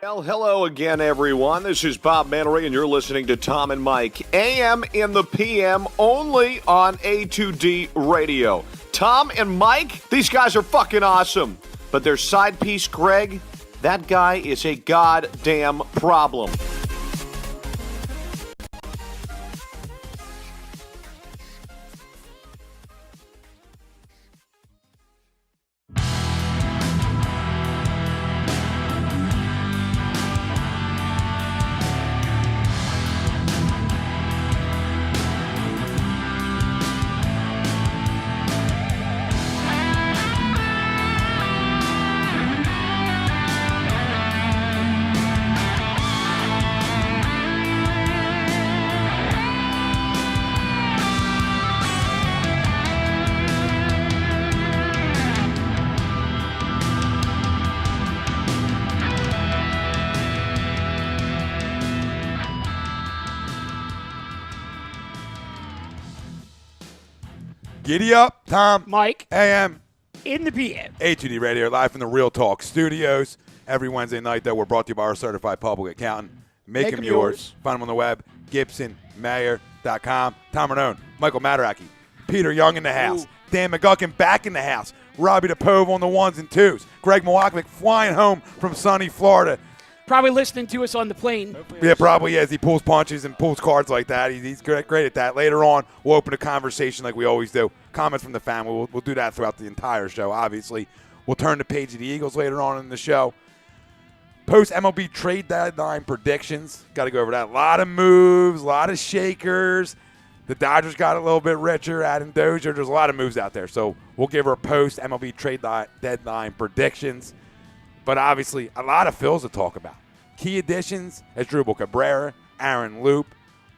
Well, hello again, everyone. This is Bob Mannery, and you're listening to Tom and Mike, AM in the PM, only on A2D Radio. Tom and Mike, these guys are fucking awesome. But their side piece, Greg, that guy is a goddamn problem. Giddy up, Tom. Mike. AM. In the PM. A2D Radio, live from the Real Talk Studios. Every Wednesday night, though, we're brought to you by our certified public accountant. Make them yours. Find them on the web, GibsonMayer.com. Tom Renone, Michael Mataraki, Peter Young in the house, Dan McGuckin back in the house, Robbie DePove on the ones and twos, Greg Milwaukee flying home from sunny Florida. Probably listening to us on the plane. Yeah, probably is. He pulls punches and pulls cards like that. He's great at that. Later on, we'll open a conversation like we always do. Comments from the family. We'll do that throughout the entire show, obviously. We'll turn the page of the Eagles later on in the show. Post-MLB trade deadline predictions. Got to go over that. A lot of moves, a lot of shakers. The Dodgers got a little bit richer, adding Dozier. There's a lot of moves out there. So we'll give our post-MLB trade deadline predictions. But obviously, a lot of Phils to talk about. Key additions, Asdrubal Cabrera, Aaron Loup,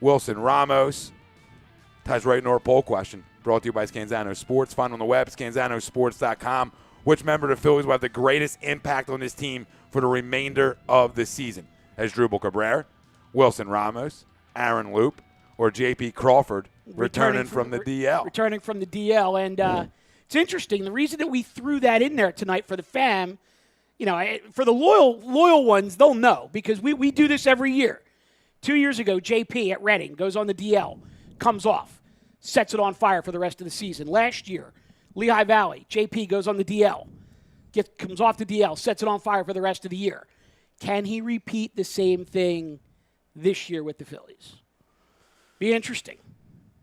Wilson Ramos. Ties right into our poll question, brought to you by Scanzano Sports. Find on the web, scanzanosports.com. Which member of the Phillies will have the greatest impact on this team for the remainder of the season? Asdrubal Cabrera, Wilson Ramos, Aaron Loup, or J.P. Crawford returning from the DL? Returning from the DL. And it's interesting. The reason that we threw that in there tonight for the fam, you know, for the loyal ones, they'll know because we do this every year. 2 years ago, JP at Reading goes on the DL, comes off, sets it on fire for the rest of the season. Last year, Lehigh Valley, JP goes on the DL, comes off the DL, sets it on fire for the rest of the year. Can he repeat the same thing this year with the Phillies? Be interesting.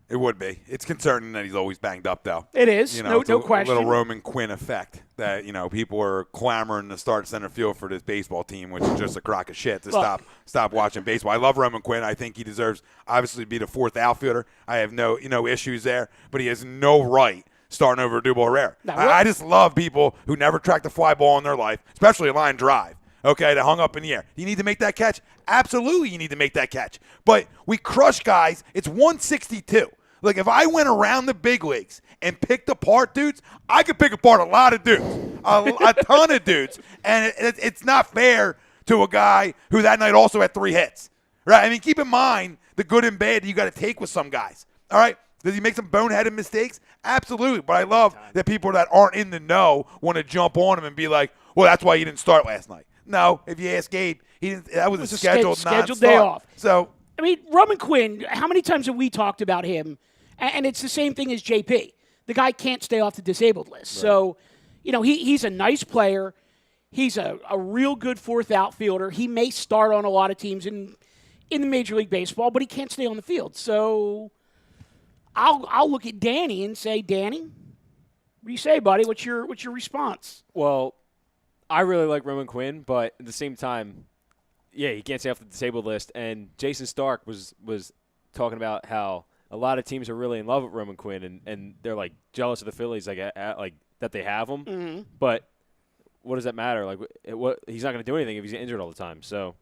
It would be. It's concerning that he's always banged up, though. It is. You know, no question. A little Roman Quinn effect that, you know, people are clamoring to start center field for this baseball team, which is just a crock of shit to stop watching baseball. I love Roman Quinn. I think he deserves, obviously, to be the fourth outfielder. I have no issues there, but he has no right starting over Asdrubal Cabrera. I just love people who never tracked a fly ball in their life, especially a line drive. Okay, that hung up in the air. You need to make that catch? Absolutely, you need to make that catch. But we crush guys. It's 162. Like, if I went around the big leagues and picked apart dudes, I could pick apart a lot of dudes, a ton of dudes. And it's not fair to a guy who that night also had 3 hits, right? I mean, keep in mind the good and bad that you got to take with some guys, all right? Does he make some boneheaded mistakes? Absolutely. But I love that people that aren't in the know want to jump on him and be like, well, that's why you didn't start last night. No, if you ask Gabe, that was a scheduled day off. So, I mean, Roman Quinn, how many times have we talked about him? And it's the same thing as JP. The guy can't stay off the disabled list. Right. So, you know, he's a nice player. He's a real good fourth outfielder. He may start on a lot of teams in the Major League Baseball, but he can't stay on the field. So I'll look at Danny and say, Danny, what do you say, buddy? What's your response? Well, I really like Roman Quinn, but at the same time, yeah, he can't stay off the disabled list. And Jason Stark was talking about how a lot of teams are really in love with Roman Quinn, and they're like jealous of the Phillies, like that they have him. Mm-hmm. But what does that matter? Like, he's not going to do anything if he's injured all the time. So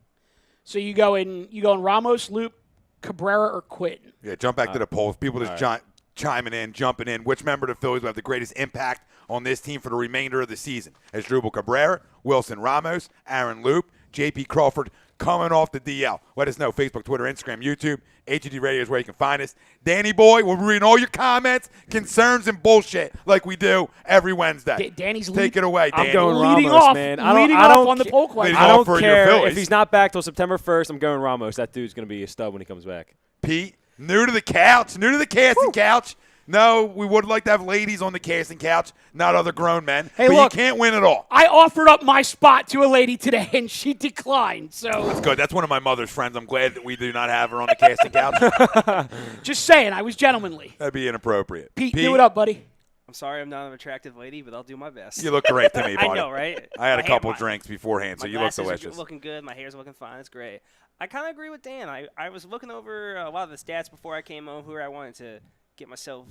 you go in Ramos, Loup, Cabrera, or Quinn. Yeah, jump back to the polls. People just chiming in, jumping in. Which member of the Phillies will have the greatest impact on this team for the remainder of the season? Asdrubal Cabrera, Wilson Ramos, Aaron Loup, J.P. Crawford coming off the DL. Let us know. Facebook, Twitter, Instagram, YouTube. HED Radio is where you can find us. Danny Boy, we'll be reading all your comments, concerns, and bullshit like we do every Wednesday. Danny's Take it away, Danny. I'm going leading Ramos, off, man. leading off on the poll question. Leading I off don't for your care Phillies. if he's not back till September 1st. I'm going Ramos. That dude's going to be a stud when he comes back. Pete, new to the couch, new to the casting couch. No, we would like to have ladies on the casting couch, not other grown men. Hey, but look, you can't win it all. I offered up my spot to a lady today, and she declined. So That's good. That's one of my mother's friends. I'm glad that we do not have her on the casting couch. just saying, I was gentlemanly. That'd be inappropriate. Pete, do it up, buddy. I'm sorry I'm not an attractive lady, but I'll do my best. You look great to me, buddy. I know, right? I had a My couple hair- drinks beforehand, so my you look glasses delicious. are looking good. My hair's looking fine. It's great. I kind of agree with Dan. I was looking over a lot of the stats before I came over. I wanted to get myself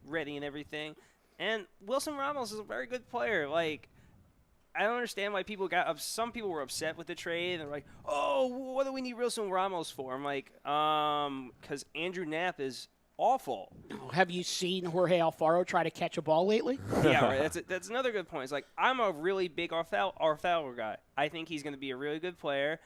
ready and everything. And Wilson Ramos is a very good player. Like, I don't understand why people some people were upset with the trade. They're like, oh, what do we need Wilson Ramos for? I'm like, because Andrew Knapp is awful. Have you seen Jorge Alfaro try to catch a ball lately? Yeah, right. That's another good point. It's like, I'm a really big Alfaro guy. I think he's going to be a really good player.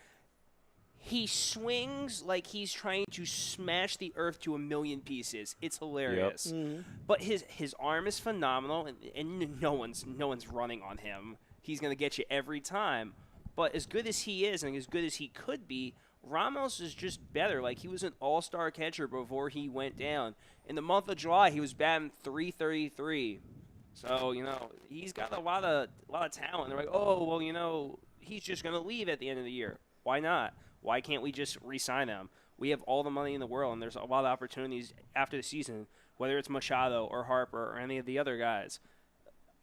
He swings like he's trying to smash the earth to a million pieces. It's hilarious. Yep. Mm-hmm. But his arm is phenomenal, and no one's running on him. He's going to get you every time. But as good as he is and as good as he could be, Ramos is just better. Like, he was an all-star catcher before he went down. In the month of July, he was batting .333. So, he's got a lot of talent. They're like, oh, well, he's just going to leave at the end of the year. Why not? Why can't we just re-sign him? We have all the money in the world, and there's a lot of opportunities after the season, whether it's Machado or Harper or any of the other guys.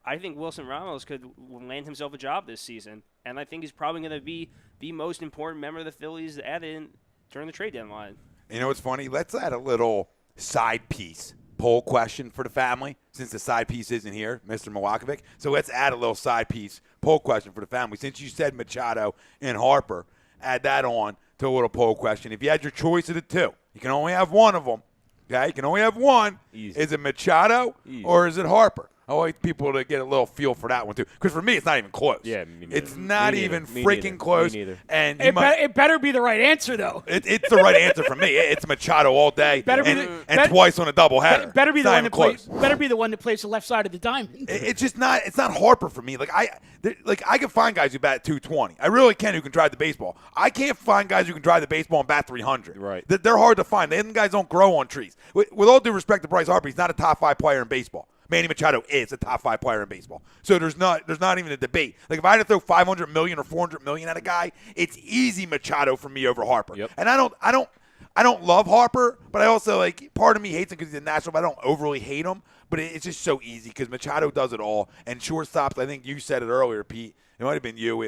I think Wilson Ramos could land himself a job this season, and I think he's probably going to be the most important member of the Phillies added in during the trade deadline. You know what's funny? Let's add a little side piece poll question for the family, since the side piece isn't here, Mr. Milwakovic. So let's add a little side piece poll question for the family. Since you said Machado and Harper, add that on to a little poll question. If you had your choice of the two, you can only have one of them. Okay, you can only have one. Easy. Is it Machado or is it Harper? I like people to get a little feel for that one, too. Because for me, it's not even close. Yeah, me neither. It's not Me even neither. Me freaking neither. close. Me neither. And It better be the right answer, though. it's the right answer for me. It's Machado all day and twice on a doubleheader. Better be the one that plays the left side of the diamond. It's just not. It's not Harper for me. I can find guys who bat 220. I really can who can drive the baseball. I can't find guys who can drive the baseball and bat 300. Right. They're hard to find. Them guys don't grow on trees. With all due respect to Bryce Harper, he's not a top 5 player in baseball. Manny Machado is a top 5 player in baseball. So there's not even a debate. Like, if I had to throw $500 million or $400 million at a guy, it's easy Machado for me over Harper. Yep. And I don't love Harper, but I also, part of me hates him because he's a national, but I don't overly hate him. But it's just so easy because Machado does it all. And shortstops, I think you said it earlier, Pete. It might have been you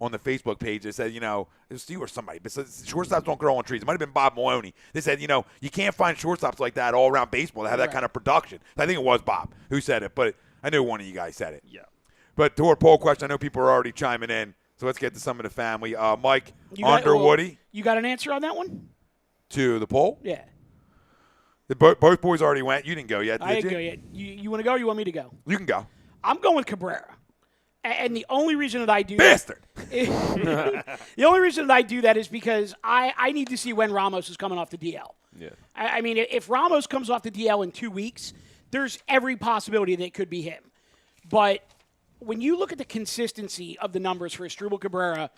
on the Facebook page that said, it was you or somebody, but says shortstops don't grow on trees. It might have been Bob Maloney. They said, you can't find shortstops like that all around baseball that have that kind of production. I think it was Bob who said it, but I know one of you guys said it. Yeah. But to our poll question, I know people are already chiming in, so let's get to some of the family. Mike, Woody. You got an answer on that one? To the poll? Yeah. Both boys already went. You didn't go yet, did I you? didn't go yet. You want to go or you want me to go? You can go. I'm going with Cabrera. And the only reason that I do Bastard! the only reason that I do that is because I need to see when Ramos is coming off the DL. Yeah. I mean, if Ramos comes off the DL in 2 weeks, there's every possibility that it could be him. But when you look at the consistency of the numbers for Asdrubal Cabrera,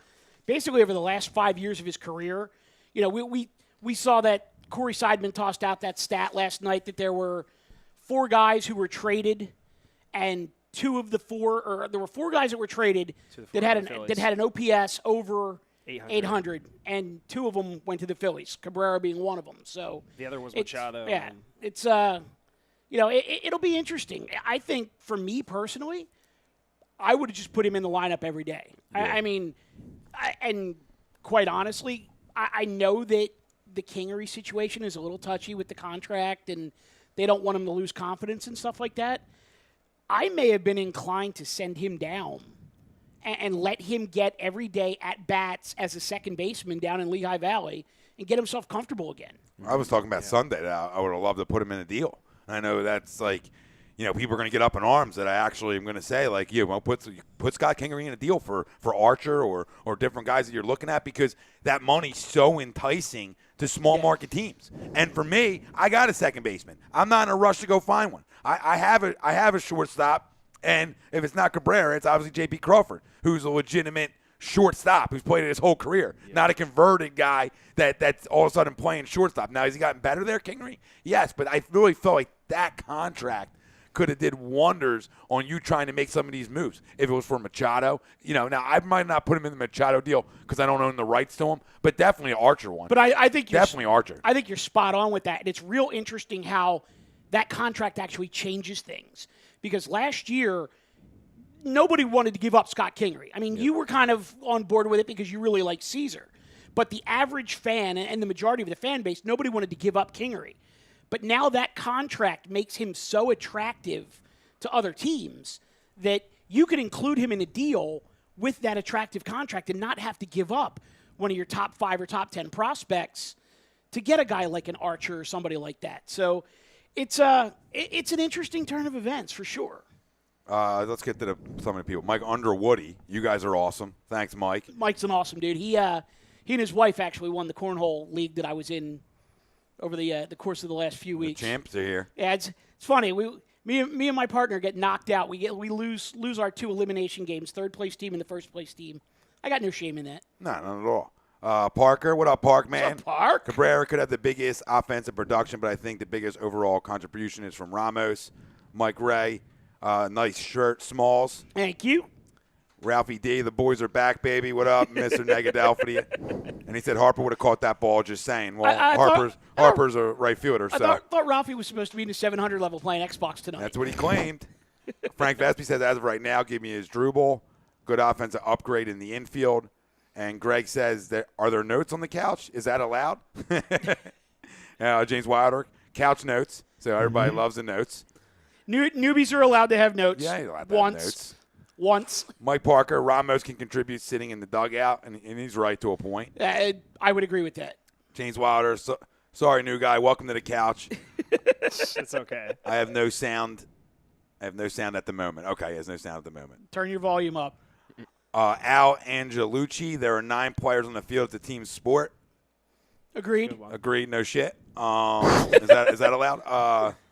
basically over the last 5 years of his career, we saw that Corey Seidman tossed out that stat last night that there were 4 guys who were traded, and there were 4 guys that were traded that had an OPS over 800, and 2 of them went to the Phillies. Cabrera being one of them. So the other was Machado. Yeah, it's it'll be interesting. I think for me personally, I would have just put him in the lineup every day. Yeah. And quite honestly, I know that the Kingery situation is a little touchy with the contract, and they don't want him to lose confidence and stuff like that. I may have been inclined to send him down and let him get every day at bats as a second baseman down in Lehigh Valley and get himself comfortable again. I was talking about Sunday that I would have loved to put him in a deal. I know that's like, people are going to get up in arms that I actually am going to say, like, put Scott Kingery in a deal for Archer or different guys that you're looking at, because that money's so enticing to small market teams. And for me, I got a second baseman. I'm not in a rush to go find one. I have a shortstop, and if it's not Cabrera, it's obviously J.P. Crawford, who's a legitimate shortstop who's played it his whole career, not a converted guy that's all of a sudden playing shortstop. Now, has he gotten better there, Kingery? Yes, but I really felt like that contract could have did wonders on you trying to make some of these moves. If it was for Machado, now I might not put him in the Machado deal because I don't own the rights to him, but definitely an Archer one. But I think definitely Archer. I think you're spot on with that, and it's real interesting how that contract actually changes things, because last year nobody wanted to give up Scott Kingery. I mean, you were kind of on board with it because you really like Caesar, but the average fan and the majority of the fan base, nobody wanted to give up Kingery. But now that contract makes him so attractive to other teams that you could include him in a deal with that attractive contract and not have to give up one of your top 5 or top 10 prospects to get a guy like an Archer or somebody like that. So it's an interesting turn of events for sure. Let's get to some of the people. Mike Underwoody, you guys are awesome. Thanks, Mike. Mike's an awesome dude. He and his wife actually won the cornhole league that I was in over the course of the last few weeks. The champs are here. Yeah, it's funny. Me and my partner get knocked out. We lose our 2 elimination games. 3rd place team and the 1st place team. I got no shame in that. No, not at all. Parker, what up, Park, man? What's up, Park? Cabrera could have the biggest offensive production, but I think the biggest overall contribution is from Ramos. Mike Ray, nice shirt, Smalls. Thank you. Ralphie D, the boys are back, baby. What up, Mr. Negadelphia? And he said Harper would have caught that ball, just saying. Well, Harper's a right fielder. I thought Ralphie was supposed to be in the 700 level playing Xbox tonight. That's what he claimed. Frank Vespi says, as of right now, give me his Drupal. Good offensive upgrade in the infield. And Greg says, are there notes on the couch? Is that allowed? James Wilder, couch notes. So everybody loves the notes. Newbies are allowed to have notes. Yeah, he's allowed to have notes. Once. Mike Parker, Ramos can contribute sitting in the dugout, and he's right to a point. I would agree with that. James Wilder, sorry, new guy. Welcome to the couch. It's okay. I have no sound. at the moment. Okay, he has no sound at the moment. Turn your volume up. Al Angelucci, there are 9 players on the field. It's a team sport. Agreed. Agreed, no shit. Is that allowed?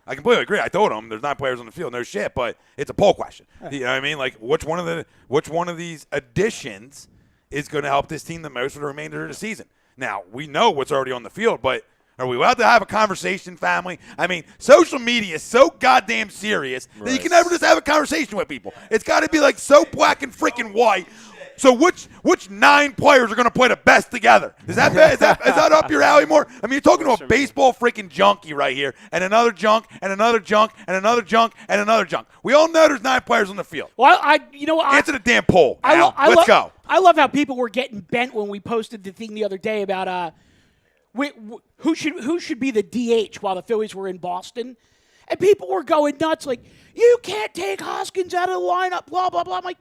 I completely agree. I told him there's 9 players on the field, no shit, but it's a poll question. You know what I mean? Like, which one of these additions is going to help this team the most for the remainder of the season? Now, we know what's already on the field, but are we allowed to have a conversation, family? I mean, social media is so goddamn serious that you can never just have a conversation with people. It's got to be like so black and freaking white. So which 9 players are going to play the best together? Is that is that up your alley more? I mean, you're talking to a baseball freaking junkie right here, and another junk, and another junk, and another junk, and another junk. We all know there's 9 players on the field. Well, Answer the damn poll. Let's go. I love how people were getting bent when we posted the thing the other day about who should be the DH while the Phillies were in Boston, and people were going nuts like, you can't take Hoskins out of the lineup, blah blah blah. I'm like,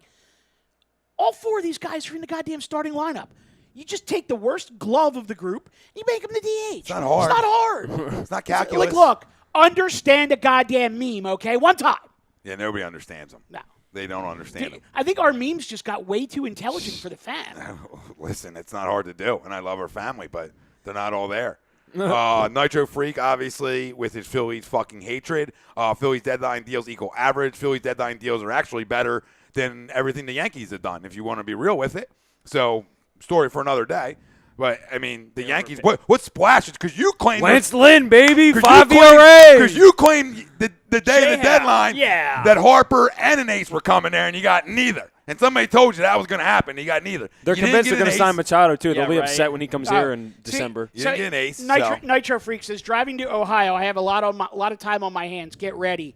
all 4 of these guys are in the goddamn starting lineup. You just take the worst glove of the group, and you make him the DH. It's not hard. It's not hard. It's not calculus. Like, look, understand a goddamn meme, okay? One time. Yeah, nobody understands them. No. They don't understand them. I think our memes just got way too intelligent for the fan. Listen, it's not hard to do, and I love our family, but they're not all there. Nitro Freak, obviously, with his Phillies fucking hatred. Phillies deadline deals equal average. Phillies deadline deals are actually better than everything the Yankees have done, if you want to be real with it. So, story for another day. But, I mean, the Yankees, what splashes? Because you claim Lance Lynn, baby, 5 ERA. Because you claimed the day of the deadline that Harper and an ace were coming there, and you got neither. And somebody told you that was going to happen. You got neither. They're convinced they're going to sign Machado, too. They'll be right. upset when he comes here in December. You didn't get an ace. Nitro Freak says, driving to Ohio, I have a lot of time on my hands. Get ready.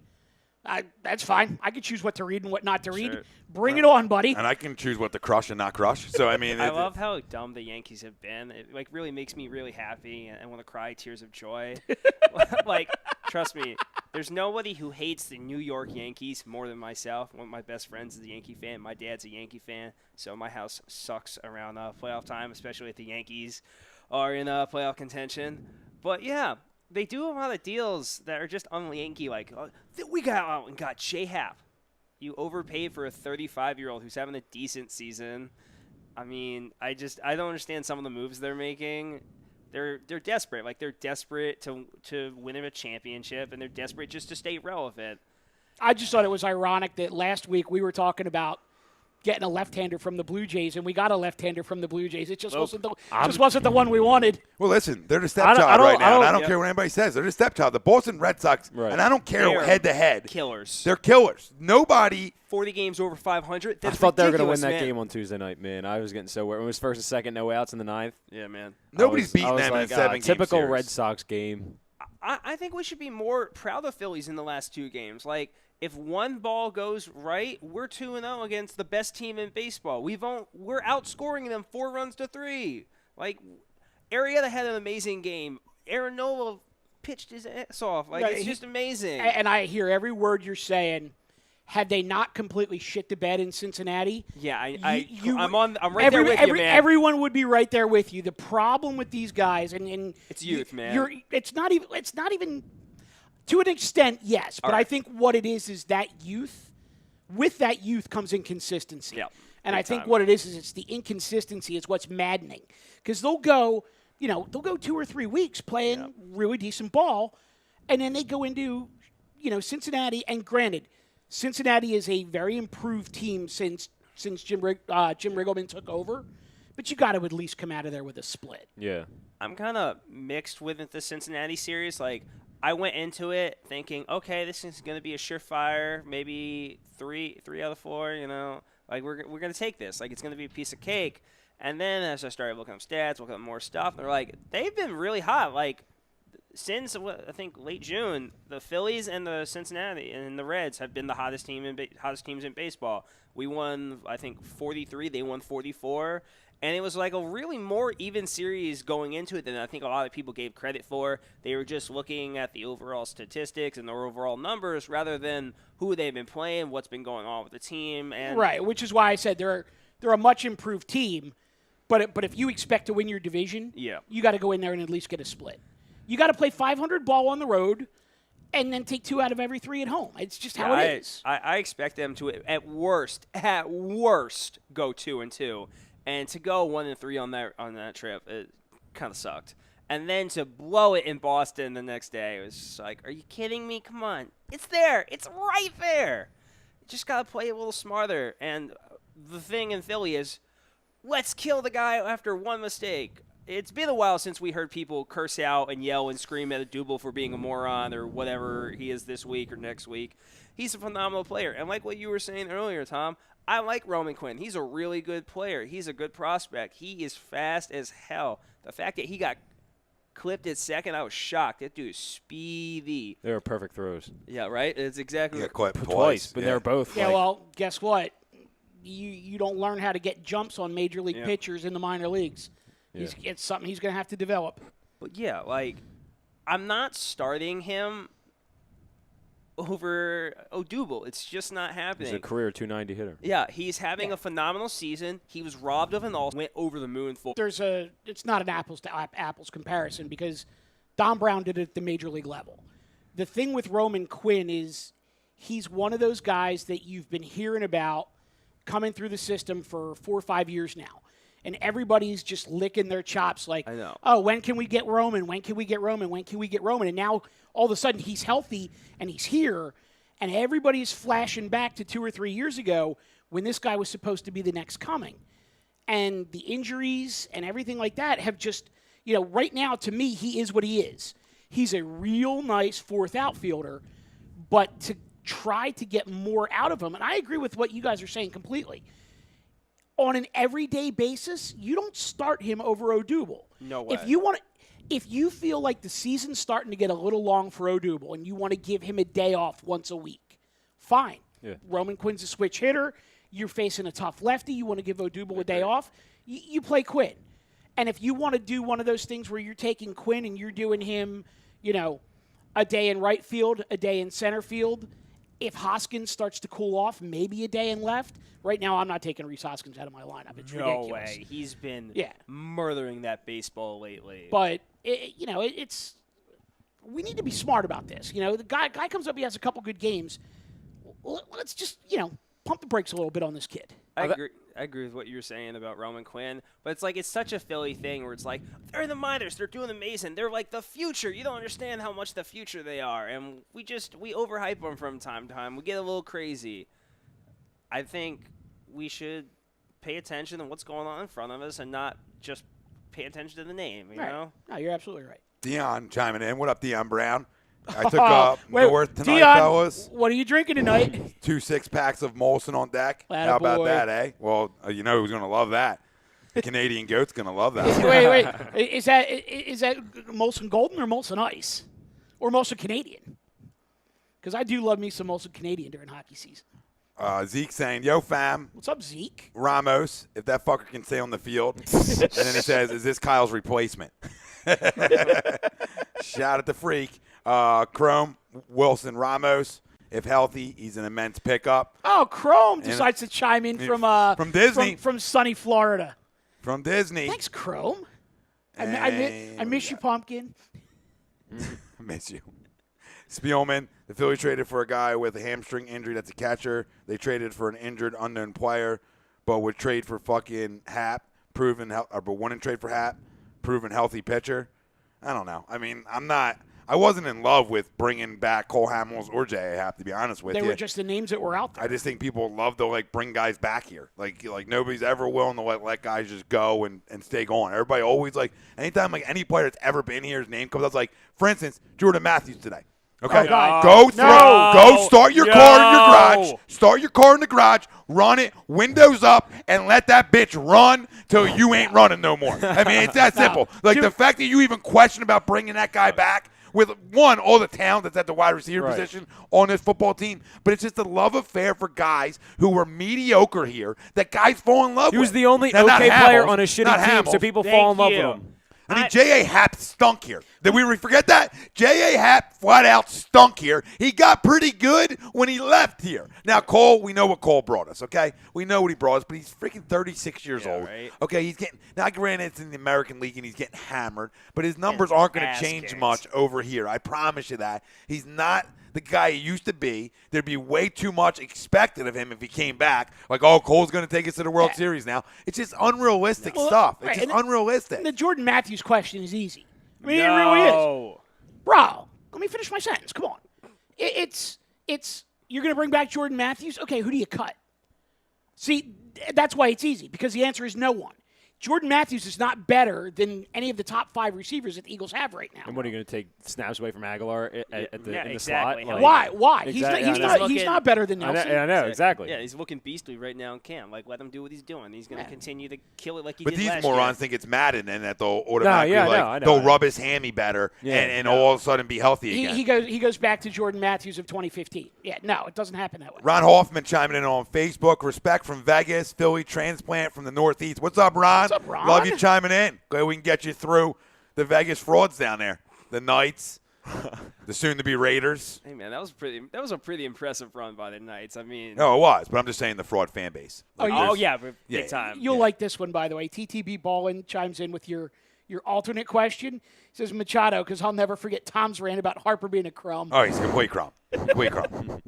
That's fine. I can choose what to read and what not to read. Bring it on, buddy. And I can choose what to crush and not crush. So, I mean. I love how dumb the Yankees have been. It really makes me really happy and want to cry tears of joy. Trust me, There's nobody who hates the New York Yankees more than myself. One of my best friends is a Yankee fan. My dad's a Yankee fan, so my house sucks around playoff time, especially if the Yankees are in playoff contention. But, yeah, they do a lot of deals that are just un-Yankee. Like, we got out and got J-Happ. You overpaid for a 35-year-old who's having a decent season. I mean, I don't understand some of the moves they're making. They're desperate. Like, they're desperate to win a championship, and they're desperate just to stay relevant. I just thought it was ironic that last week we were talking about getting a left-hander from the Blue Jays, and we got a left-hander from the Blue Jays. It just wasn't the one we wanted. Well, listen, they're the stepchild right now, and I don't care what anybody says. They're the stepchild. The Boston Red Sox, and I don't care head-to-head. Killers. They're killers. Nobody. 40 games over 500. That's I thought they were going to win ridiculous, that man. game on Tuesday night, man. I was getting so worried. When it was first and second, no outs in the ninth. Yeah, man. Nobody's beating I was them in a like, 7-game typical series. Red Sox game. I think we should be more proud of Phillies in the last 2 games. Like, if one ball goes right, we're 2-0 against the best team in baseball. We're outscoring them 4-3. Like, Arrieta had an amazing game. Aaron Loup pitched his ass off. Like, it's just amazing. And I hear every word you're saying. Had they not completely shit the bed in Cincinnati, yeah, I'm right there with you, man. Everyone would be right there with you. The problem with these guys, and it's youth, man. It's not even to an extent, yes. But I think what it is that youth. With that youth comes inconsistency. Yep. And I think what it is it's the inconsistency is what's maddening. Because they'll go 2 or 3 weeks playing really decent ball, and then they go into, Cincinnati. And granted, Cincinnati is a very improved team since Jim Riggleman took over, but you got to at least come out of there with a split. Yeah. I'm kind of mixed with the Cincinnati series. Like, I went into it thinking, okay, this is going to be a surefire, maybe three out of 4, Like, we're going to take this. Like, it's going to be a piece of cake. And then as I started looking up stats, looking up more stuff, they're like, they've been really hot. Like, since, I think, late June, the Phillies and the Cincinnati and the Reds have been the hottest teams in baseball. We won, I think, 43. They won 44. And it was like a really more even series going into it than I think a lot of people gave credit for. They were just looking at the overall statistics and their overall numbers rather than who they've been playing, what's been going on with the team. And right, which is why I said they're a much improved team. But if you expect to win your division, you got to go in there and at least get a split. You got to play 500 ball on the road and then take 2 out of every 3 at home. It's just how it is. I expect them to, at worst, go 2-2. And to go 1-3 on that trip, it kind of sucked. And then to blow it in Boston the next day, it was just like, are you kidding me? Come on. It's there. It's right there. You just got to play a little smarter. And the thing in Philly is, let's kill the guy after one mistake. It's been a while since we heard people curse out and yell and scream at a Double for being a moron or whatever he is this week or next week. He's a phenomenal player. And like what you were saying earlier, Tom, I like Roman Quinn. He's a really good player. He's a good prospect. He is fast as hell. The fact that he got clipped at second, I was shocked. That dude is speedy. They were perfect throws. Yeah, right? It's exactly Yeah, clipped Twice, but they were both. Yeah, well, guess what? You don't learn how to get jumps on major league pitchers in the minor leagues. Yeah. It's something he's going to have to develop. But, yeah, like, I'm not starting him over Odubel. It's just not happening. He's a career 290 hitter. Yeah, he's having a phenomenal season. He was robbed of an all, went over the moon for. It's not an apples to apples comparison because Don Brown did it at the major league level. The thing with Roman Quinn is he's one of those guys that you've been hearing about coming through the system for 4 or 5 years now. And everybody's just licking their chops like, I know. Oh, when can we get Roman? When can we get Roman? When can we get Roman? And now all of a sudden he's healthy and he's here, and everybody's flashing back to 2 or 3 years ago when this guy was supposed to be the next coming. And the injuries and everything like that have just, right now to me, he is what he is. He's a real nice fourth outfielder, but to try to get more out of him, and I agree with what you guys are saying completely. On an everyday basis, you don't start him over Odubel. No way. If you feel like the season's starting to get a little long for Odubel and you want to give him a day off once a week, fine. Yeah. Roman Quinn's a switch hitter. You're facing a tough lefty. You want to give Odubel a day off. You play Quinn. And if you want to do one of those things where you're taking Quinn and you're doing him, a day in right field, a day in center field. If Hoskins starts to cool off, maybe a day in left. Right now, I'm not taking Rhys Hoskins out of my lineup. It's No ridiculous. way. He's been murdering that baseball lately. But, it's we need to be smart about this. The guy comes up, he has a couple good games. Let's just, pump the brakes a little bit on this kid. I agree with what you're saying about Roman Quinn, but it's like it's such a Philly thing where it's like they're in the minors, they're doing amazing, they're like the future. You don't understand how much the future they are, and we overhype them from time to time. We get a little crazy. I think we should pay attention to what's going on in front of us and not just pay attention to the name. You know? No, you're absolutely right. Dion chiming in. What up, Dion Brown? I took North tonight, Dion, fellas. what are you drinking tonight? 2 6-packs of Molson on deck. How about that, eh? Well, you know who's going to love that. The Canadian goat's going to love that. Wait. Is that Molson Golden or Molson Ice? Or Molson Canadian? Because I do love me some Molson Canadian during hockey season. Zeke saying, yo, fam. What's up, Zeke? Ramos, if that fucker can stay on the field. And then he says, is this Kyle's replacement? Shout out to Freak. Chrome, Wilson Ramos, if healthy, he's an immense pickup. Oh, Chrome decides to chime in from Disney. from sunny Florida. From Disney. Thanks, Chrome. I miss you, Pumpkin. I miss you. Spielman, the Phillies traded for a guy with a hamstring injury that's a catcher. They traded for an injured unknown player, but would trade for fucking Happ, but wouldn't trade for Happ, proven healthy pitcher. I don't know. I mean, I wasn't in love with bringing back Cole Hamels or J.A. Happ, to be honest with you. They were just the names that were out there. I just think people love to bring guys back here. Like nobody's ever willing to let guys just go and stay going. Everybody always anytime any player that's ever been here, his name comes up. Like, for instance, Jordan Matthews today. Okay, oh, God. Go start your car in your garage. Start your car in the garage, run it, windows up, and let that bitch run till you ain't running no more. I mean, it's that simple. The fact that you even question about bringing that guy back with, one, all the talent that's at the wide receiver position on this football team, but it's just a love affair for guys who were mediocre here that guys fall in love with. He was the only now, okay player on a not shitty team, Hamels. so people fall in love with him. I mean, J.A. Happ stunk here. Did we forget that? J.A. Happ flat out stunk here. He got pretty good when he left here. Now, Cole, we know what Cole brought us, okay? We know what he brought us, but he's freaking 36 years old. Right. Okay, he's getting – now, granted, it's in the American League and he's getting hammered, but his numbers aren't going to change much over here. I promise you that. He's not – the guy he used to be. There'd be way too much expected of him if he came back. Like, oh, Cole's going to take us to the World Series now. It's just unrealistic stuff. It's just unrealistic. The Jordan Matthews question is easy. I mean, it really is. Bro, let me finish my sentence. Come on. It's you're going to bring back Jordan Matthews? Okay, who do you cut? See, that's why it's easy, because the answer is no one. Jordan Matthews is not better than any of the top 5 receivers that the Eagles have right now. And what are you going to take snaps away from Aguilar in the exactly. slot? Why? Exactly. He's not better than Nelson. I know, exactly. Yeah, he's looking beastly right now in camp. Let him do what he's doing. He's going to continue to kill it like he did last year. But these morons think it's Madden and that they'll automatically they'll rub his hammy better and all of a sudden be healthy again. He goes back to Jordan Matthews of 2015. Yeah, no, it doesn't happen that way. Ron Hoffman chiming in on Facebook. Respect from Vegas. Philly transplant from the Northeast. What's up, Ron? What's up, Ron? Love you chiming in. Glad we can get you through the Vegas frauds down there. The Knights, the soon-to-be Raiders. Hey, man, that was a pretty impressive run by the Knights. I mean, no, it was, but I'm just saying the fraud fan base. Big time. You'll like this one, by the way. TTB Ballin chimes in with your alternate question. He says Machado, because I'll never forget Tom's rant about Harper being a crumb. Oh, he's a complete crumb.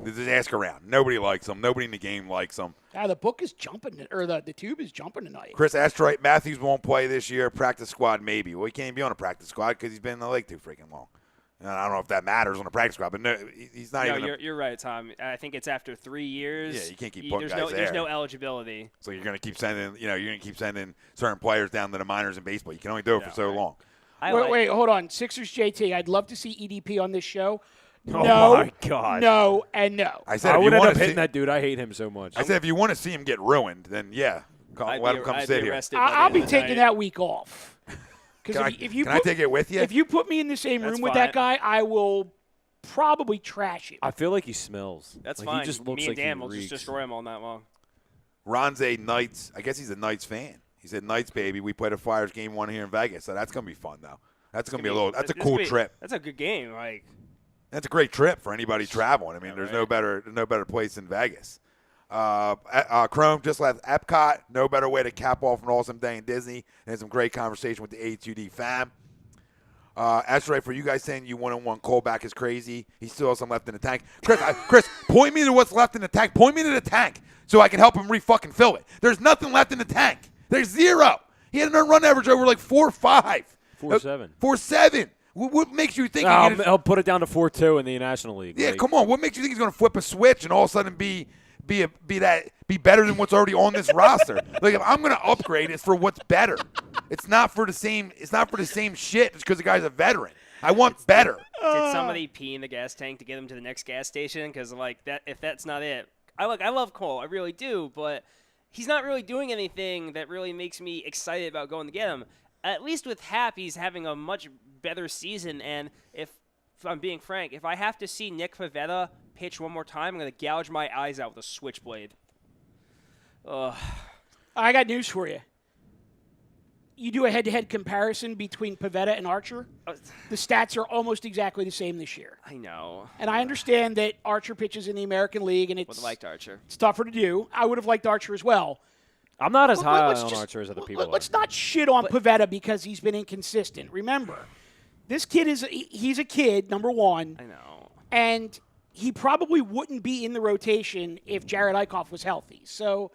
Just ask around. Nobody likes him. Nobody in the game likes him. The book is jumping, or the tube is jumping tonight. Chris Asteroid, Matthews won't play this year. Practice squad, maybe. Well, he can't be on a practice squad because he's been in the league too freaking long. And I don't know if that matters on a practice squad, but no, he's not even. You're right, Tom. I think it's after 3 years. Yeah, you can't keep putting guys there. There's no eligibility. So you're going to keep sending certain players down to the minors in baseball. You can only do it for so long. Wait, hold on. Sixers JT, I'd love to see EDP on this show. Oh, my God. No, and no. I would end up hitting that dude. I hate him so much. I said if you want to see him get ruined, then let him come sit here. I'll be taking that week off. Can I take it with you? If you put me in the same room with that guy, I will probably trash him. I feel like he smells. That's like fine. He just looks me and like Dan he will reeks. just destroy him all night long. Ron's a Knights. I guess he's a Knights fan. He said, Knights, baby. We played a Flyers game 1 here in Vegas, so that's going to be fun, though. That's going to be a little – that's a cool trip. That's a good game. That's a great trip for anybody traveling. I mean, there's no better place than Vegas. Chrome just left Epcot. No better way to cap off an awesome day in Disney. And some great conversation with the A2D fam. Astray, for you guys saying you one-on-one Cole back is crazy. He still has some left in the tank. Chris, point me to what's left in the tank. Point me to the tank so I can help him re-fucking fill it. There's nothing left in the tank. There's zero. He had an earned run average over like 4.5. 4.7. 4.7. What makes you think I'll put it down to 4.2 in the National League? Yeah, come on. What makes you think he's going to flip a switch and all of a sudden be better than what's already on this roster? Like, if I'm going to upgrade, it's for what's better. It's not for the same shit just because the guy's a veteran. I want better. Did somebody pee in the gas tank to get him to the next gas station? Because like that, if that's not it, I love Cole, I really do, but he's not really doing anything that really makes me excited about going to get him. At least with Hap, he's having a much better season. And if I'm being frank, if I have to see Nick Pivetta pitch one more time, I'm going to gouge my eyes out with a switchblade. Ugh. I got news for you. You do a head-to-head comparison between Pivetta and Archer, the stats are almost exactly the same this year. I know. And I understand that Archer pitches in the American League, and Would have liked Archer. It's tougher to do. I would have liked Archer as well. I'm not as high on Archer as other people are. Let's not shit on Pivetta because he's been inconsistent. Remember, this kid he's a kid, number one. I know. And he probably wouldn't be in the rotation if Jared Eichhoff was healthy. So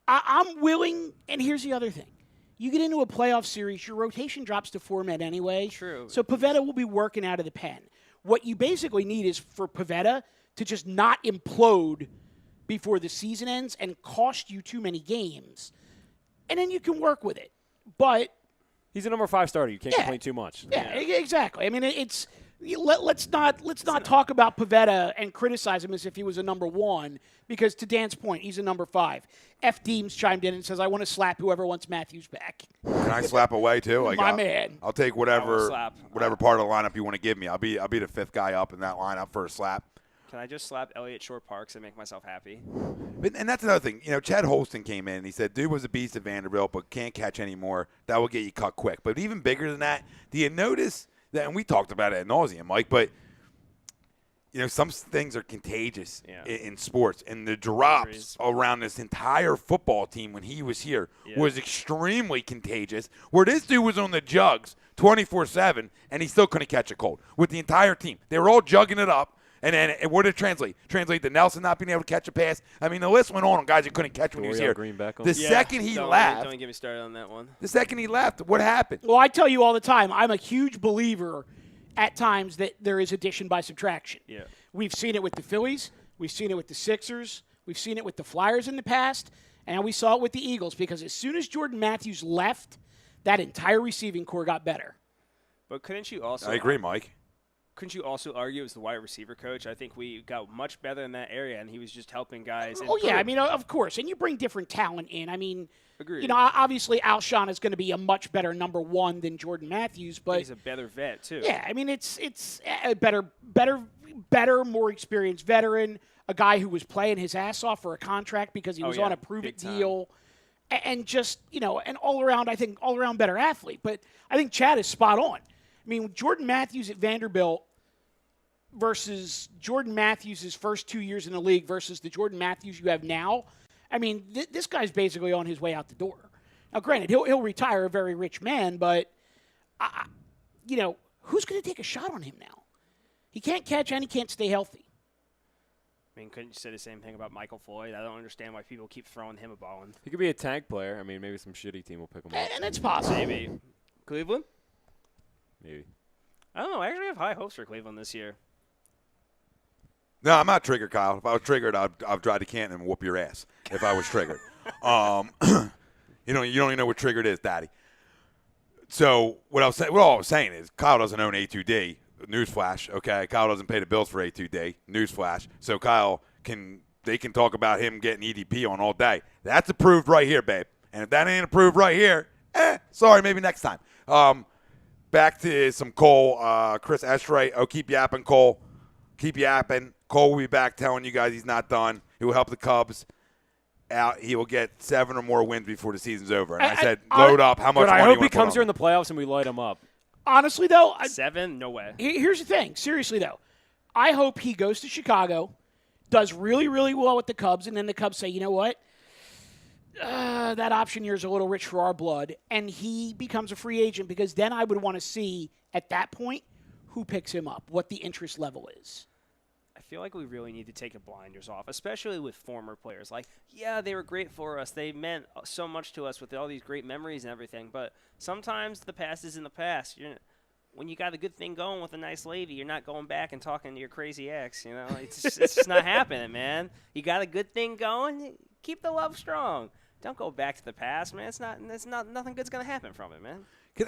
I'm willing, and here's the other thing. You get into a playoff series, your rotation drops to 4 men anyway. True. So Pivetta will be working out of the pen. What you basically need is for Pivetta to just not implode before the season ends and cost you too many games. And then you can work with it. But he's a number 5 starter. You can't complain too much. Yeah, exactly. I mean, let's not talk about Pivetta and criticize him as if he was a number 1, because to Dan's point, he's a number 5. F. Deems chimed in and says, "I want to slap whoever wants Matthews back." Can I slap away too? My man. I'll take whatever part of the lineup you want to give me. I'll be the 5th guy up in that lineup for a slap. Can I just slap Elliott Short-Parks and make myself happy? And that's another thing. You know, Chad Holston came in and he said, dude was a beast at Vanderbilt, but can't catch anymore. That will get you cut quick. But even bigger than that, do you notice that, and we talked about it ad nauseum, Mike, but, you know, some things are contagious in sports. And the drops around this entire football team when he was here was extremely contagious, where this dude was on the jugs 24/7, and he still couldn't catch a cold with the entire team. They were all jugging it up. And then what did it translate? Translate to Nelson not being able to catch a pass. I mean, the list went on guys who couldn't catch when he was here. The second he left. Don't get me started on that one. The second he left, what happened? Well, I tell you all the time, I'm a huge believer at times that there is addition by subtraction. Yeah. We've seen it with the Phillies. We've seen it with the Sixers. We've seen it with the Flyers in the past. And we saw it with the Eagles, because as soon as Jordan Matthews left, that entire receiving core got better. But couldn't you also – I agree, Mike. Couldn't you also argue as the wide receiver coach? I think we got much better in that area, and he was just helping guys. Oh, yeah. I mean, of course. And you bring different talent in. I mean, agreed. You know, obviously Alshon is going to be a much better number 1 than Jordan Matthews. But he's a better vet, too. Yeah, I mean, it's a better, more experienced veteran, a guy who was playing his ass off for a contract because he was on a prove-it deal. And just, you know, an all-around better athlete. But I think Chad is spot on. I mean, Jordan Matthews at Vanderbilt versus Jordan Matthews' first 2 years in the league versus the Jordan Matthews you have now, I mean, this guy's basically on his way out the door. Now, granted, he'll retire a very rich man, but, you know, who's going to take a shot on him now? He can't catch and he can't stay healthy. I mean, couldn't you say the same thing about Michael Floyd? I don't understand why people keep throwing him a ball in. He could be a tank player. I mean, maybe some shitty team will pick him up. And it's possible. Maybe. Cleveland? Maybe. I don't know. I actually have high hopes for Cleveland this year. No, I'm not triggered, Kyle. If I was triggered, I'd drive to Canton and whoop your ass if I was triggered. You don't even know what triggered is, Daddy. So what I was saying is Kyle doesn't own A2D. Newsflash, okay? Kyle doesn't pay the bills for A2D. Newsflash. So Kyle they can talk about him getting EDP on all day. That's approved right here, babe. And if that ain't approved right here, sorry, maybe next time. Back to some Cole. Chris Estray. Oh, keep yapping, Cole. Keep yapping. Cole will be back telling you guys he's not done. He will help the Cubs out. He will get 7 or more wins before the season's over. And I said, load up. How much money I hope you he comes here in the playoffs and we light him up. Honestly, though. 7? No way. Here's the thing. Seriously, though. I hope he goes to Chicago, does really, really well with the Cubs, and then the Cubs say, you know what? That option year is a little rich for our blood, and he becomes a free agent, because then I would want to see at that point who picks him up, what the interest level is. I feel like we really need to take the blinders off, especially with former players. Like, yeah, they were great for us. They meant so much to us with all these great memories and everything, but sometimes the past is in the past. When you got a good thing going with a nice lady, you're not going back and talking to your crazy ex. It's just not happening, man. You got a good thing going, keep the love strong. Don't go back to the past, man. Nothing good's gonna happen from it, man.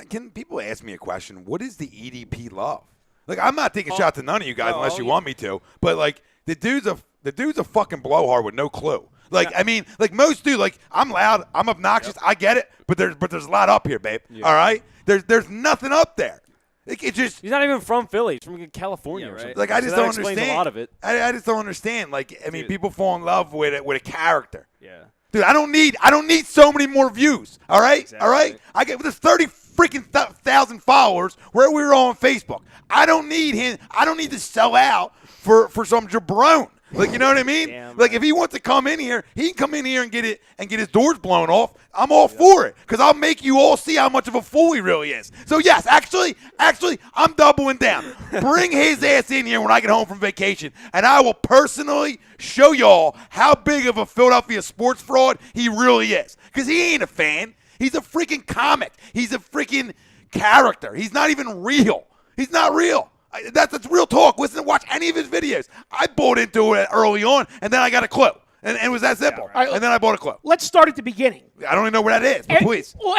Can people ask me a question? What is the EDP love? Like, I'm not taking shots at none of you guys unless you want me to. But like, the dude's a fucking blowhard with no clue. Like, I mean, like most dudes, like, I'm loud, I'm obnoxious, I get it, but there's a lot up here, babe. Yeah. All right, there's nothing up there. Like, it just, he's not even from Philly. He's from California, or something. Like, I just don't understand. Explains a lot of it. I just don't understand. Like, I mean, people fall in love with a character. Yeah. Dude, I don't need so many more views. All right, exactly. All right. I get there's 30 freaking thousand followers where we're on Facebook. I don't need him. I don't need to sell out for some jabron. Like, you know what I mean? Damn, like, if he wants to come in here, he can come in here and get his doors blown off. I'm all for it, because I'll make you all see how much of a fool he really is. So yes, actually, I'm doubling down. Bring his ass in here when I get home from vacation, and I will personally show y'all how big of a Philadelphia sports fraud he really is. Because he ain't a fan. He's a freaking comic. He's a freaking character. He's not even real. He's not real. That's real talk. Listen, watch any of his videos. I bought into it early on, and then I got a clue. And it was that simple. Yeah, right. And then I bought a clue. Let's start at the beginning. I don't even know where that is, but please. Well,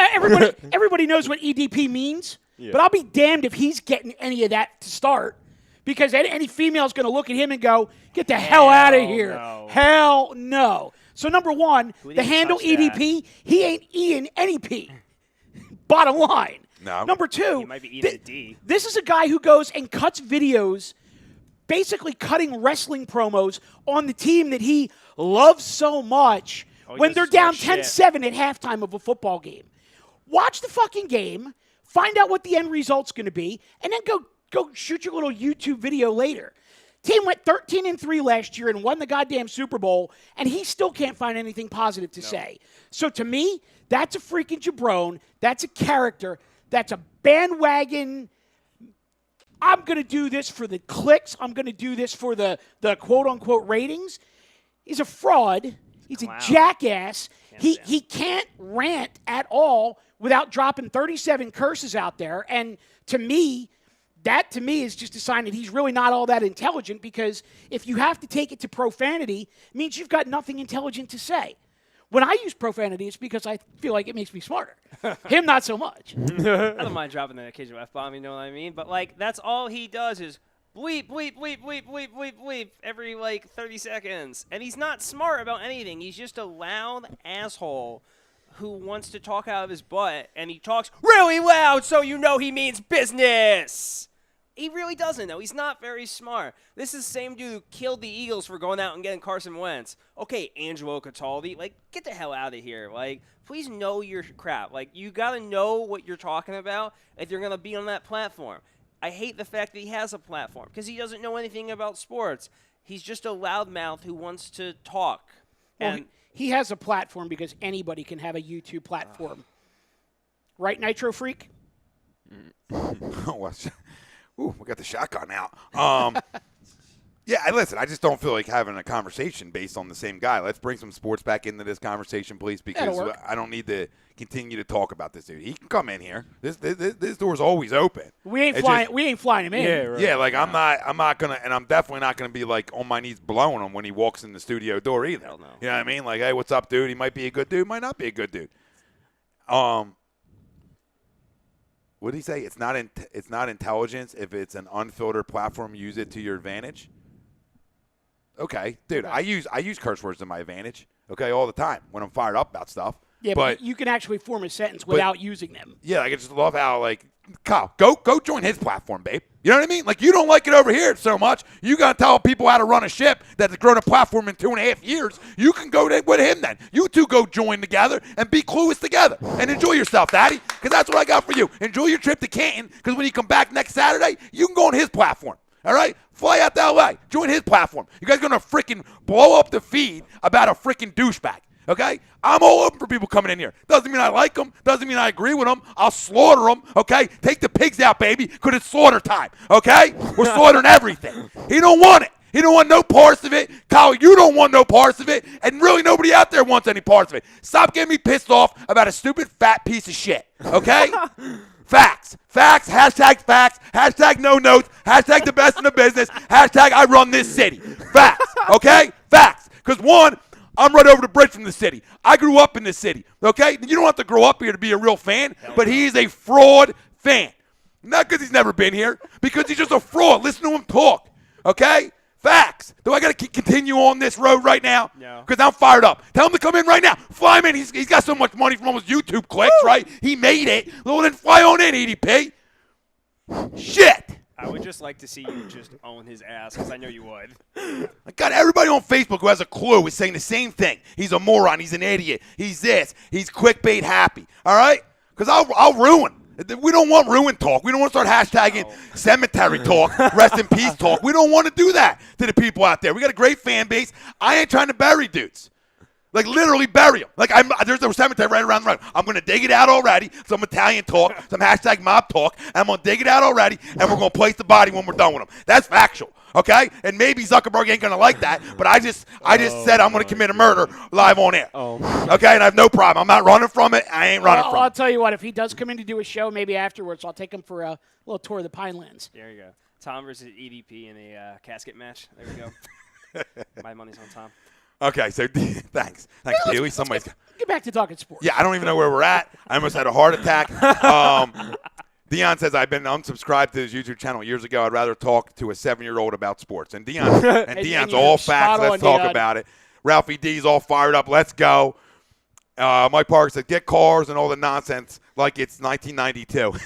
everybody knows what EDP means, but I'll be damned if he's getting any of that to start, because any female's going to look at him and go, get the hell out of here. No. Hell no. So, number one, the handle EDP, he ain't eating any P. Bottom line. No. Number two, He might be eating a D. This is a guy who goes and cuts videos, basically cutting wrestling promos on the team that he loves so much when they're down 10-7 at halftime of a football game. Watch the fucking game, find out what the end result's going to be, and then go shoot your little YouTube video later. Team went 13-3 last year and won the goddamn Super Bowl, and he still can't find anything positive to say. So to me, that's a freaking jabron. That's a character. That's a bandwagon. I'm going to do this for the clicks. I'm going to do this for the quote-unquote ratings. He's a fraud. He's a jackass. He can't rant at all without dropping 37 curses out there. And to me, that is just a sign that he's really not all that intelligent, because if you have to take it to profanity, it means you've got nothing intelligent to say. When I use profanity, it's because I feel like it makes me smarter. Him, not so much. I don't mind dropping an occasional F-bomb, you know what I mean? But, like, that's all he does is bleep, bleep, bleep, bleep, bleep, bleep, bleep every, 30 seconds. And he's not smart about anything. He's just a loud asshole who wants to talk out of his butt, and he talks really loud so you know he means business. He really doesn't, though. He's not very smart. This is the same dude who killed the Eagles for going out and getting Carson Wentz. Okay, Angelo Cataldi, get the hell out of here. Please know your crap. You got to know what you're talking about if you're going to be on that platform. I hate the fact that he has a platform, because he doesn't know anything about sports. He's just a loudmouth who wants to talk. Well, he has a platform because anybody can have a YouTube platform. Right, Nitro Freak? Ooh, we got the shotgun out. Yeah, listen, I just don't feel like having a conversation based on the same guy. Let's bring some sports back into this conversation, please, because I don't need to continue to talk about this dude. He can come in here. This door's always open. We ain't flying him in. Yeah, right. Yeah, I'm not gonna, and I'm definitely not gonna be on my knees blowing him when he walks in the studio door either. Hell no. You know what I mean? Hey, what's up, dude? He might be a good dude, might not be a good dude. What did he say? It's not intelligence if it's an unfiltered platform. Use it to your advantage. Okay, dude. I use curse words to my advantage. Okay, all the time when I'm fired up about stuff. Yeah, but you can actually form a sentence without using them. Yeah, I just love how Kyle, go join his platform, babe. You know what I mean? You don't like it over here so much. You got to tell people how to run a ship that's grown a platform in 2.5 years. You can go with him then. You two go join together and be clueless together and enjoy yourself, Daddy, because that's what I got for you. Enjoy your trip to Canton, because when you come back next Saturday, you can go on his platform. All right? Fly out to L.A. Join his platform. You guys going to freaking blow up the feed about a freaking douchebag. Okay? I'm all open for people coming in here. Doesn't mean I like them. Doesn't mean I agree with them. I'll slaughter them. Okay? Take the pigs out, baby, because it's slaughter time. Okay? We're slaughtering everything. He don't want it. He don't want no parts of it. Kyle, you don't want no parts of it. And really nobody out there wants any parts of it. Stop getting me pissed off about a stupid fat piece of shit. Okay? Facts. Facts. Hashtag no notes. Hashtag the best in the business. Hashtag I run this city. Facts. Okay? Facts. Because one, I'm right over the bridge from the city. I grew up in the city. Okay? You don't have to grow up here to be a real fan, but he's a fraud fan. Not because he's never been here, because he's just a fraud. Listen to him talk. Okay? Facts. Do I got to continue on this road right now? No. Because I'm fired up. Tell him to come in right now. Fly him in. He's got so much money from all his YouTube clicks, right? He made it. Well, then fly on in, EDP. Shit. I would just like to see you just own his ass, because I know you would. I got everybody on Facebook who has a clue is saying the same thing. He's a moron. He's an idiot. He's this. He's clickbait happy. All right? Because I'll ruin. We don't want ruin talk. We don't want to start hashtagging cemetery talk, rest in peace talk. We don't want to do that to the people out there. We got a great fan base. I ain't trying to bury dudes. Like, literally bury them. Like, there's a cemetery right around the road. I'm going to dig it out already, some Italian talk, some hashtag mob talk, and I'm going to dig it out already, and we're going to place the body when we're done with them. That's factual, okay? And maybe Zuckerberg ain't going to like that, but I just said I'm going to commit a murder live on air. Okay, and I have no problem. I'm not running from it. I ain't running from it. I'll tell you what, if he does come in to do a show, maybe afterwards, I'll take him for a little tour of the Pinelands. There you go. Tom versus EDP in a casket match. There we go. My money's on Tom. Okay, so thanks. Thanks, Peely. Somebody's Get back to talking sports. Yeah, I don't even know where we're at. I almost had a heart attack. Dion says, I've been unsubscribed to his YouTube channel years ago. I'd rather talk to a 7-year-old about sports. And Dion's all facts. Let's talk about it. Ralphie D's all fired up. Let's go. Mike Parker said, get cars and all the nonsense like it's 1992.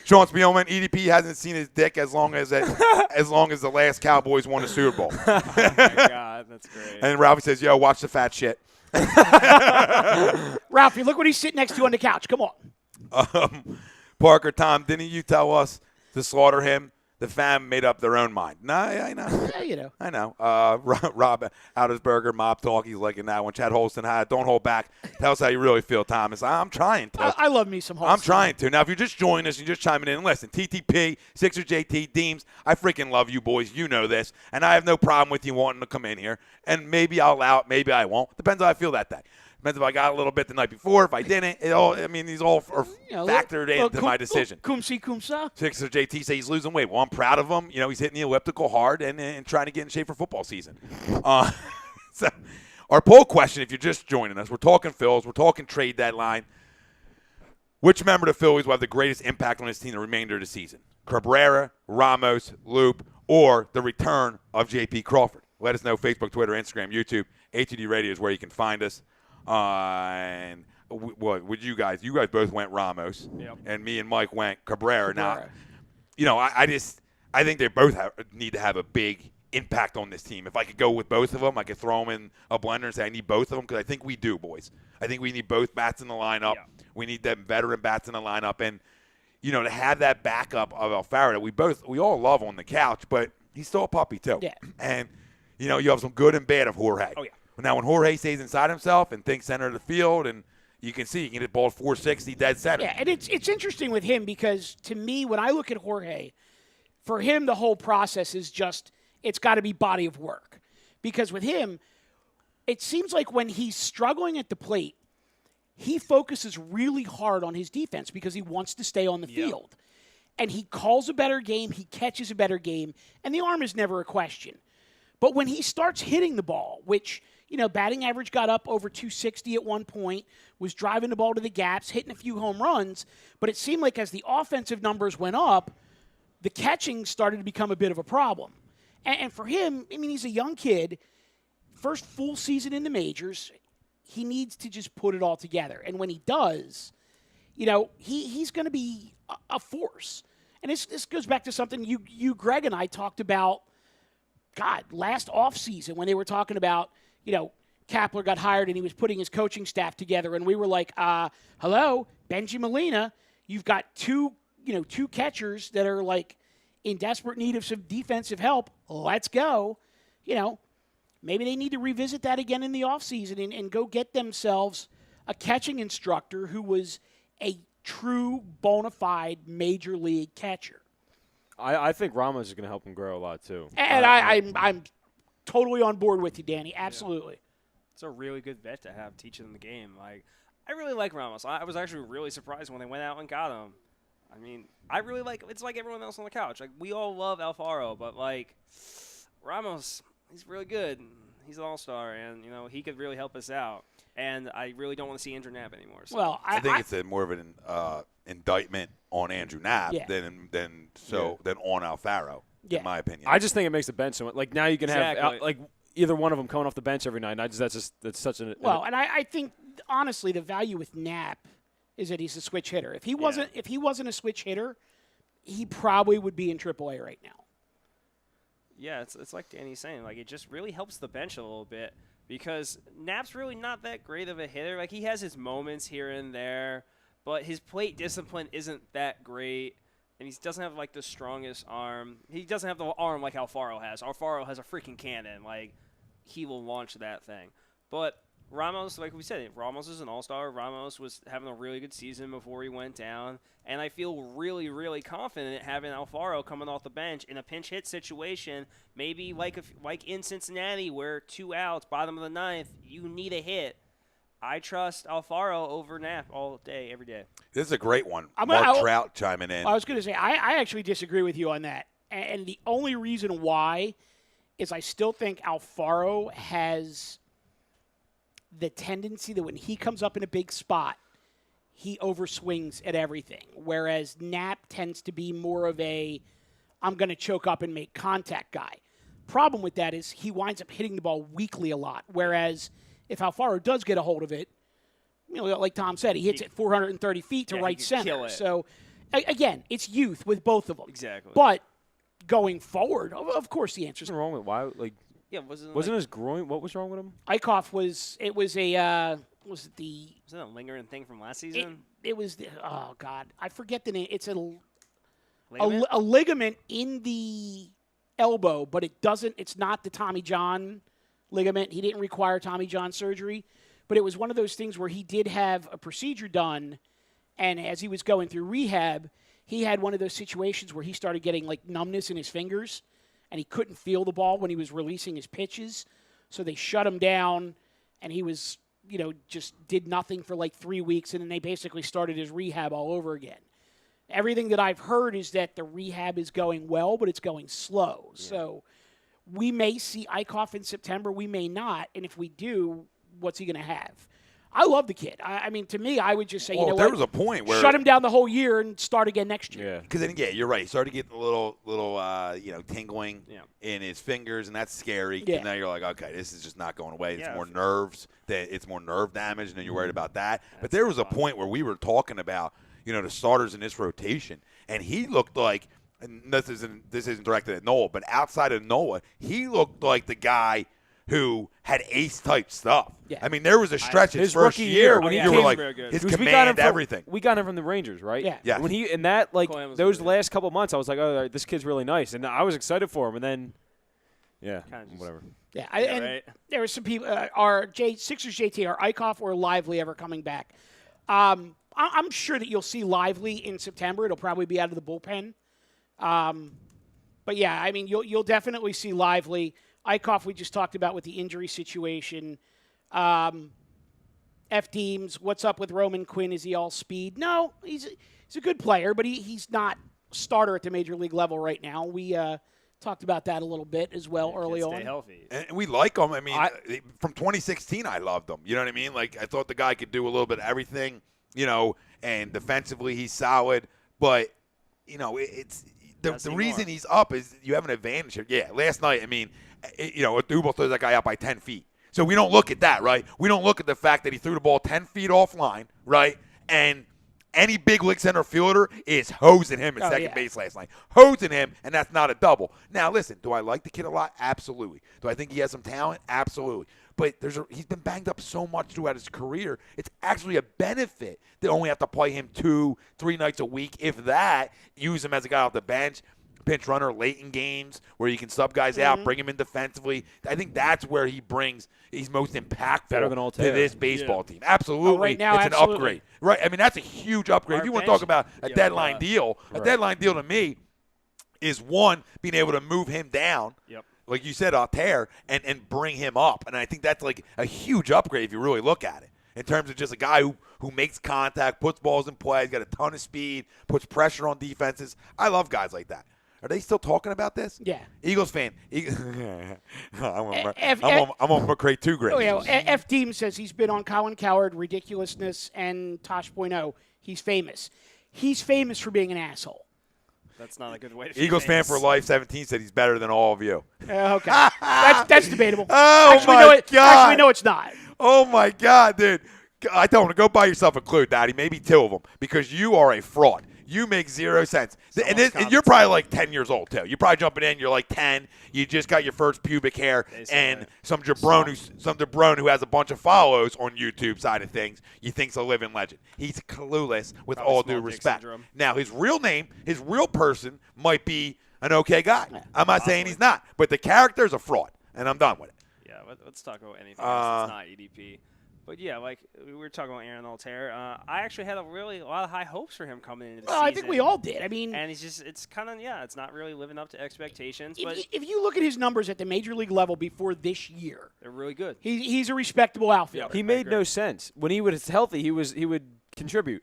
Sean Spielman, EDP hasn't seen his dick as long as the last Cowboys won a Super Bowl. Oh, my God. That's great. And Ralphie says, yo, watch the fat shit. Ralphie, look what he's sitting next to on the couch. Come on. Parker, Tom, didn't you tell us to slaughter him? The fam made up their own mind. No, I know. Yeah, you know. I know. Rob Outersberger, Mob Talk, he's liking that one. Chad Holston, hi, don't hold back. Tell us how you really feel, Thomas. I'm trying to. I love me some Holston. I'm trying to. Now, if you're just joining us and just chiming in, listen, TTP, Sixer JT, Deems, I freaking love you boys. You know this. And I have no problem with you wanting to come in here. And maybe I'll allow it, maybe I won't. Depends how I feel that day. Depends if I got a little bit the night before, if I didn't. These all are factored into my decision. Cum si, cum sa. Sixer JT says he's losing weight. Well, I'm proud of him. He's hitting the elliptical hard and trying to get in shape for football season. So our poll question, if you're just joining us, we're talking Phils. We're talking trade deadline. Which member of the Phillies will have the greatest impact on his team the remainder of the season? Cabrera, Ramos, Loup, or the return of J.P. Crawford? Let us know. Facebook, Twitter, Instagram, YouTube. A2D Radio is where you can find us. And what would you guys both went Ramos, and me and Mike went Cabrera. Now, I think they both need to have a big impact on this team. If I could go with both of them, I could throw them in a blender and say I need both of them, because I think we do, boys. I think we need both bats in the lineup. Yeah. We need them veteran bats in the lineup, and to have that backup of Alfaro that we all love on the couch, but he's still a puppy too. Yeah. And you have some good and bad of Jorge. Oh yeah. Now, when Jorge stays inside himself and thinks center of the field, and you can see he can hit ball 460 dead center. Yeah, and it's interesting with him because, to me, when I look at Jorge, for him, the whole process is just, it's got to be body of work. Because with him, it seems like when he's struggling at the plate, he focuses really hard on his defense because he wants to stay on the field. And he calls a better game, he catches a better game, and the arm is never a question. But when he starts hitting the ball, which – batting average got up over 260 at one point, was driving the ball to the gaps, hitting a few home runs. But it seemed like as the offensive numbers went up, the catching started to become a bit of a problem. And for him, he's a young kid, first full season in the majors, he needs to just put it all together. And when he does, he's going to be a force. And this goes back to something you, Greg, and I talked about, last offseason when they were talking about, Kapler got hired and he was putting his coaching staff together, and we were like, hello, Benji Molina, you've got two catchers that are like in desperate need of some defensive help. Let's go. Maybe they need to revisit that again in the offseason and go get themselves a catching instructor who was a true bona fide major league catcher. I think Ramos is going to help him grow a lot too. And I'm totally on board with you, Danny. Absolutely. Yeah. It's a really good vet to have teaching them the game. Like, I really like Ramos. I was actually really surprised when they went out and got him. I mean, I really like – it's like everyone else on the couch. Like, we all love Alfaro, but, like, Ramos, he's really good. He's an all-star, and, he could really help us out. And I really don't want to see Andrew Knapp anymore. So. Well, I think it's more of an indictment on Andrew Knapp than on Alfaro, in my opinion. I just think it makes the bench so much. Like, now you can have either one of them coming off the bench every night. That's such an – Well, and I think, honestly, the value with Knapp is that he's a switch hitter. If he wasn't a switch hitter, he probably would be in AAA right now. Yeah, it's like Danny's saying. Like, it just really helps the bench a little bit because Knapp's really not that great of a hitter. Like, he has his moments here and there, but his plate discipline isn't that great, and he doesn't have, like, the strongest arm. He doesn't have the arm like Alfaro has. Alfaro has a freaking cannon. Like, he will launch that thing. But Ramos, like we said, Ramos is an all-star. Ramos was having a really good season before he went down. And I feel really, really confident having Alfaro coming off the bench in a pinch hit situation, maybe like in Cincinnati where 2 outs, bottom of the ninth, you need a hit. I trust Alfaro over Knapp all day, every day. This is a great one. Mark Trout chiming in. I was going to say, I actually disagree with you on that. And the only reason why is I still think Alfaro has the tendency that when he comes up in a big spot, he overswings at everything, whereas Knapp tends to be more of a I'm going to choke up and make contact guy. Problem with that is he winds up hitting the ball weakly a lot, whereas if Alfaro does get a hold of it, like Tom said, he hits it 430 feet to right center. So, again, it's youth with both of them. Exactly. But going forward, of course the answer is wrong with why? Like, yeah, wasn't his groin? What was wrong with him? Eichhoff was it It was oh God, I forget the name. It's a Ligament? ligament in the elbow, but it's not the Tommy John ligament. He didn't require Tommy John surgery, but it was one of those things where he did have a procedure done, and as he was going through rehab, he had one of those situations where he started getting like numbness in his fingers, and he couldn't feel the ball when he was releasing his pitches, so they shut him down, and he was just did nothing for like 3 weeks, and then they basically started his rehab all over again. Everything that I've heard is that the rehab is going well, but it's going slow. Yeah. So we may see Eichhoff in September. We may not. And if we do, what's he going to have? I love the kid. I mean, to me, I would just say, there was a point where shut him down the whole year and start again next year. Yeah. Because then, you're right. He started getting a little tingling in his fingers, and that's scary. Yeah. And now you're like, okay, this is just not going away. It's more nerves. It's more nerve damage, and then you're worried about that. But there was a point where we were talking about, the starters in this rotation, and he looked like, and this isn't directed at Noah, but outside of Noah, he looked like the guy who had ace-type stuff. Yeah. I mean, there was a stretch his first rookie year when you he were came, like, his command, everything. We got him from the Rangers, right? Yeah. Yeah. When he, and that, like, those last couple months, I was like, oh, this kid's really nice. And I was excited for him. And then, whatever. Yeah, and there were some people, Sixers JT, are Eichhoff or Lively ever coming back? I'm sure that you'll see Lively in September. It'll probably be out of the bullpen. But, yeah, I mean, you'll definitely see Lively. Eichhoff, we just talked about with the injury situation. F-Deems, what's up with Roman Quinn? Is he all speed? No, he's a good player, but he's not starter at the major league level right now. We talked about that a little bit as well early on. Stay healthy. And we like him. I mean, from 2016, I loved him. You know what I mean? Like, I thought the guy could do a little bit of everything, and defensively he's solid. But, it's the reason he's up is you have an advantage here. Yeah, last night, I mean, Adubel throws that guy out by 10 feet. So we don't look at that, right? We don't look at the fact that he threw the ball 10 feet offline, right? And any big league center fielder is hosing him at second base last night. Hosing him, and that's not a double. Now, listen, do I like the kid a lot? Absolutely. Do I think he has some talent? Absolutely. But he's been banged up so much throughout his career, it's actually a benefit to only have to play him 2-3 nights a week. If that, use him as a guy off the bench. pinch runner late in games where you can sub guys out, bring him in defensively. I think that's where he's most impactful Better than to Altair. this baseball team. Absolutely. Oh, right now, it's absolutely. an upgrade. Right. I mean, that's a huge upgrade. Our If you want to bench- talk about a deadline deal, a Right. deadline deal to me is one, being able to move him down. Yep. Like you said, Altair, and bring him up. And I think that's like a huge upgrade if you really look at it. In terms of just a guy who makes contact, puts balls in play, he's got a ton of speed, puts pressure on defenses. I love guys like that. Are they still talking about this? Yeah. Eagles fan. I'm on McCray 2 grade. Oh, yeah. F Team says he's been on Colin Coward, Ridiculousness, and Tosh.0. He's famous. He's famous for being an asshole. That's not a good way to Eagles fan famous. for life 17 said he's better than all of you. Okay. That's debatable. Oh, actually, my no, God. Actually, no, it's not. Oh, my God, dude. I told him to go buy yourself a clue, Daddy, maybe 2 of them, because you are a fraud. You make 0 sense. And you're probably like 10 years old, too. You're probably jumping in. You're like 10. You just got your first pubic hair. And some jabron who has a bunch of follows on YouTube side of things, you think's a living legend. He's clueless with Probably all small due dick respect. syndrome. Now, his real name, his real person might be an okay guy. I'm not saying he's not. But the character's a fraud. And I'm done with it. Yeah, let's talk about anything else that's not EDP. But yeah, like we were talking about Aaron Altair. I actually had a lot of high hopes for him coming into the season. I think we all did. I mean, And it's kind of it's not really living up to expectations, but if you look at his numbers at the major league level before this year, they're really good. he's a respectable outfielder. He made no sense. When he was healthy, he would contribute.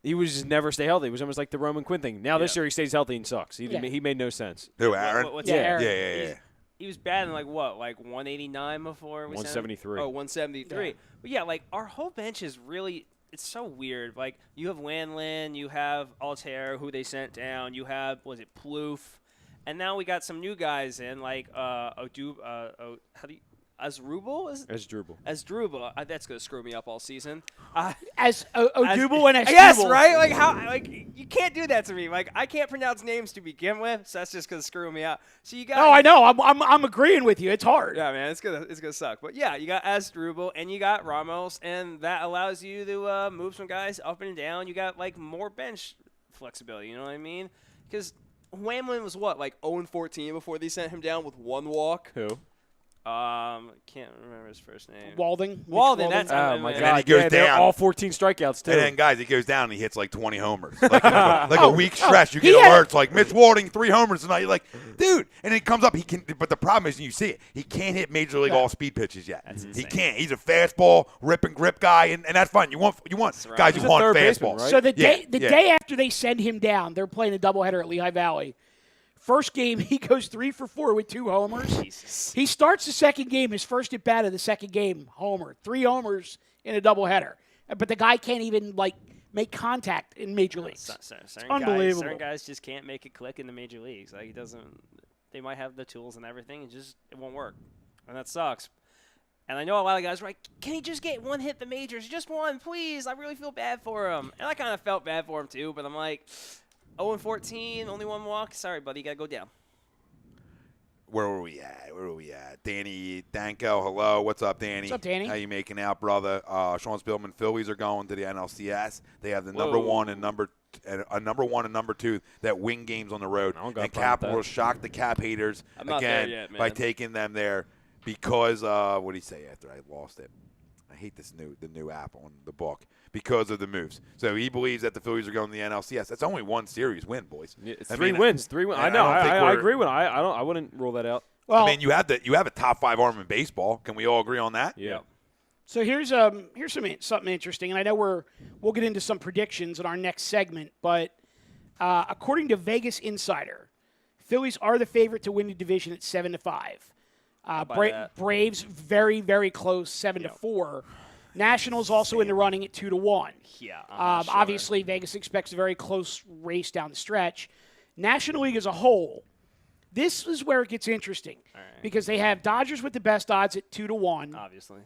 He would just never stay healthy. It was almost like the Roman Quinn thing. Now this year he stays healthy and sucks. He made no sense. Who, Aaron? What's Yeah, that? Aaron. Yeah. He was batting like 189 before we sent him? 173. Oh, 173. Yeah. But yeah, like our whole bench is really it's so weird. Like you have Wanlin, you have Altair, who they sent down. You have Plouffe, and now we got some new guys in like Asdrubal is Asdrubal. Asdrubal. That's gonna screw me up all season. As Odubel and Asdrubal. Yes, right. Like how? Like you can't do that to me. Like I can't pronounce names to begin with, so that's just gonna screw me up. So you got. Oh, I know. I'm agreeing with you. It's hard. Yeah, man, it's gonna suck. But yeah, you got Asdrubal and you got Ramos, and that allows you to move some guys up and down. You got like more bench flexibility. You know what I mean? Because Whamlin was like 0-14 before they sent him down with 1 walk. Who? Can't remember his first name. Walden. Walden. Mitch That's Oh, my And God. then he goes they're down. all 14 strikeouts, too. And then, guys, he goes down and he hits like 20 homers. Like a week stretch. You He get had- alerts like Mitch Walding, 3 homers tonight. You're like, dude. And it comes up. He can, but the problem is, you see it. He can't hit major league all speed pitches yet. That's He insane. can't. He's a fastball, rip and grip guy, and that's fun. You want right. guys He's who a want third baseman, fastballs. right? So the Yeah, day after they send him down, they're playing a doubleheader at Lehigh Valley. First game, he goes 3 for 4 with 2 homers. Jesus. He starts the second game, his first at bat of the second game, homer. 3 homers in a doubleheader. But the guy can't even make contact in major leagues. Certain Unbelievable. Certain guys just can't make it click in the major leagues. Like he doesn't. They might have the tools and everything, it won't work, and that sucks. And I know a lot of guys are like, can he just get 1 hit the majors? Just 1, please. I really feel bad for him. And I kind of felt bad for him too, but I'm like, 0-14, only 1 walk. Sorry, buddy, you gotta go down. Where were we at? Danny Danko, hello. What's up, Danny? What's up, Danny? How you making out, brother? Sean Spillman, Phillies are going to the NLCS. They have the number 1 and number 2 that win games on the road. I don't got a And problem Cap with that. will shock the Cap haters I'm not there again yet, by man. taking them there because what did he say after I lost it? I hate the new app on the book because of the moves. So he believes that the Phillies are going to the NLCS. That's only 1 series win, boys. Yeah, it's I 3 mean, wins. 3 wins. I I know. don't think I we're- agree with him. I wouldn't rule that out. Well, I mean, you have a top 5 arm in baseball. Can we all agree on that? Yeah. so here's something interesting, and I know we'll get into some predictions in our next segment, but according to Vegas Insider, Phillies are the favorite to win the division at 7-5. that. Braves very, very close, 7-4. Nationals also in the running at 2-1. Yeah. I'm sure. Obviously, Vegas expects a very close race down the stretch. National League as a whole, this is where it gets interesting because they have Dodgers with the best odds at 2-1, Obviously.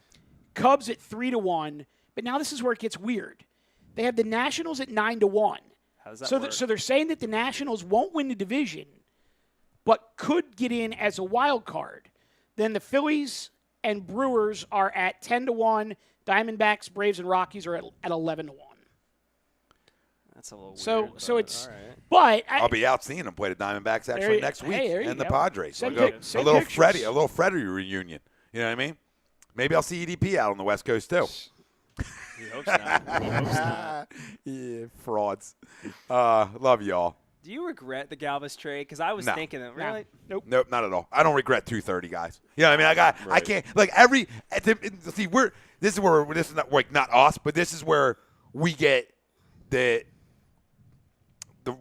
Cubs at 3-1, but now this is where it gets weird. They have the Nationals at 9-1. How does that So, work? so they're saying that the Nationals won't win the division, but could get in as a wild card. Then the Phillies and Brewers are at 10-1. Diamondbacks, Braves, and Rockies are at 11-1. That's a little So weird. it's, all right. but I'll be out seeing him play the Diamondbacks actually next week there you and the go. Padres. Send I'll go, send a little pictures. a little Freddie reunion. You know what I mean? Maybe I'll see EDP out on the West Coast too. He hopes not. He hopes not. Yeah, frauds. Love y'all. Do you regret the Galvis trade? Because I was No. thinking it. Really? Nope. Nope, not at all. I don't regret 230 guys. You know what I mean? I Right. can't like see this is not like not us, but this is where we get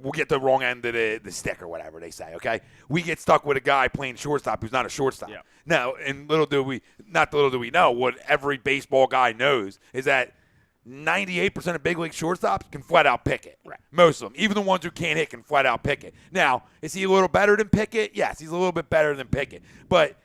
we'll get the wrong end of the stick or whatever they say, okay? We get stuck with a guy playing shortstop who's not a shortstop. Yeah. Now, and little do we know, what every baseball guy knows is that 98% of big league shortstops can flat out pick it. Right. Most of them. Even the ones who can't hit can flat out pick it. Now, is he a little better than Pickett? Yes, he's a little bit better than Pickett. But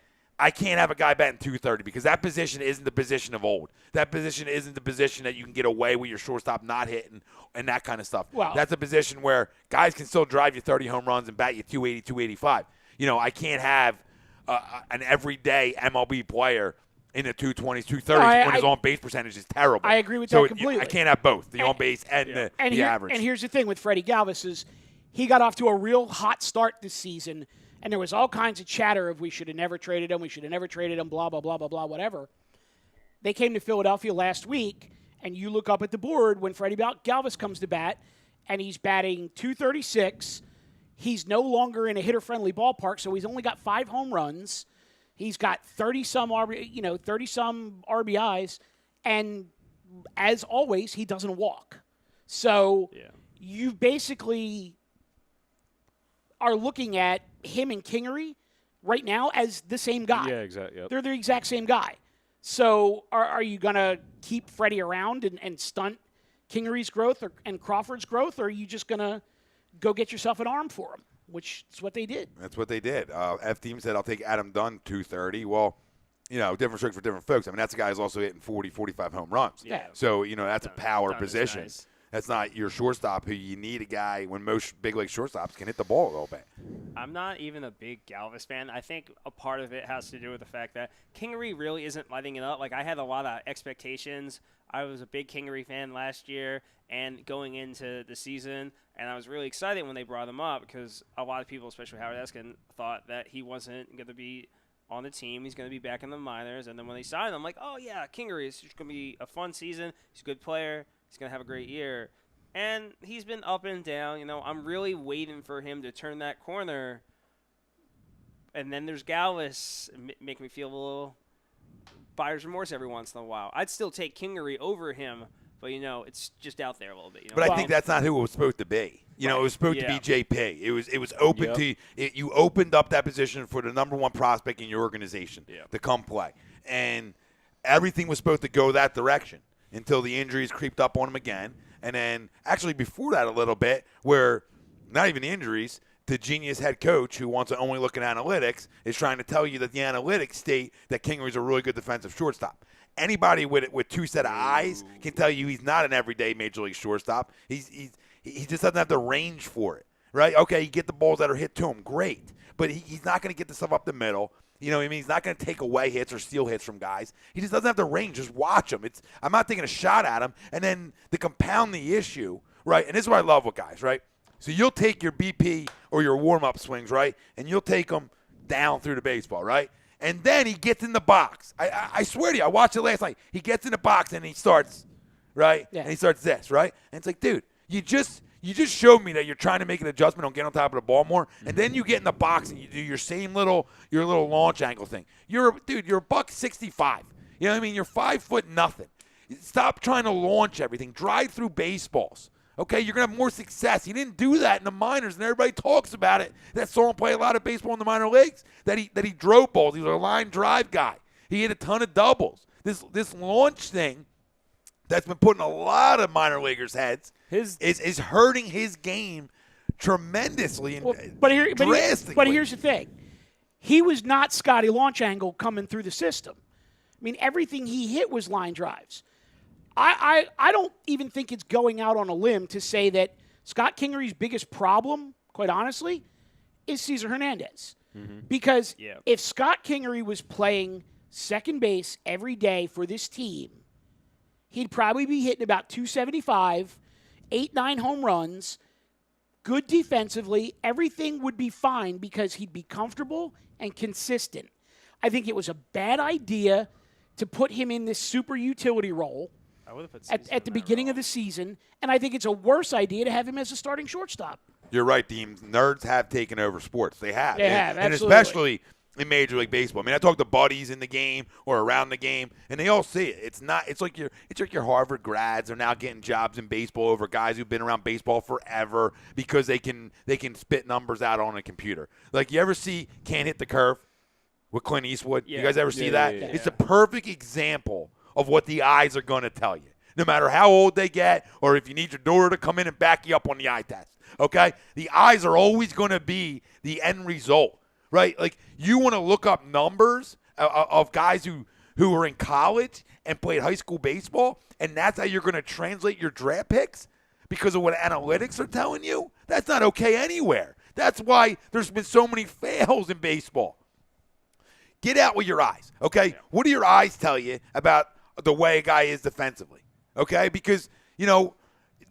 I can't have a guy batting 230 because that position isn't the position of old. That position isn't the position that you can get away with your shortstop not hitting and that kind of stuff. Well, that's a position where guys can still drive you 30 home runs and bat you 280, 285. You know, I can't have an everyday MLB player in the 220s, 230s when his on-base percentage is terrible. I agree with so that completely. I can't have both, the on-base and the average. And here's the thing with Freddie Galvis is he got off to a real hot start this season, and there was all kinds of chatter of we should have never traded him, blah, blah, blah, blah, blah, whatever. They came to Philadelphia last week, and you look up at the board when Freddie Galvis comes to bat, and he's batting 236. He's no longer in a hitter-friendly ballpark, so he's only got 5 home runs. He's got 30-some RBIs, and as always, he doesn't walk. So you basically are looking at him and Kingery right now as the same guy. Yeah, exactly. Yep. They're the exact same guy. So are you going to keep Freddie around and stunt Kingery's growth and Crawford's growth, or are you just going to go get yourself an arm for him? Which is what they did. That's what they did. F-Team said, I'll take Adam Dunn 230. Well, you know, different strokes for different folks. I mean, that's a guy who's also hitting 40, 45 home runs. Yeah. So, you know, that's a power Dunn is position. nice. That's not your shortstop who you need a guy when most big league shortstops can hit the ball a little bit. I'm not even a big Galvis fan. I think a part of it has to do with the fact that Kingery really isn't lighting it up. Like, I had a lot of expectations. I was a big Kingery fan last year and going into the season, and I was really excited when they brought him up because a lot of people, especially Howard Eskin, thought that he wasn't going to be on the team. He's going to be back in the minors. And then when they signed him, I'm like, oh, yeah, Kingery is just going to be a fun season. He's a good player. He's going to have a great year. And he's been up and down. You know, I'm really waiting for him to turn that corner. And then there's Galvis, making me feel a little buyer's remorse every once in a while. I'd still take Kingery over him, but, you know, it's just out there a little bit. You know? But I think that's not who it was supposed to be. You know, it was supposed to be JP. It was open to you opened up that position for the number one prospect in your organization to come play. And everything was supposed to go that direction until the injuries creeped up on him again. And then actually before that a little bit, where not even the injuries, the genius head coach who wants to only look at analytics is trying to tell you that the analytics state that Kingery's a really good defensive shortstop. Anybody with two set of eyes can tell you he's not an everyday major league shortstop. He just doesn't have the range for it, right? Okay, you get the balls that are hit to him, great. But he's not going to get the stuff up the middle. You know what I mean? He's not going to take away hits or steal hits from guys. He just doesn't have the range. Just watch him. I'm not taking a shot at him. And then to compound the issue, right, and this is what I love with guys, right? So you'll take your BP or your warm-up swings, right, and you'll take them down through the baseball, right? And then he gets in the box. I swear to you, I watched it last night. He gets in the box and he starts, right? Yeah. And he starts this, right? And it's like, dude, you just showed me that you're trying to make an adjustment on getting on top of the ball more, and then you get in the box and you do your same little launch angle thing. You're $165. You know what I mean? You're 5 foot nothing. Stop trying to launch everything. Drive through baseballs. Okay, you're gonna have more success. He didn't do that in the minors, and everybody talks about it. That saw him play a lot of baseball in the minor leagues. That he drove balls. He was a line drive guy. He hit a ton of doubles. This launch thing that's been putting a lot of minor leaguers' heads is hurting his game tremendously and drastically. But here's the thing. He was not Scotty launch angle coming through the system. I mean, everything he hit was line drives. I don't even think it's going out on a limb to say that Scott Kingery's biggest problem, quite honestly, is Cesar Hernandez. Mm-hmm. Because if Scott Kingery was playing second base every day for this team, he'd probably be hitting about 275, 8-9 home runs, good defensively, everything would be fine because he'd be comfortable and consistent. I think it was a bad idea to put him in this super utility role at the beginning of the season, and I think it's a worse idea to have him as a starting shortstop. You're right, Dean. Nerds have taken over sports. They have. Absolutely. And especially in Major League Baseball. I mean, I talk to buddies in the game or around the game, and they all see it. It's like your Harvard grads are now getting jobs in baseball over guys who've been around baseball forever because they can spit numbers out on a computer. Like, you ever see Can't Hit the Curve with Clint Eastwood? Yeah. You guys ever see that? Yeah. It's a perfect example of what the eyes are going to tell you, no matter how old they get or if you need your daughter to come in and back you up on the eye test. Okay? The eyes are always going to be the end result. Right? Like, you want to look up numbers of guys who are in college and played high school baseball, and that's how you're going to translate your draft picks because of what analytics are telling you? That's not okay anywhere. That's why there's been so many fails in baseball. Get out with your eyes, okay? What do your eyes tell you about the way a guy is defensively, okay? Because,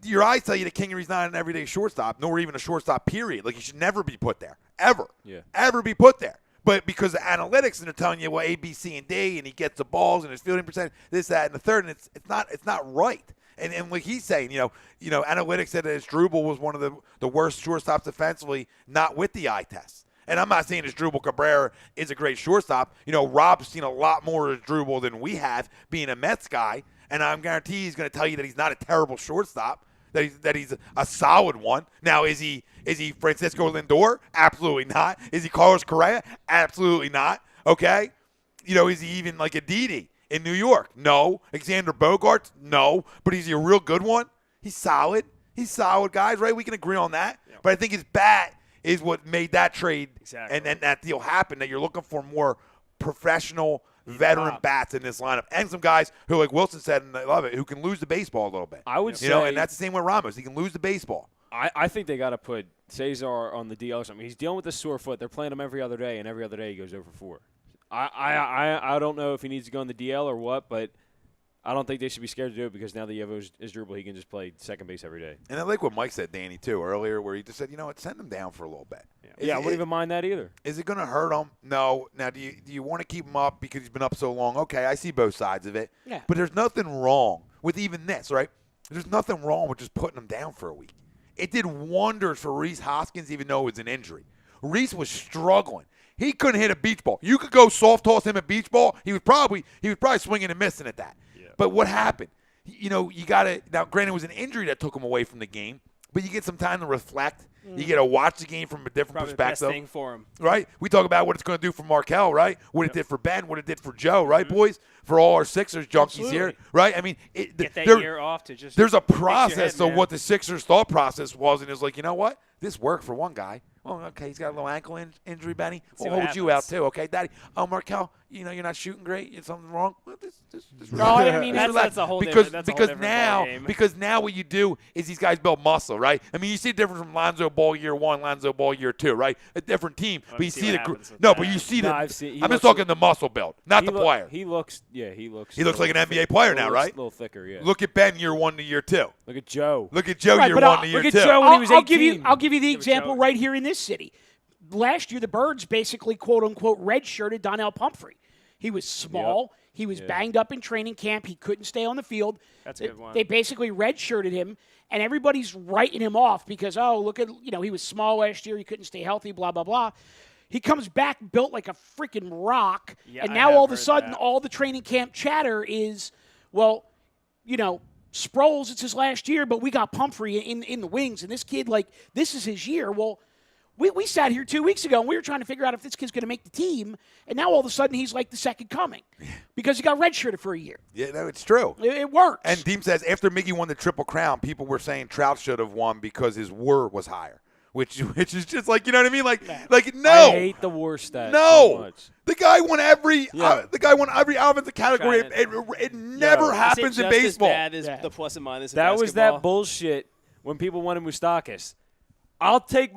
your eyes tell you that Kingery's not an everyday shortstop, nor even a shortstop, period. Like, he should never be put there, ever. Yeah. Ever be put there. But because of analytics, and they're telling you, well, A, B, C, and D, and he gets the balls, and his fielding percentage, this, that, and the third, and it's not right. And like he's saying, analytics said that Asdrubal was one of the worst shortstops defensively, not with the eye test. And I'm not saying Asdrubal Cabrera is a great shortstop. Rob's seen a lot more of Asdrubal than we have, being a Mets guy, and I'm guaranteed he's going to tell you that he's not a terrible shortstop. That he's a solid one. Now, is he Francisco Lindor? Absolutely not. Is he Carlos Correa? Absolutely not. Okay? Is he even like a Didi in New York? No. Alexander Bogaerts? No. But is he a real good one? He's solid. He's solid, guys, right? We can agree on that. Yep. But I think his bat is what made that trade and that deal happen, that you're looking for more professional veteran bats in this lineup, and some guys who, like Wilson said, and I love it, who can lose the baseball a little bit. I would say, and that's the same with Ramos. He can lose the baseball. I think they got to put Cesar on the DL or something. He's dealing with a sore foot. They're playing him every other day, and every other day he goes over 4. I don't know if he needs to go on the DL or what, but I don't think they should be scared to do it because now that you have Asdrubal, he can just play second base every day. And I like what Mike said, Danny, too, earlier, where he just said, send him down for a little bit. Yeah, I wouldn't even mind that either. Is it going to hurt him? No. Now, do you want to keep him up because he's been up so long? Okay, I see both sides of it. Yeah. But there's nothing wrong with even this, right? There's nothing wrong with just putting him down for a week. It did wonders for Rhys Hoskins, even though it was an injury. Rhys was struggling. He couldn't hit a beach ball. You could go soft toss him a beach ball. He was probably swinging and missing at that. Yeah. But what happened? You got to – now, granted, it was an injury that took him away from the game, but you get some time to reflect. You get to watch the game from a different perspective. Probably the best thing for him. Right? We talk about what it's going to do for Markel, right? What it did for Ben, what it did for Joe, right, boys? For all our Sixers junkies here, right? I mean, get that year off to just – there's a process of what the Sixers' thought process was, and it's like, you know what? This worked for one guy. Oh, okay, he's got a little ankle injury, Benny. We'll hold you out too, okay, Daddy? Oh, Markel, you're not shooting great. Is something wrong? Well, that's a whole different because now what you do is these guys build muscle, right? I mean, you see the difference from Lonzo Ball year 1, Lonzo Ball year 2, right? A different team, but you see I'm just talking the muscle build, not the player. He looks like an NBA player now, right? A little thicker, yeah. Look at Ben year 1 to year 2. Look at Joe. Year 1 to year 2. Look at Joe when he was 18. I'll give you the example right here in this city. Last year, the Birds basically, quote-unquote, redshirted Donnell Pumphrey. He was small. Yep. He was banged up in training camp. He couldn't stay on the field. That's a good one. They basically redshirted him, and everybody's writing him off because, look at, he was small last year. He couldn't stay healthy, blah, blah, blah. He comes back built like a freaking rock, and now all of a sudden, all the training camp chatter is, Sproles, it's his last year, but we got Pumphrey in the wings, and this kid, this is his year. Well, we sat here 2 weeks ago, and we were trying to figure out if this kid's going to make the team, and now all of a sudden he's like the second coming because he got redshirted for a year. Yeah, no, it's true. It works. And Deem says after Miggy won the Triple Crown, people were saying Trout should have won because his WAR was higher, which is just like, you know what I mean? No. I hate the WAR stat so much. The guy won every offensive category. It never happens in baseball. As bad as the plus and minus. That was that bullshit when people wanted Moustakas. I'll take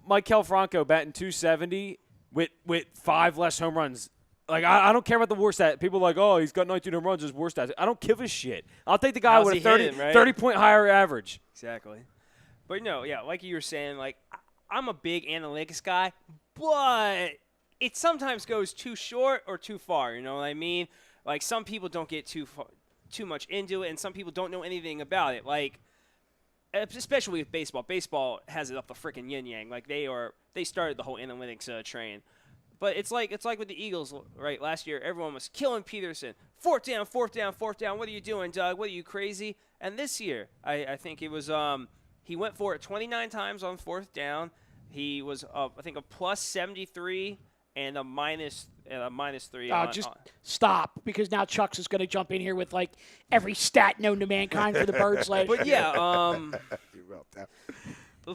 Maikel Franco batting .270 with 5 less home runs Like, I don't care about the WAR stat. People are like, oh, he's got 19 home runs, his WAR stats. I don't give a shit. I'll take the guy How's with a he hitting, right? 30-point higher average. Exactly. But no, yeah, like you were saying, like I'm a big analytics guy, but it sometimes goes too short or too far. You know what I mean? Like some people don't get too much into it, and some people don't know anything about it. Like especially with baseball. Baseball has it up the freaking yin yang. Like they started the whole analytics train. But it's like with the Eagles, right? Last year, everyone was killing Peterson. Fourth down. What are you doing, Doug? What are you, crazy? And this year, I think it was he went for it 29 times on fourth down. He was, I think, a plus 73 and a minus 3. Stop, because now Chucks is going to jump in here with, like, every stat known to mankind for the Birds last year. But, yeah,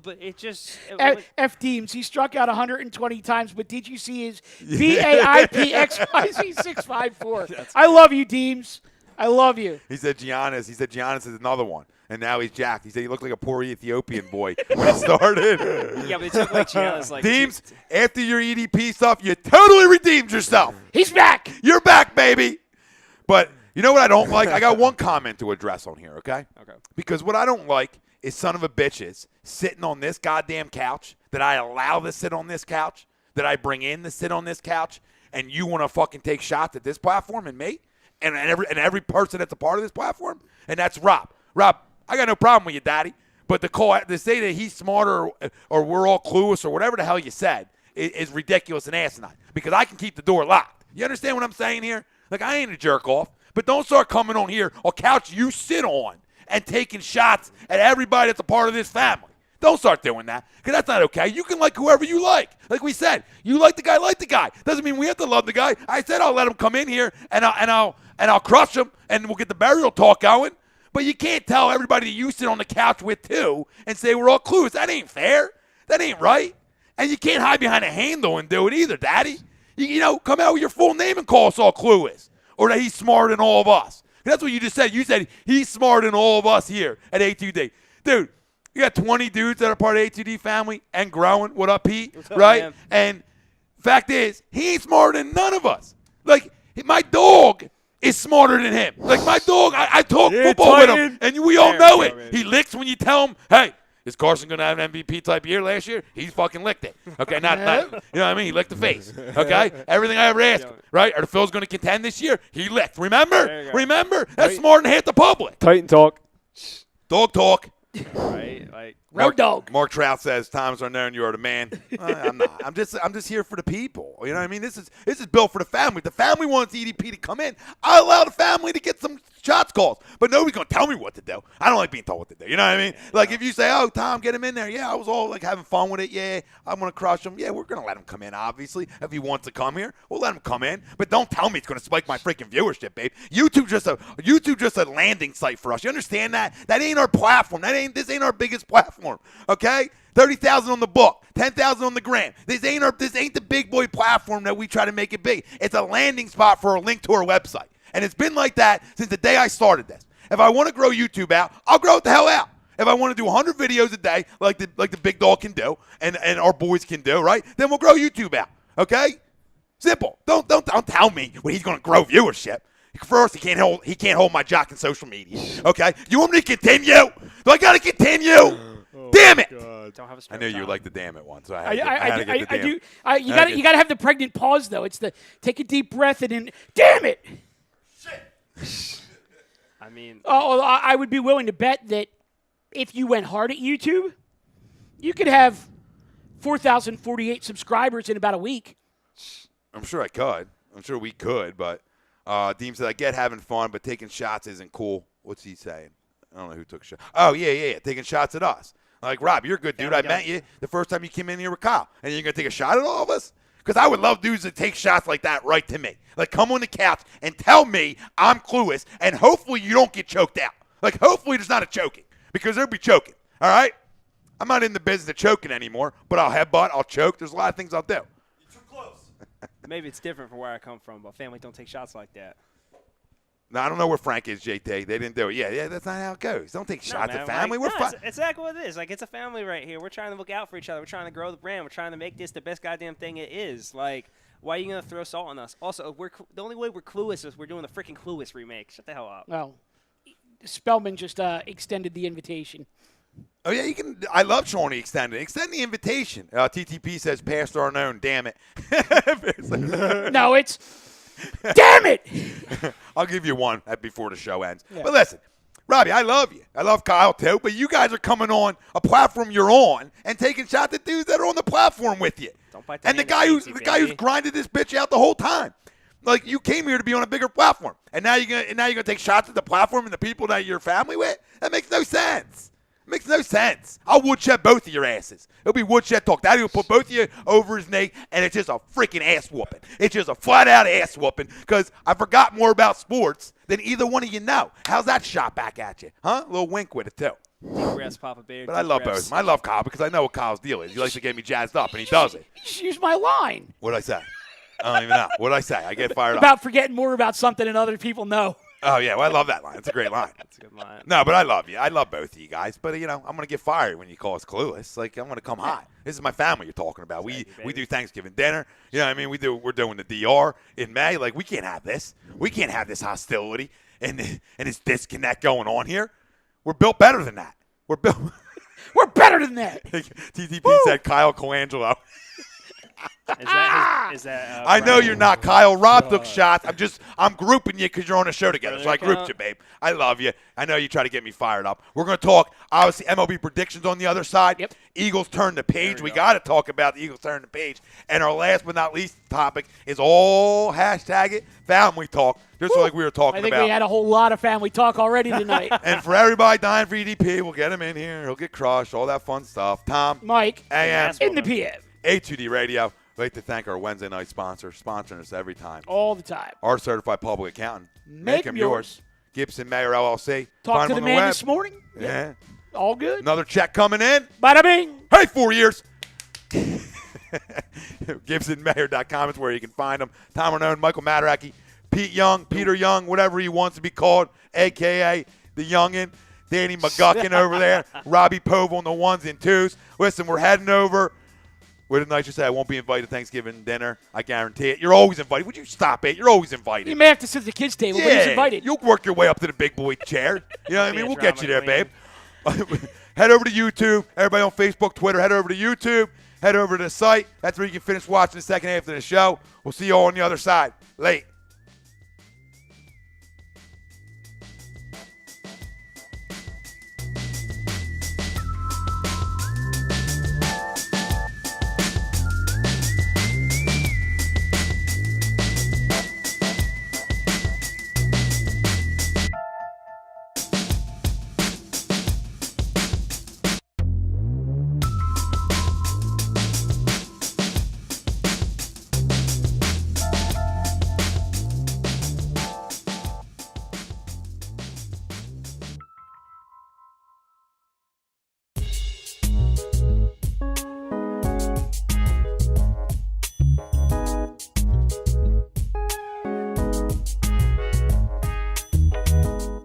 but it just F teams. He struck out 120 times, but did you see his VAIPXYZ 654? I love you, Deems. I love you. He said Giannis. Is another one, and now he's jacked. He said he looked like a poor Ethiopian boy when he started. Yeah, but it took like Giannis like Deems, after your EDP stuff, you totally redeemed yourself. He's back. You're back, baby. But you know what I don't like? I got one comment to address on here, okay? Okay. Because what I don't like is son of a bitches sitting on this goddamn couch, that I allow to sit on this couch, that I bring in to sit on this couch, and you want to fucking take shots at this platform and me and every person that's a part of this platform, and that's Rob. Rob, I got no problem with you, Daddy, but to say that he's smarter or we're all clueless or whatever the hell you said is ridiculous and asinine, because I can keep the door locked. You understand what I'm saying here? Like, I ain't a jerk off, but don't start coming on here or couch you sit on and taking shots at everybody that's a part of this family. Don't start doing that, because that's not okay. You can like whoever you like. Like we said, you like the guy. Doesn't mean we have to love the guy. I said I'll let him come in here and I'll crush him and we'll get the burial talk going. But you can't tell everybody that you sit on the couch with too and say we're all clueless. That ain't fair. That ain't right. And you can't hide behind a handle and do it either, Daddy. You know, come out with your full name and call us all clueless, or that he's smarter than all of us. That's what you just said. You said he's smarter than all of us here at A2D. Dude, you got 20 dudes that are part of A2D family and growing. What up, Pete? What's up, right? man? And fact is, he ain't smarter than none of us. Like, my dog is smarter than him. Like, my dog, I talk football with him, and we all know it. He licks when you tell him, hey, is Carson going to have an MVP type year last year? He's fucking licked it. Okay, not you know what I mean? He licked the face. Okay? Everything I ever asked him, right? Are the Phils going to contend this year? He licked. Remember? That's smarter than half the public. Titan talk. Dog talk. right? Like Road dog. Mark Trout says, "Times are known, you are the man." I'm not. I'm just here for the people. You know what I mean? This is built for the family. If the family wants EDP to come in, I allow the family to get some shots calls. But nobody's gonna tell me what to do. I don't like being told what to do. You know what I mean? Like if you say, "Oh, Tom, get him in there." Yeah, I was all like having fun with it. Yeah, I'm gonna crush him. Yeah, we're gonna let him come in. Obviously, if he wants to come here, we'll let him come in. But don't tell me it's gonna spike my freaking viewership, babe. YouTube just a landing site for us. You understand that? That ain't our platform. This ain't our biggest platform. Okay? 30,000 on the book, 10,000 on the gram. This ain't the big boy platform that we try to make it big. It's a landing spot for a link to our website. And it's been like that since the day I started this. If I want to grow YouTube out, I'll grow it the hell out. If I want to do 100 videos a day like the big dog can do and our boys can do, right? Then we'll grow YouTube out. Okay? Simple. Don't tell me when he's going to grow viewership. First, he can't hold my jock in social media. Okay? You want me to continue? Do I got to continue? Damn it! don't have a I knew you like the damn it one, so I I had to get the damn. You got to have the pregnant pause though. It's the take a deep breath and then damn it. I mean, I would be willing to bet that if you went hard at YouTube, you could have 4,048 subscribers in about a week. I'm sure I could. I'm sure we could, but Deem said, I get having fun, but taking shots isn't cool. What's he saying? I don't know who took shots. Oh, yeah. Taking shots at us. Like, Rob, you're a good dude. I met you the first time you came in here with Kyle. And you're going to take a shot at all of us? Because I would love dudes that take shots like that right to me. Like, come on the couch and tell me I'm clueless, and hopefully you don't get choked out. Like, hopefully there's not a choking, because there'll be choking. All right? I'm not in the business of choking anymore, but I'll headbutt, I'll choke. There's a lot of things I'll do. You're too close. maybe it's different from where I come from, but family don't take shots like that. No, I don't know where Frank is, JT. They didn't do it. Yeah, that's not how it goes. Don't take shots at family. We're fine. It's exactly what it is. Like, it's a family right here. We're trying to look out for each other. We're trying to grow the brand. We're trying to make this the best goddamn thing it is. Like, Why are you going to throw salt on us? Also, the only way we're clueless is we're doing the freaking Clueless remake. Shut the hell up. Well, Spellman just extended the invitation. Oh, yeah, you can. I love Shawnee extended. Extend the invitation. TTP says, Pastor unknown, damn it. No, it's, damn it! I'll give you one before the show ends. Yeah. But listen, Robbie, I love you. I love Kyle, too. But you guys are coming on a platform you're on and taking shots at dudes that are on the platform with you. Don't bite the And the hand guy that feeds who's you, baby. grinded this bitch out the whole time. Like, you came here to be on a bigger platform. And now you're gonna take shots at the platform and the people that you're family with? That makes no sense. Makes no sense. I'll woodshed both of your asses. It'll be woodshed talk. Daddy will put both of you over his knee, and it's just a freaking ass whooping. It's just a flat-out ass whooping because I forgot more about sports than either one of you know. How's that shot back at you? Huh? A little wink with it, too. Deep breaths, Papa Bear. But I love both of them. I love Kyle because I know what Kyle's deal is. He likes to get me jazzed up, and he does it. Just use my line What'd I say? I don't even know. What'd I say? I get fired up. about forgetting more about something than other people know. Oh, yeah. Well, I love that line. It's a great line. That's a good line. No, but I love you. I love both of you guys. But, you know, I'm going to get fired when you call us clueless. Like, I'm going to come hot. This is my family you're talking about. We do Thanksgiving dinner. You know what I mean? We're doing the DR in May. Like, we can't have this. We can't have this hostility and this disconnect going on here. We're built better than that. We're better than that. TTP said Kyle Colangelo. Is that I know you're not Kyle. Rob took shots. I'm grouping you because you're on a show together. So I grouped you, babe. I love you. I know you try to get me fired up. We're going to talk, obviously, MLB predictions on the other side. Yep. Eagles turn the page. We got to talk about the Eagles turn the page. And our last but not least topic is all hashtag it family talk, just like we were talking about. I think we had a whole lot of family talk already tonight. And for everybody dying for EDP, we'll get him in here. He'll get crushed, all that fun stuff. Tom, Mike, AM, in the PM. A2D Radio. We'd like to thank our Wednesday night sponsor, sponsoring us every time. All the time. Our certified public accountant. Make 'em yours. Gibson Mayer LLC. Talk Find to him the on man web. this morning. Yeah. All good. Another check coming in. Bada bing. Hey, 4 years. GibsonMayer.com is where you can find him. Tom Arnone, Michael Mataraki, Pete Young, Peter Young, whatever he wants to be called, a.k.a. the Youngin'. Danny McGuckin over there. Robbie Pove on the ones and twos. Listen, we're heading over. What did Nice just say? I won't be invited to Thanksgiving dinner. I guarantee it. You're always invited. Would you stop it? You're always invited. You may have to sit at the kids' table, but he's invited. You'll work your way up to the big boy chair. You know what I mean? We'll get you there, babe. Head over to YouTube. Everybody on Facebook, Twitter, head over to YouTube. Head over to the site. That's where you can finish watching the second half of the show. We'll see you all on the other side. Late.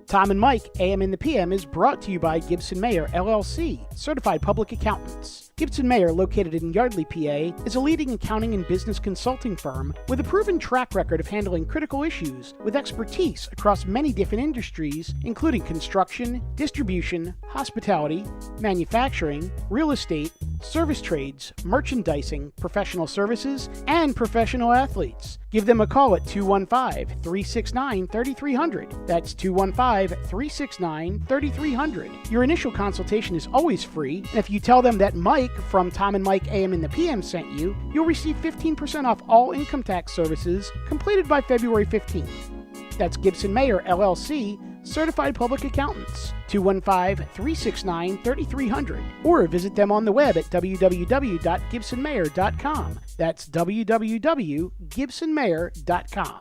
Tom and Mike, AM in the PM, is brought to you by Gibson Mayer, LLC, certified public accountants. Gibson Mayer, located in Yardley, PA, is a leading accounting and business consulting firm with a proven track record of handling critical issues with expertise across many different industries, including construction, distribution, hospitality, manufacturing, real estate, service trades, merchandising, professional services, and professional athletes. Give them a call at 215-369-3300. That's 215-369-3300. Your initial consultation is always free, and if you tell them that Mike from Tom and Mike AM in the PM sent you, you'll receive 15% off all income tax services completed by February 15th. That's Gibson Mayer, LLC, certified public accountants. 215-369-3300. Or visit them on the web at www.gibsonmayer.com. That's www.gibsonmayer.com.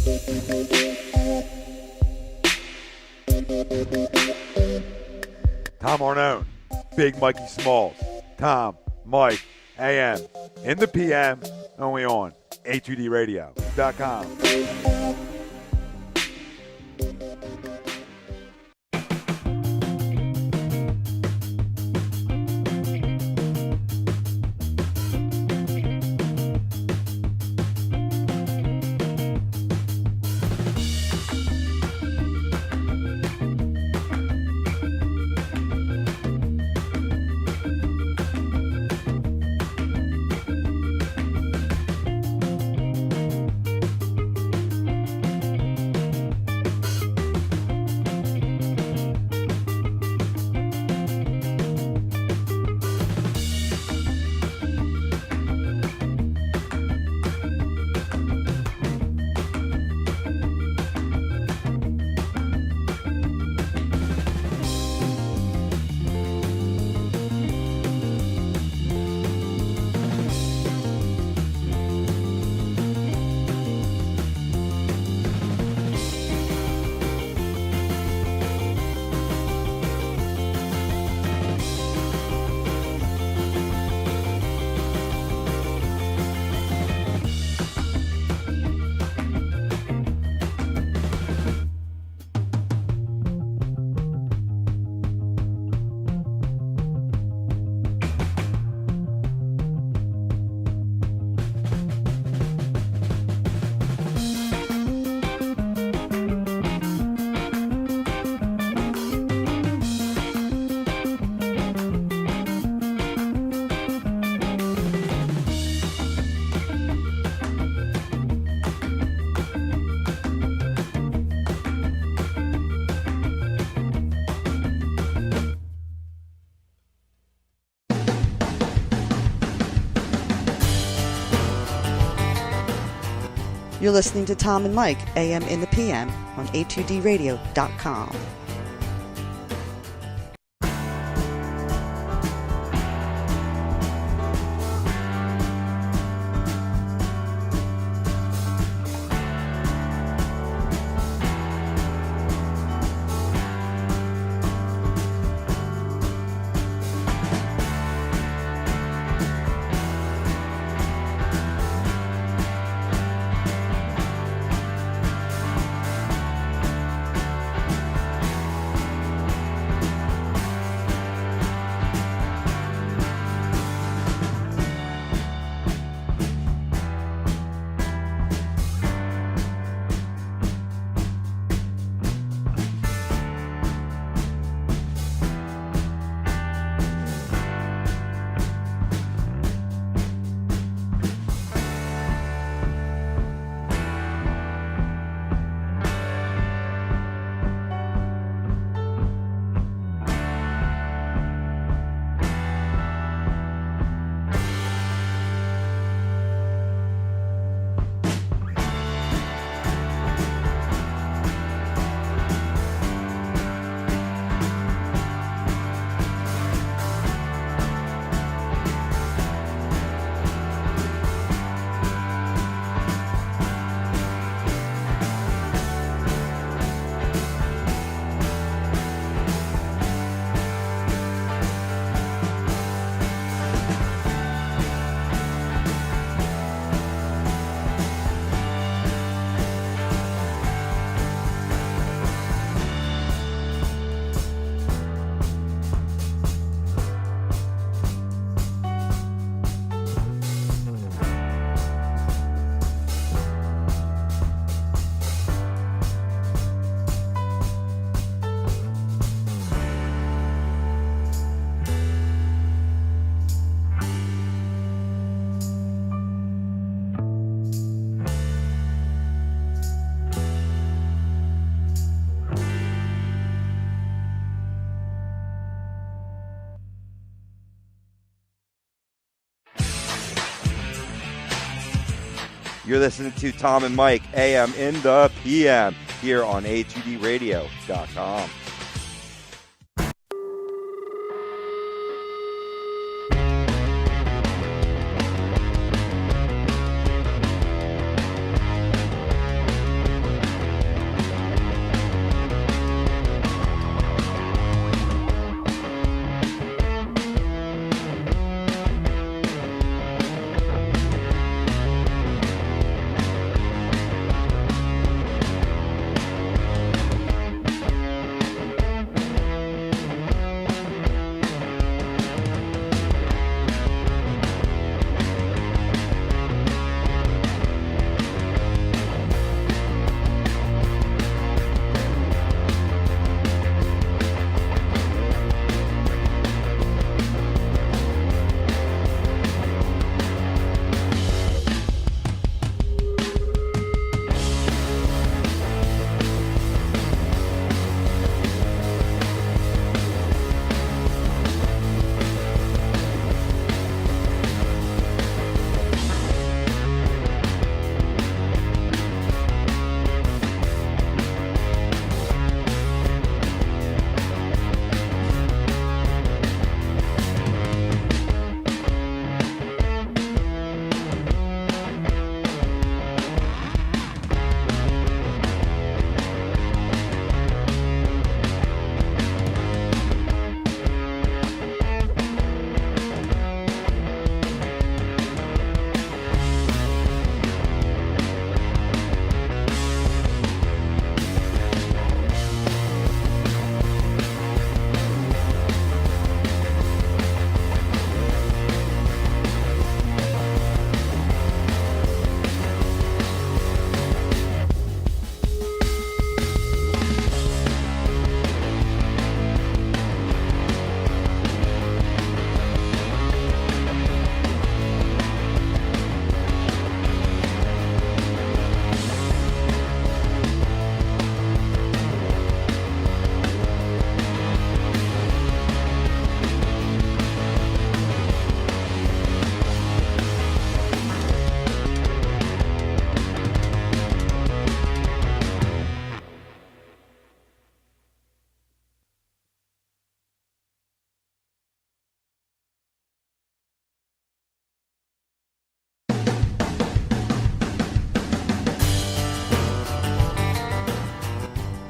Tom Arnone, Big Mikey Smalls, Tom, Mike, AM, in the PM, only on A2DRadio.com. You're listening to Tom and Mike, AM in the PM, on A2DRadio.com. You're listening to Tom and Mike, AM in the PM, here on A2DRadio.com.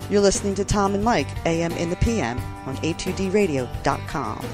You're listening to Tom and Mike, AM in the PM, on a2dradio.com.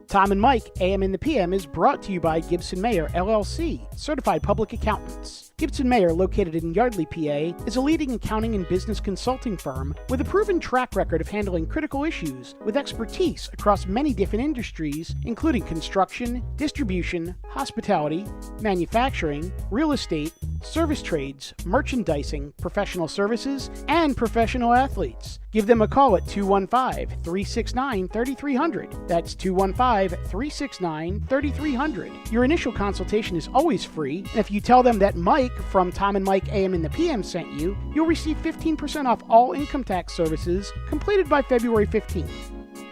Tom and Mike, AM in the PM, is brought to you by Gibson Mayer, LLC, certified public accountants. Gibson Mayer, located in Yardley, PA, is a leading accounting and business consulting firm with a proven track record of handling critical issues with expertise across many different industries, including construction, distribution, hospitality, manufacturing, real estate, service trades, merchandising, professional services, and professional athletes. Give them a call at 215-369-3300. That's 215-369-3300. Your initial consultation is always free, and if you tell them that Mike from Tom and Mike AM in the PM sent you, you'll receive 15% off all income tax services completed by February 15th.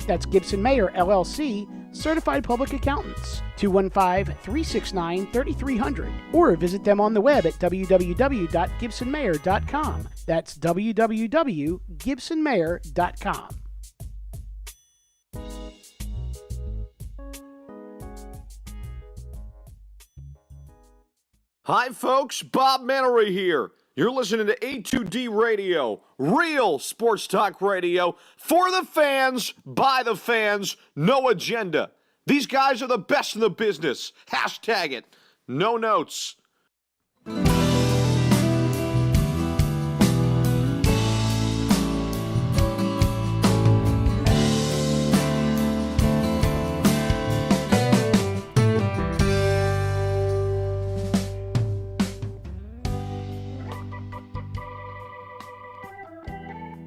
That's Gibson Mayer, LLC, certified public accountants. 215-369-3300. Or visit them on the web at www.gibsonmayer.com. That's www.gibsonmayer.com. Hi, folks. Bob Mannery here. You're listening to A2D Radio, real sports talk radio for the fans, by the fans, no agenda. These guys are the best in the business. Hashtag it. No notes.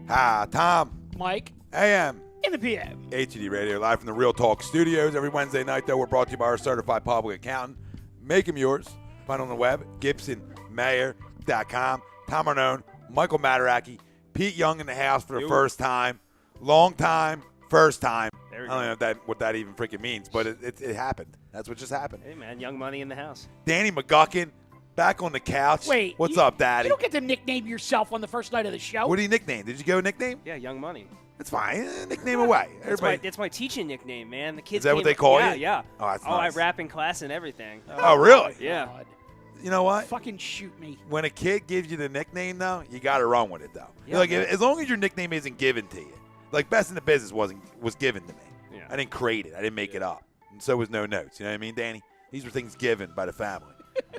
Hi, Tom. Mike, AM. in the PM. ATD Radio, live from the Real Talk Studios. Every Wednesday night, though, we're brought to you by our certified public accountant. Make him yours. Find on the web, GibsonMayer.com. Tom Arnone, Michael Mataraki, Pete Young in the house for the first time. Long time, first time. I don't know what that even freaking means, but it happened. That's what just happened. Hey, man, young money in the house. Danny McGuckin, back on the couch. Wait. What's up, Daddy? You don't get to nickname yourself on the first night of the show. What do you nickname? Did you go nickname? Yeah, young money. That's fine. Nickname away. That's my teaching nickname, man. The kids. Is that what they call you? Yeah. Oh, that's nice. I rap in class and everything. Oh, really? Yeah. God. You know what? Fucking shoot me. When a kid gives you the nickname, though, you got to run with it, though. Yeah, Like, as long as your nickname isn't given to you. Like, Best in the Business was given to me. Yeah. I didn't create it. I didn't make it up. And so was No Notes. You know what I mean, Danny? These were things given by the family.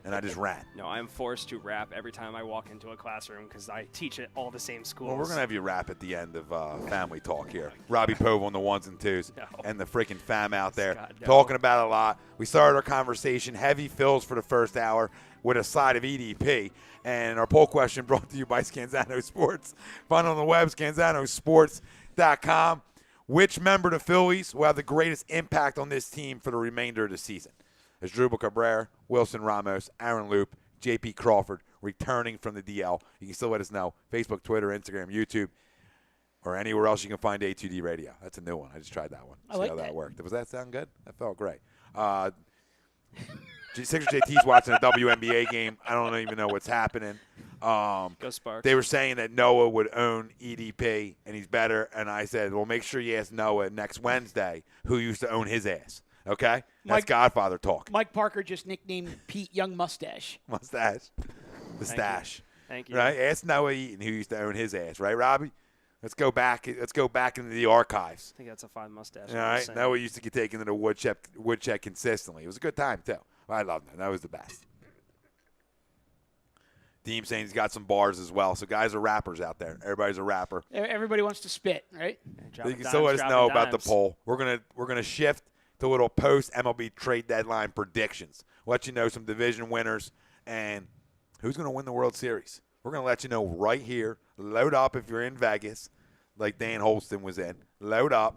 and I just ran. No, I'm forced to rap every time I walk into a classroom because I teach at all the same schools. Well, we're going to have you rap at the end of Family Talk here. Robbie Pove on the ones and twos, No. and the freaking fam out there God, no. talking about a lot. We started our conversation, heavy fills for the first hour with a side of EDP, and our poll question brought to you by Scanzano Sports. Find on the web, scanzanosports.com. Which member of the Phillies will have the greatest impact on this team for the remainder of the season? Asdrubal Cabrera, Wilson Ramos, Aaron Loup, J.P. Crawford returning from the DL. You can still let us know. Facebook, Twitter, Instagram, YouTube, or anywhere else you can find A2D Radio. That's a new one. I just tried that one. I like how that that. worked. Does that sound good? That felt great. Sixer JT's watching a WNBA game. I don't even know what's happening. Go Sparks. They were saying that Noah would own EDP, and he's better. And I said, well, make sure you ask Noah next Wednesday who used to own his ass. Okay? That's Mike- Godfather talk. Mike Parker just nicknamed Pete Young Mustache. Mustache. The stash. Thank you. Right? Ask Noah Eaton who used to own his ass. Right, Robbie? Let's go back into the archives. I think that's a fine mustache. All right? Noah used to get taken to the woodcheck consistently. It was a good time, too. I loved him. That was the best. Deem saying he's got some bars as well. So guys are rappers out there. Everybody's a rapper. Everybody wants to spit, right? You can still let us know about the poll. We're gonna shift to a little post MLB trade deadline predictions. Let you know some division winners and who's gonna win the World Series. We're gonna let you know right here. Load up if you're in Vegas, like Dan Holston was in. Load up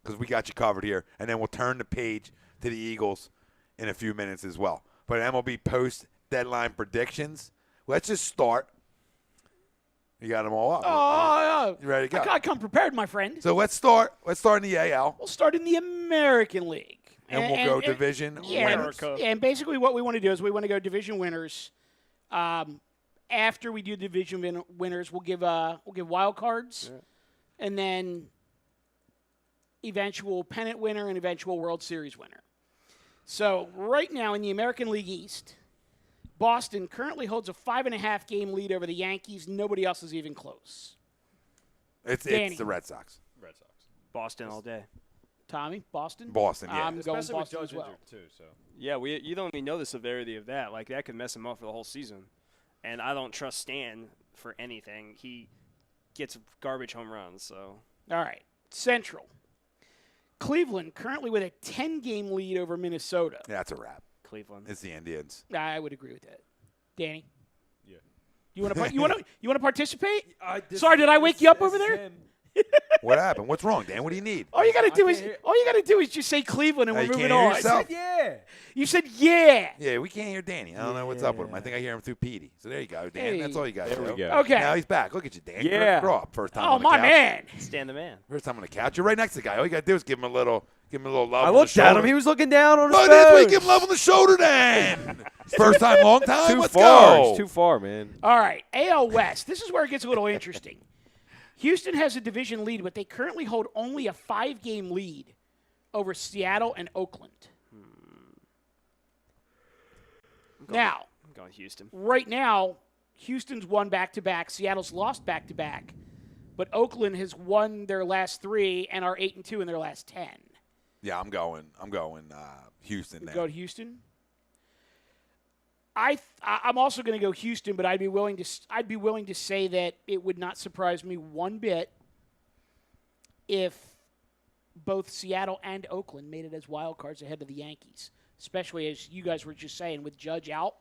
because we got you covered here, and then we'll turn the page to the Eagles in a few minutes as well. But MLB post deadline predictions. Let's just start. You got them all up. Oh, You ready to go? I come prepared, my friend. So let's start. Let's start in the AL, We'll start in the American League. and we'll go division winners. And basically what we want to do is we want to go division winners. After we do division winners, we'll give wild cards, and then eventual pennant winner and eventual World Series winner. So right now in the American League East, Boston currently holds a 5.5 game lead over the Yankees. Nobody else is even close. It's Danny. the Red Sox. Red Sox. Boston all day. Tommy, Boston? Boston, yeah. I'm going Especially with Boston as Judge well. injured, too, so. Yeah, you don't even know the severity of that. Like, that could mess him up for the whole season. And I don't trust Stan for anything. He gets garbage home runs, so. All right. Central. Cleveland currently with a 10-game lead over Minnesota. Yeah, that's a wrap. Cleveland. It's the Indians. I would agree with that. Danny, Yeah. you want to you want to participate? Sorry, did I wake you up over there? What happened? What's wrong, Dan? What do you need? All you got to do I is can't hear- just say Cleveland and Hey, we're you moving can't hear on. yourself? Yeah. You said yeah. Yeah, we can't hear Danny. I don't know what's up with him. I think I hear him through Petey. So there you go, Dan. Hey. That's all you got to do. There we go. Okay. Now he's back. Look at you, Dan. Yeah. Grow up. First time Oh, on the my couch. man. Stan the man. First time on the couch. You're right next to the guy. All you got to do is give him a little love I on the looked shoulder. at him. He was looking down on his Oh, phone. that's why you give him love on the shoulder, Dan. First time, long time. Too Let's far. go. It's too far, man. All right. AL West. This is where it gets a little interesting. Houston has a division lead, but they currently hold only a 5-game lead over Seattle and Oakland. Now, I'm going Houston. right now, Houston's won back-to-back. Seattle's lost back-to-back. But Oakland has won their last 3 and are 8-2 in their last 10. Yeah, I'm going Houston now. Go to Houston. I'm also going to go Houston, but I'd be willing to say that it would not surprise me one bit if both Seattle and Oakland made it as wild cards ahead of the Yankees, especially as you guys were just saying with Judge out.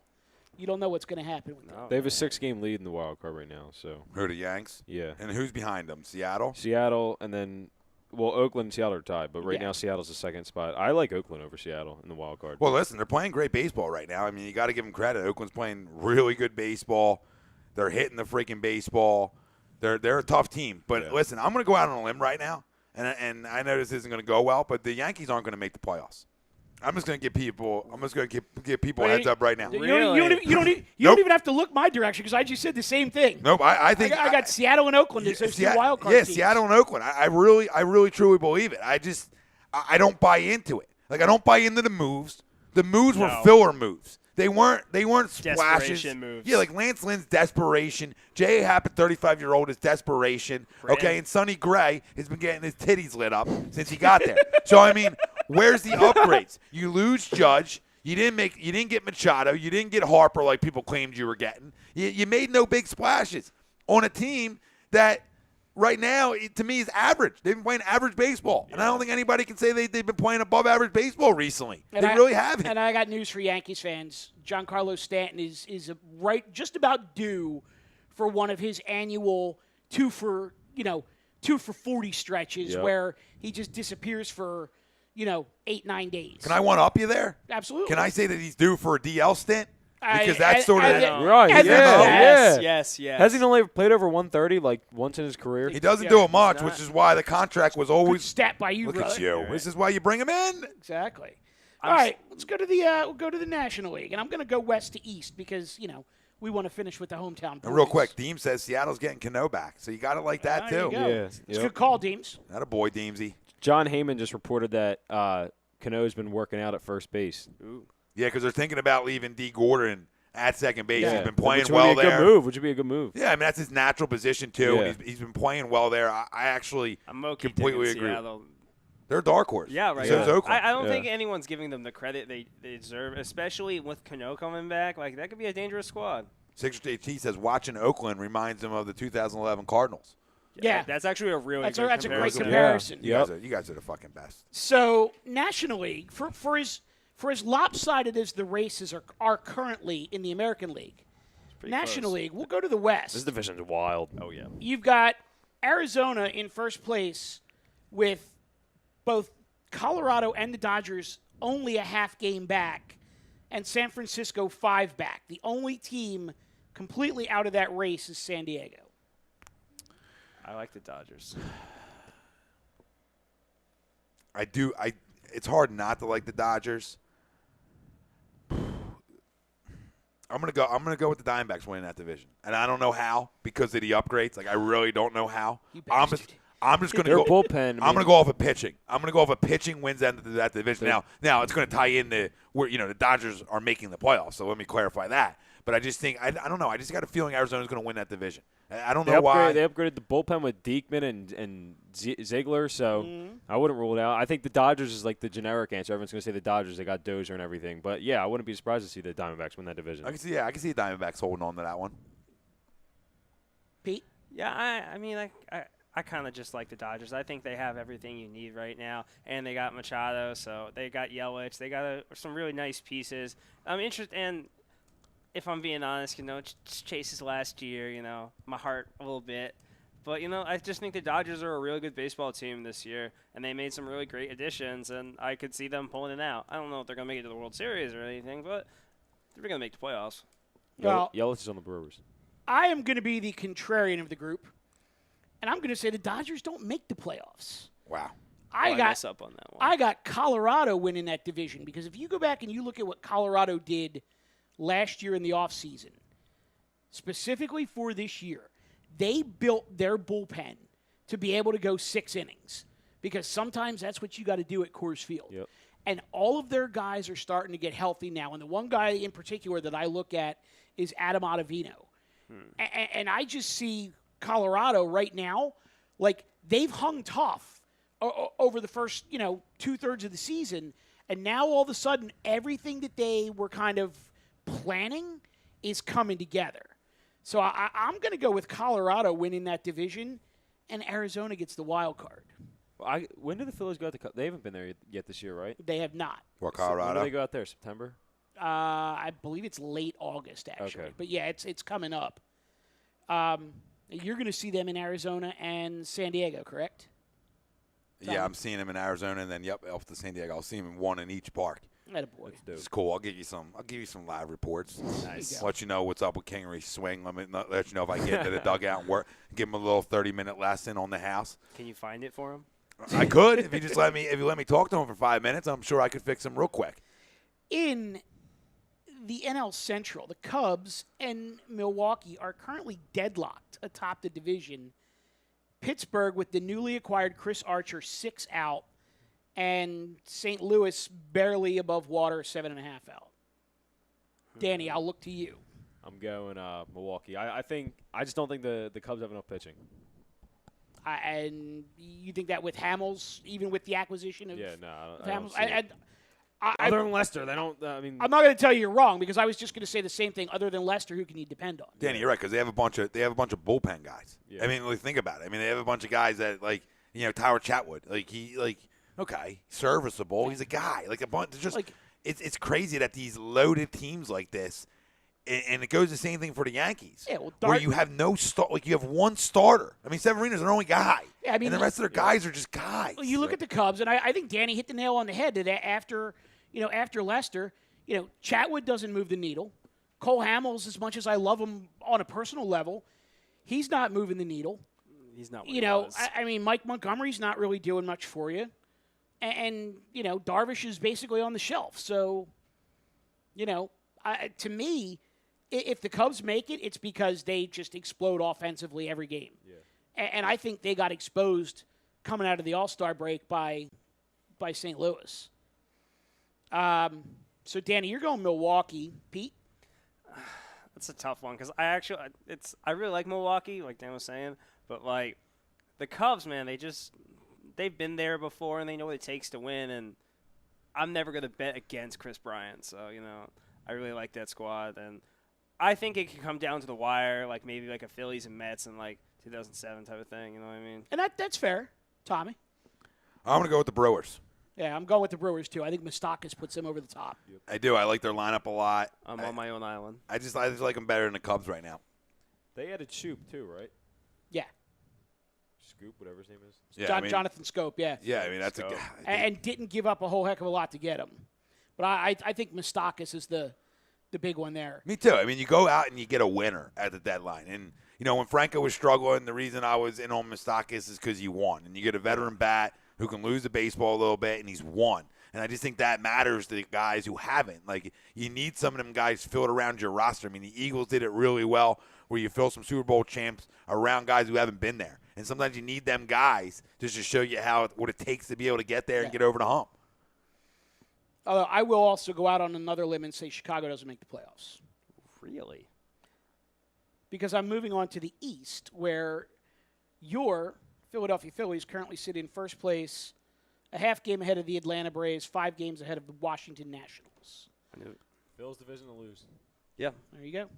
You don't know what's going to happen with them. They have a 6-game lead in the wild card right now, so. Who are the Yanks? Yeah. And who's behind them? Seattle? Seattle, and then, Oakland and Seattle are tied, but right Yeah. now Seattle's the second spot. I like Oakland over Seattle in the wild card. Well, listen, they're playing great baseball right now. I mean, you got to give them credit. Oakland's playing really good baseball. They're hitting the freaking baseball. They're a tough team. But Yeah. listen, I'm going to go out on a limb right now, and I know this isn't going to go well, but the Yankees aren't going to make the playoffs. I'm just going to give people a heads up right now. You Really? don't even have to look my direction because I just said the same thing. Nope, I think I got Seattle and Oakland as those 2 wild card yeah, teams. Seattle and Oakland. I really truly believe it. I don't buy into it. Like, I don't buy into the moves. The moves were No. filler moves. They weren't splashes. Desperation moves. Yeah, like Lance Lynn's desperation. J.A. Happ, 35-year-old, is desperation. Okay, and Sonny Gray has been getting his titties lit up since he got there. So, I mean, where's the upgrades? You lose Judge. You didn't get Machado. You didn't get Harper like people claimed you were getting. You made no big splashes on a team that right now, to me, is average. They've been playing average baseball. And I don't think anybody can say they've been playing above average baseball recently. They really haven't. And I got news for Yankees fans. Giancarlo Stanton is just about due for one of his annual 2 for 40 stretches where he just disappears for 8-9 days. Can I one-up you there? Absolutely. Can I say that he's due for a DL stint? Because that's sort of right. Yes. Has he only played over 130 like once in his career? He doesn't do it much, which is why the contract was always. Good stat by you, Look brother. at you. This is why you bring him in. Exactly. All right, let's go to the National League, and I'm going to go west to east because we want to finish with the hometown. And real quick, Deems says Seattle's getting Cano back, so you got it like that there too. You go. Yeah. It's a good call, Deems. That a boy, Deemsy. John Heyman just reported that Cano's been working out at first base. Ooh. Yeah, because they're thinking about leaving D. Gordon at second base. Yeah. He's been playing which well would be a there. Good move. Which would be a good move. Yeah, I mean that's his natural position too. Yeah. And he's been playing well there. I actually completely agree. Seattle. They're a dark horse. Yeah, right. So is Oakland. I don't think anyone's giving them the credit they deserve, especially with Cano coming back. Like that could be a dangerous squad. Sixers JT says watching Oakland reminds him of the 2011 Cardinals. Yeah. That's actually a really good that's a great comparison. comparison. You guys are the fucking best. So National League, for as lopsided as the races are currently in the American League, National League, we'll go to the West. This division's wild. Oh yeah. You've got Arizona in first place with both Colorado and the Dodgers only a half game back, and San Francisco 5 back. The only team completely out of that race is San Diego. I like the Dodgers. I do. It's hard not to like the Dodgers. I'm gonna go with the Diamondbacks winning that division, and I don't know how because of the upgrades. Like I really don't know how. I'm just gonna Their go. bullpen. I'm gonna go off of pitching. I'm gonna go off of pitching wins that division. Now it's gonna tie into where the Dodgers are making the playoffs. So let me clarify that. But I just think I don't know. I just got a feeling Arizona's gonna win that division. I don't know why. They upgraded the bullpen with Diekman and Ziegler, so I wouldn't rule it out. I think the Dodgers is like the generic answer. Everyone's going to say the Dodgers. They got Dozier and everything. But, yeah, I wouldn't be surprised to see the Diamondbacks win that division. I can see the Diamondbacks holding on to that one. Pete? Yeah, I kind of just like the Dodgers. I think they have everything you need right now, and they got Machado, so they got Yelich. They got some really nice pieces. I'm interested, and if I'm being honest, just Chase's last year, my heart a little bit. But, I just think the Dodgers are a really good baseball team this year, and they made some really great additions, and I could see them pulling it out. I don't know if they're going to make it to the World Series or anything, but they're going to make the playoffs. Well, Yelich is on the Brewers. I am going to be the contrarian of the group, and I'm going to say the Dodgers don't make the playoffs. Wow. I mess up on that one. I got Colorado winning that division because if you go back and you look at what Colorado did last year in the offseason, specifically for this year, they built their bullpen to be able to go 6 innings because sometimes that's what you got to do at Coors Field. Yep. And all of their guys are starting to get healthy now. And the one guy in particular that I look at is Adam Ottavino. And I just see Colorado right now, like they've hung tough over the first, 2/3 of the season. And now all of a sudden, everything that they were kind of planning is coming together. So I'm going to go with Colorado winning that division, and Arizona gets the wild card. When did the Phillies go out to – they haven't been there yet this year, right? They have not. What, When Colorado? do they go out there? September? I believe it's late August, actually. Okay. But, yeah, it's coming up. You're going to see them in Arizona and San Diego, correct? Yeah, I'm seeing him in Arizona, and then off to San Diego. I'll see him in one in each park. Attaboy. It's cool. I'll give you some live reports. Nice. Let you know what's up with Kingery's swing. Let you know if I get to the dugout and work. Give him a little 30-minute lesson on the house. Can you find it for him? I could if you let me talk to him for 5 minutes. I'm sure I could fix him real quick. In the NL Central, the Cubs and Milwaukee are currently deadlocked atop the division. Pittsburgh with the newly acquired Chris Archer 6 out, and St. Louis barely above water 7.5 out. Danny, I'll look to you. I'm going Milwaukee. I just don't think the Cubs have enough pitching. And you think that with Hamels, even with the acquisition of Yeah, no, I don't Hamels, see it. Other than Lester, they don't. I mean, I'm not going to tell you you're wrong because I was just going to say the same thing. Other than Lester, who can you depend on? Danny, you're right because they have a bunch of bullpen guys. Yeah. I mean, like, think about it. I mean, they have a bunch of guys that Tyler Chatwood, okay, serviceable. He's a guy. Like a bunch. Just it's crazy that these loaded teams like this, and it goes the same thing for the Yankees. Yeah, well, where you have no start. Like you have one starter. I mean, Severino's their only guy. Yeah, I mean, and the rest of their guys are just guys. Well, you look at the Cubs, and I think Danny hit the nail on the head that after Lester, Chatwood doesn't move the needle. Cole Hamels, as much as I love him on a personal level, he's not moving the needle. He's not what he was. I mean, Mike Montgomery's not really doing much for you. And Darvish is basically on the shelf. So, to me, if the Cubs make it, it's because they just explode offensively every game. Yeah. And I think they got exposed coming out of the All-Star break by St. Louis. So, Danny, you're going Milwaukee. Pete? That's a tough one because I really like Milwaukee, like Dan was saying, but like the Cubs, man, they've been there before and they know what it takes to win, and I'm never going to bet against Chris Bryant. So, I really like that squad, and I think it can come down to the wire, like maybe like a Phillies and Mets in like 2007 type of thing, you know what I mean? And that's fair. Tommy? I'm going to go with the Brewers. Yeah, I'm going with the Brewers, too. I think Moustakas puts them over the top. Yep. I do. I like their lineup a lot. I'm on my own island. I just like them better than the Cubs right now. they added Shoop too, right? Yeah. Scoop, whatever his name is. Yeah, Jonathan Scope, yeah. Yeah, I mean, that's Scope. a guy. And didn't give up a whole heck of a lot to get him. But I think Moustakas is the big one there. Me too. I mean, you go out and you get a winner at the deadline. And, when Franco was struggling, the reason I was in on Moustakas is because he won. And you get a veteran bat who can lose the baseball a little bit, and he's won. And I just think that matters to the guys who haven't. Like, you need some of them guys filled around your roster. I mean, the Eagles did it really well where you fill some Super Bowl champs around guys who haven't been there. And sometimes you need them guys just to show you what it takes to be able to get there and get over the hump. Although I will also go out on another limb and say Chicago doesn't make the playoffs. Really? Because I'm moving on to the East, where your Philadelphia Phillies currently sit in first place, a half game ahead of the Atlanta Braves, 5 games ahead of the Washington Nationals. I knew it. Phil's division to lose. Yeah. There you go.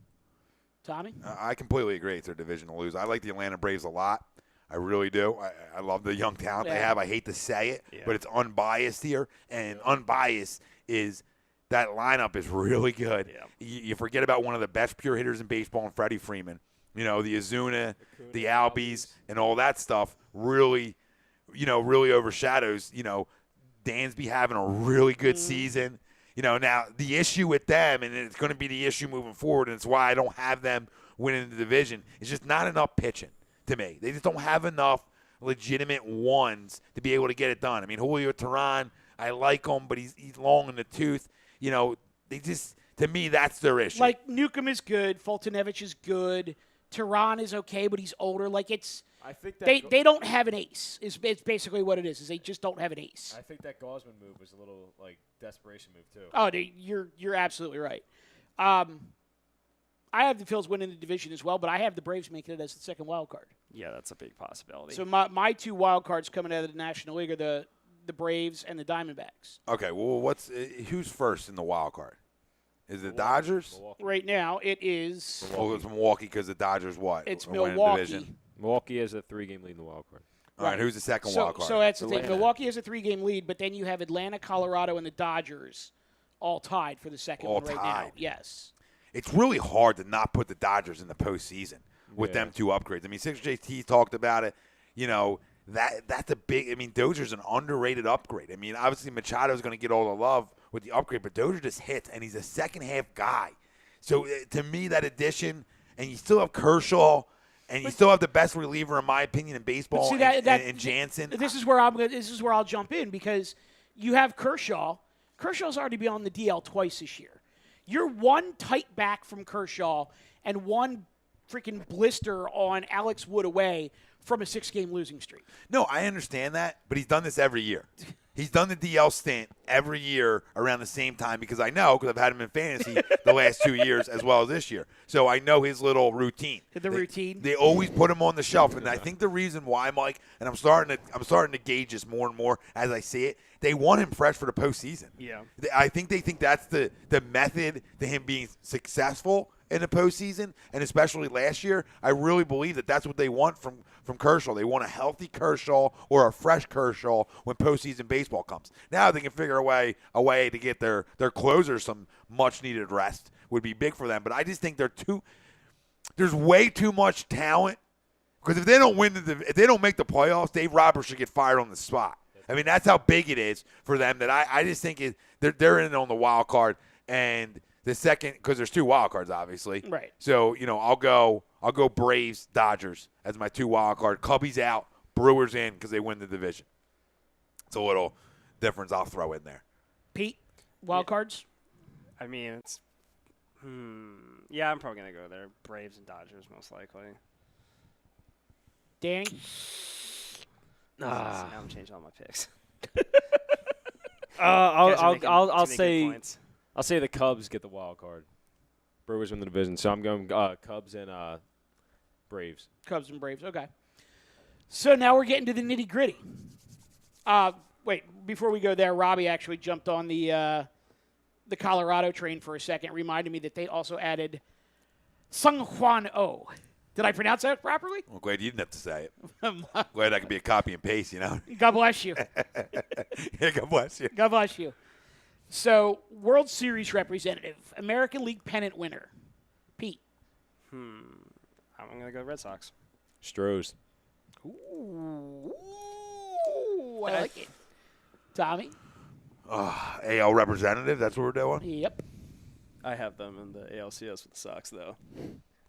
Tommy? I completely agree. It's their division to lose. I like the Atlanta Braves a lot. I really do. I love the young talent they have. I hate to say it, but it's unbiased here. And unbiased is that lineup is really good. Yeah. You forget about one of the best pure hitters in baseball in Freddie Freeman. The Azuna, the Albies, and all that stuff really overshadows, Dansby having a really good season. Now the issue with them, and it's going to be the issue moving forward, and it's why I don't have them winning the division, is just not enough pitching to me. They just don't have enough legitimate ones to be able to get it done. I mean, Julio Teheran, I like him, but he's long in the tooth. They just, to me, that's their issue. Like, Newcomb is good. Fultonevich is good. Tehran is okay, but he's older. Like, it's I think that they don't have an ace. It's basically what it is they just don't have an ace. I think that Gausman move was a little desperation move too. Oh, you're absolutely right. I have the Phils winning the division as well, but I have the Braves making it as the second wild card. Yeah, that's a big possibility. So my 2 wild cards coming out of the National League are the Braves and the Diamondbacks. Okay, well, who's first in the wild card? Is it Dodgers? Milwaukee. Right now, it is. Oh, it's Milwaukee because the Dodgers what? It's Are winning the Milwaukee. division? Milwaukee has a 3-game lead in the wild card. All right, who's the second wild card? So that's the thing. Atlanta. Milwaukee has a 3-game lead, but then you have Atlanta, Colorado, and the Dodgers all tied for the second All one right now. tied. Yes. It's really hard to not put the Dodgers in the postseason with them 2 upgrades. I mean, 6JT talked about it. That's a big – I mean, Dozier's an underrated upgrade. I mean, obviously Machado's going to get all the love with the upgrade, but Dozier just hits, and he's a second-half guy. So, to me, that addition – and you still have Kershaw – and you still have the best reliever, in my opinion, in baseball, in Jansen. This is where I'll jump in because you have Kershaw. Kershaw's already been on the DL twice this year. You're one tight back from Kershaw and one freaking blister on Alex Wood away from a 6-game losing streak. No, I understand that, but he's done this every year. He's done the DL stint every year around the same time because I've had him in fantasy the last 2 years as well as this year. So I know his little routine. Routine. They always put him on the shelf, and I think the reason why, Mike, and I'm starting to gauge this more and more as I see it. They want him fresh for the postseason. Yeah. I think they think that's the method to him being successful in the postseason, and especially last year, I really believe that that's what they want from Kershaw. They want a healthy Kershaw or a fresh Kershaw when postseason baseball comes. Now they can figure a way to get their closer some much-needed rest would be big for them. But I just think there's way too much talent because if they don't if they don't make the playoffs, Dave Roberts should get fired on the spot. I mean, that's how big it is for them that I just think they're in on the wild card. And the second, because there's 2 wild cards, obviously. Right. So, I'll go Braves, Dodgers as my 2 wild card. Cubbies out, Brewers in because they win the division. It's a little difference I'll throw in there. Pete, wild cards? I mean, it's yeah, I'm probably going to go there. Braves and Dodgers, most likely. Danny? Now I'm changing all my picks. I'll say the Cubs get the wild card. Brewers win the division, so I'm going Cubs and Braves. Cubs and Braves, okay. So now we're getting to the nitty-gritty. Wait, before we go there, Robbie actually jumped on the Colorado train for a second, reminded me that they also added Sung Hwan Oh. Did I pronounce that properly? I'm glad you didn't have to say it. Glad I could be a copy and paste, God bless you. Yeah, God bless you. God bless you. So, World Series representative, American League pennant winner, Pete. I'm going to go Red Sox. Stros. Ooh, I like it. Tommy? AL representative, that's what we're doing? Yep. I have them in the ALCS with the Sox, though.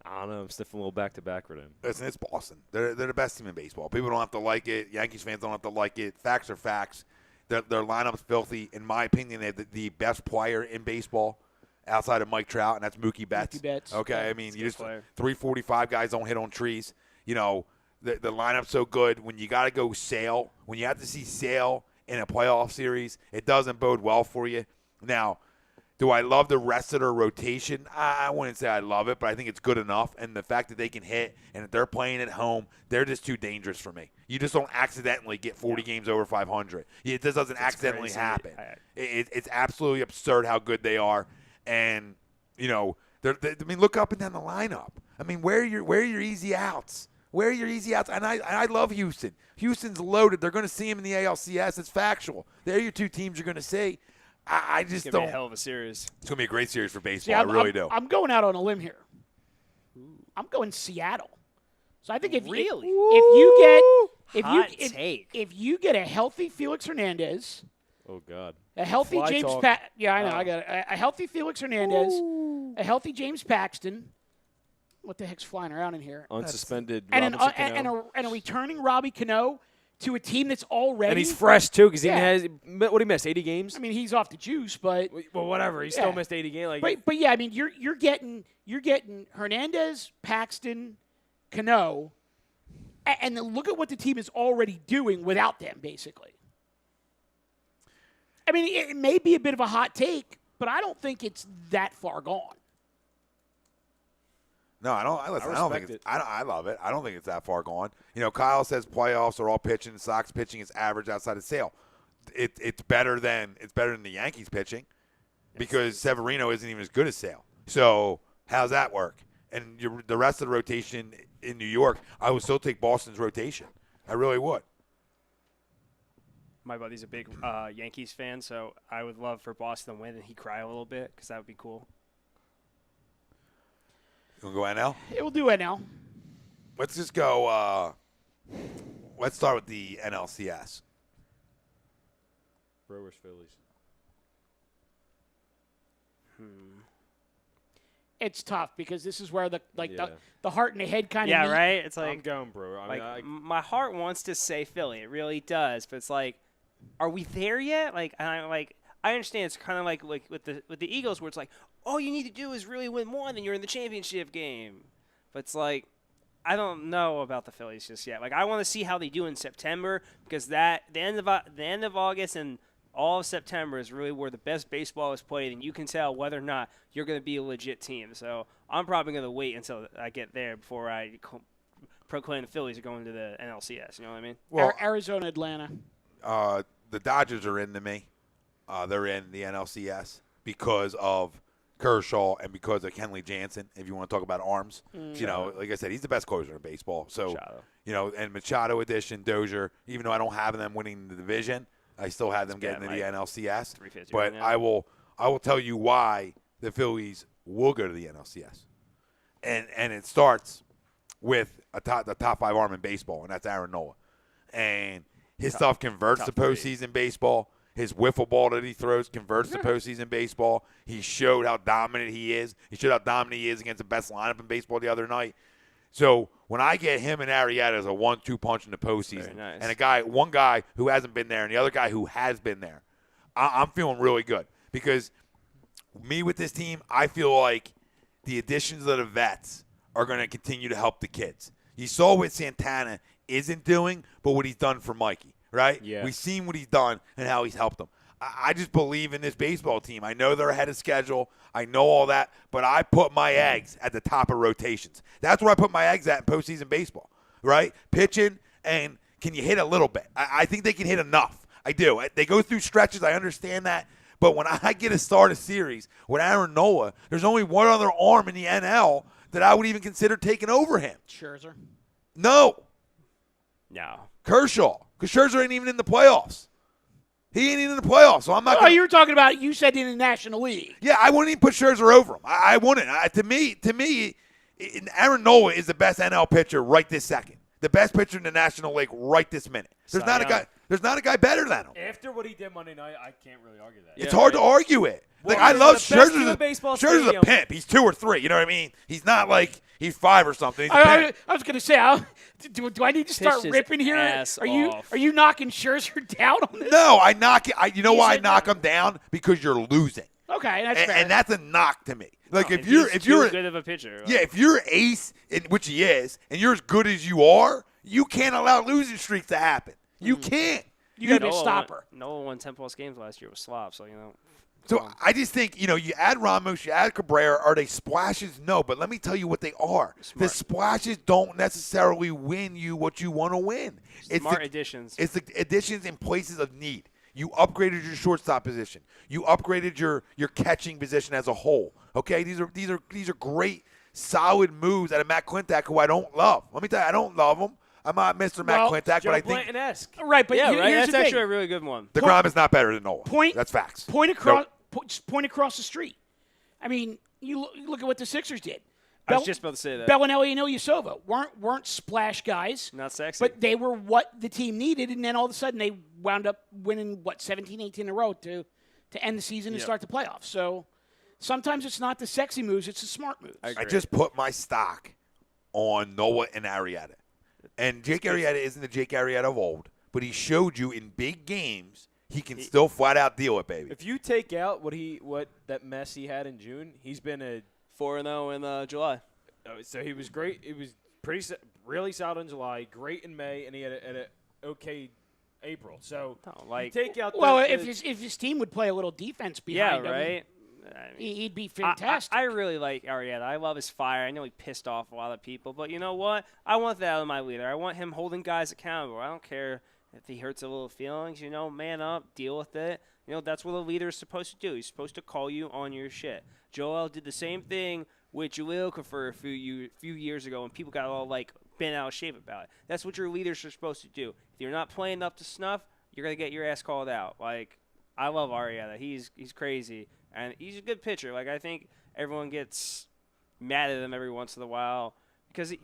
I don't know. I'm sniffing a little back-to-back for them. Listen, it's Boston. They're the best team in baseball. People don't have to like it. Yankees fans don't have to like it. Facts are facts. Their lineup's filthy. In my opinion, they have the best player in baseball outside of Mike Trout, and that's Mookie Betts. Mookie Betts. Okay, Yeah, I mean, you just player. 345 guys don't hit on trees. The lineup's so good. When you got to go Sale, when you have to see Sale in a playoff series, it doesn't bode well for you. Now, do I love the rest of their rotation? I wouldn't say I love it, but I think it's good enough. And the fact that they can hit and that they're playing at home, they're just too dangerous for me. You just don't accidentally get 40 games over 500. It just doesn't accidentally happen. It's absolutely absurd how good they are. And, look up and down the lineup. I mean, where are your easy outs? Where are your easy outs? And I love Houston. Houston's loaded. They're going to see him in the ALCS. It's factual. They're your 2 teams you're going to see. I just It's don't. going to be a hell of a series. It's going to be a great series for baseball. See, I really do. I'm going out on a limb here. I'm going Seattle. So I think if Really? if you get a healthy Felix Hernandez, Oh, God. a healthy Fly James talk. I know, I got it. A healthy Felix Hernandez, a healthy James Paxton. What the heck's flying around in here? Unsuspended And Robinson Cano. a returning Robbie Cano to a team that's already. And he's fresh, too, because Yeah. what he missed, 80 games? I mean, he's off the juice, but Well, whatever. He Yeah. still missed 80 games. but yeah, I mean, you're getting Hernandez, Paxton, Cano, and then look at what the team is already doing without them, basically. I mean, it may be a bit of a hot take, but I don't think it's that far gone. No, I don't. I don't think respect it's, I love it. I don't think it's that far gone. Kyle says playoffs are all pitching. Sox pitching is average outside of Sale. It's better than the Yankees pitching because Severino isn't even as good as Sale. So how's that work? And the rest of the rotation in New York, I would still take Boston's rotation. I really would. My buddy's a big Yankees fan, so I would love for Boston to win and he cry a little bit because that would be cool. You want to go NL? It will do NL. Let's just go. Let's start with the NLCS. Brewers, Phillies. It's tough because this is where the Yeah. the heart and the head kind of Yeah, meet. right? It's I'm like, going Brewer. my heart wants to say Philly. It really does. But it's like, are we there yet? I understand it's kind of like with the Eagles where it's like, all you need to do is really win one and you're in the championship game. But it's like, I don't know about the Phillies just yet. Like, I want to see how they do in September, because the end of August and all of September is really where the best baseball is played, and you can tell whether or not you're going to be a legit team. So I'm probably going to wait until I get there before I proclaim the Phillies are going to the NLCS. You know what I mean? Well, Arizona, Atlanta. The Dodgers are into me. They're in the NLCS because of Kershaw and because of Kenley Jansen, if you want to talk about arms. You know, like I said, he's the best closer in baseball. So, Machado. you know, and Machado edition, Dozier, even though I don't have them winning the division, I still have them getting into the NLCS. But I will tell you why the Phillies will go to the NLCS. And it starts with the top 5 arm in baseball, and that's Aaron Nola. And his stuff converts to postseason baseball. His wiffle ball that he throws converts to postseason baseball. He showed how dominant he is. He showed how dominant he is against the best lineup in baseball the other night. So when I get him and Arrieta as a 1-2 punch in the postseason, and one guy who hasn't been there and the other guy who has been there, I'm feeling really good. Because me with this team, I feel like the additions of the vets are going to continue to help the kids. You saw what Santana isn't doing, but what he's done for Mikey, right? Yeah. We've seen what he's done and how he's helped them. I just believe in this baseball team. I know they're ahead of schedule. I know all that, but I put my eggs at the top of rotations. That's where I put my eggs at in postseason baseball, right? Pitching, and can you hit a little bit? I think they can hit enough. I do. They go through stretches. I understand that. But when I get to start a series with Aaron Nola, there's only one other arm in the NL that I would even consider taking over him. Scherzer. No. Kershaw. Because Scherzer ain't even in the playoffs. He ain't even in the playoffs, so I'm not. Oh, you were talking about, you said in the National League. Yeah, I wouldn't even put Scherzer over him. I wouldn't. To me, Aaron Nola is the best NL pitcher right this second. The best pitcher in the National League right this minute. There's not a guy better than him. After what he did Monday night, I can't really argue that. It's hard to argue it. Well, I love Scherzer's Scherzer's a pimp. He's 2 or 3. You know what I mean? He's not like he's 5 or something. He's a pimp. I was going to say, do I need to start ripping here? Are you knocking Scherzer down on this? No, I knock it. You know why I knock him down? Because you're losing. Okay, that's fair. And that's a knock to me. Like if he's you're too good of a pitcher. Yeah, if you're ace, which he is, and you're as good as you are, you can't allow losing streaks to happen. You can't. You got to be a stopper. Nola won 10-plus games last year with slop, so, you know. So I just think, you add Ramos, you add Cabrera. Are they splashes? No, but let me tell you what they are. Smart. The splashes don't necessarily win you what you want to win. Smart additions. It's the additions in places of need. You upgraded your shortstop position. You upgraded your catching position as a whole. Okay, these are great, solid moves out of Matt Klentak, who I don't love. Let me tell you, I don't love him. I'm not Mr. Matt Klentak, but I think right. But yeah, here's that's the actually thing. a really good one. DeGrom is not better than Nola. That's facts. Point across the street. I mean, you look at what the Sixers did. I was just about to say that. Bellinelli and Ilyasova weren't splash guys. Not sexy. But they were what the team needed, and then all of a sudden they wound up winning, 17, 18 in a row to end the season and start the playoffs. So sometimes it's not the sexy moves, it's the smart moves. I just put my stock on Nola and Arrieta. And Jake Arrieta isn't the Jake Arrieta of old, but he showed you in big games he can still flat out deal it, baby. If you take out what that mess he had in June, he's been a 4-0 in July. So he was great. It was really solid in July, great in May, and he had an okay April. So take out. If his team would play a little defense behind him, right. He'd be fantastic. I really like Arrieta. I love his fire. I know he pissed off a lot of people, but you know what? I want that out of my leader. I want him holding guys accountable. I don't care if he hurts a little feelings. Man up, deal with it. That's what a leader is supposed to do. He's supposed to call you on your shit. Joel did the same thing with Jahlil Okafor a few years ago, and people got all bent out of shape about it. That's what your leaders are supposed to do. If you're not playing up to snuff, you're gonna get your ass called out. I love Arrieta. He's crazy. And he's a good pitcher. I think everyone gets mad at him every once in a while because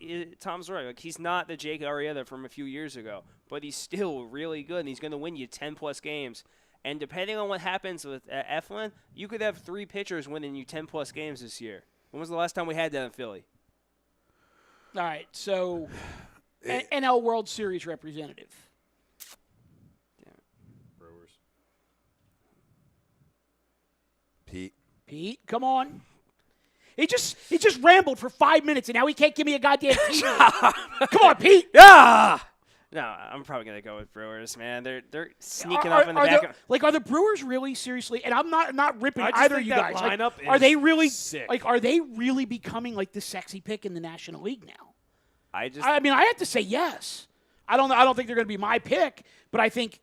Tom's right. He's not the Jake Arrieta from a few years ago, but he's still really good, and he's going to win you 10-plus games. And depending on what happens with Eflin, you could have 3 pitchers winning you 10-plus games this year. When was the last time we had that in Philly? All right, so NL World Series representative. Pete, come on. He just rambled for 5 minutes, and now he can't give me a goddamn team. Come on, Pete. Yeah. No, I'm probably gonna go with Brewers, man. They're sneaking up in the back. Are the Brewers really seriously? And I'm not ripping I just either of think you that guys. Like, lineup are is they really sick. Are they really becoming like the sexy pick in the National League now? I mean, I have to say yes. I don't think they're going to be my pick, but I think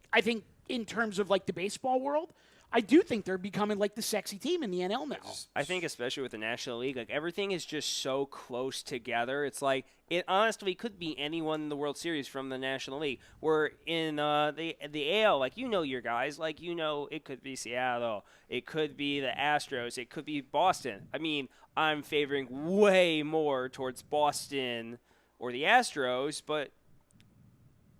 in terms of like the baseball world, I do think they're becoming like the sexy team in the NL now. I think especially with the National League, like everything is just so close together. It's like it honestly could be anyone in the World Series from the National League. We're in the AL, like your guys, like it could be Seattle, it could be the Astros, it could be Boston. I mean, I'm favoring way more towards Boston or the Astros, but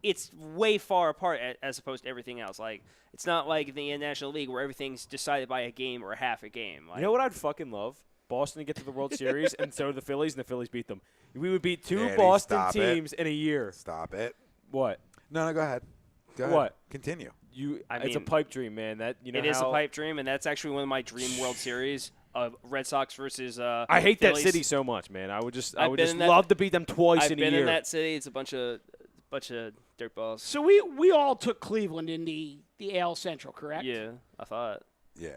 it's way far apart as opposed to everything else. Like, it's not like the National League where everything's decided by a game or a half a game. Like, You know what I'd fucking love? Boston to get to the World Series, and so do the Phillies, and the Phillies beat them. We would beat two Danny, Boston stop it. teams in a year. Stop it. What? No, go ahead. Go ahead. What? Continue. It's a pipe dream, man. It is a pipe dream, and that's actually one of my dream World Series of Red Sox versus I hate Phillies. that city so much, man. I would just been in love to beat them twice I've in a been year. in that city. It's a bunch of dirtballs. So we all took Cleveland in the AL Central, correct? Yeah, I thought. Yeah.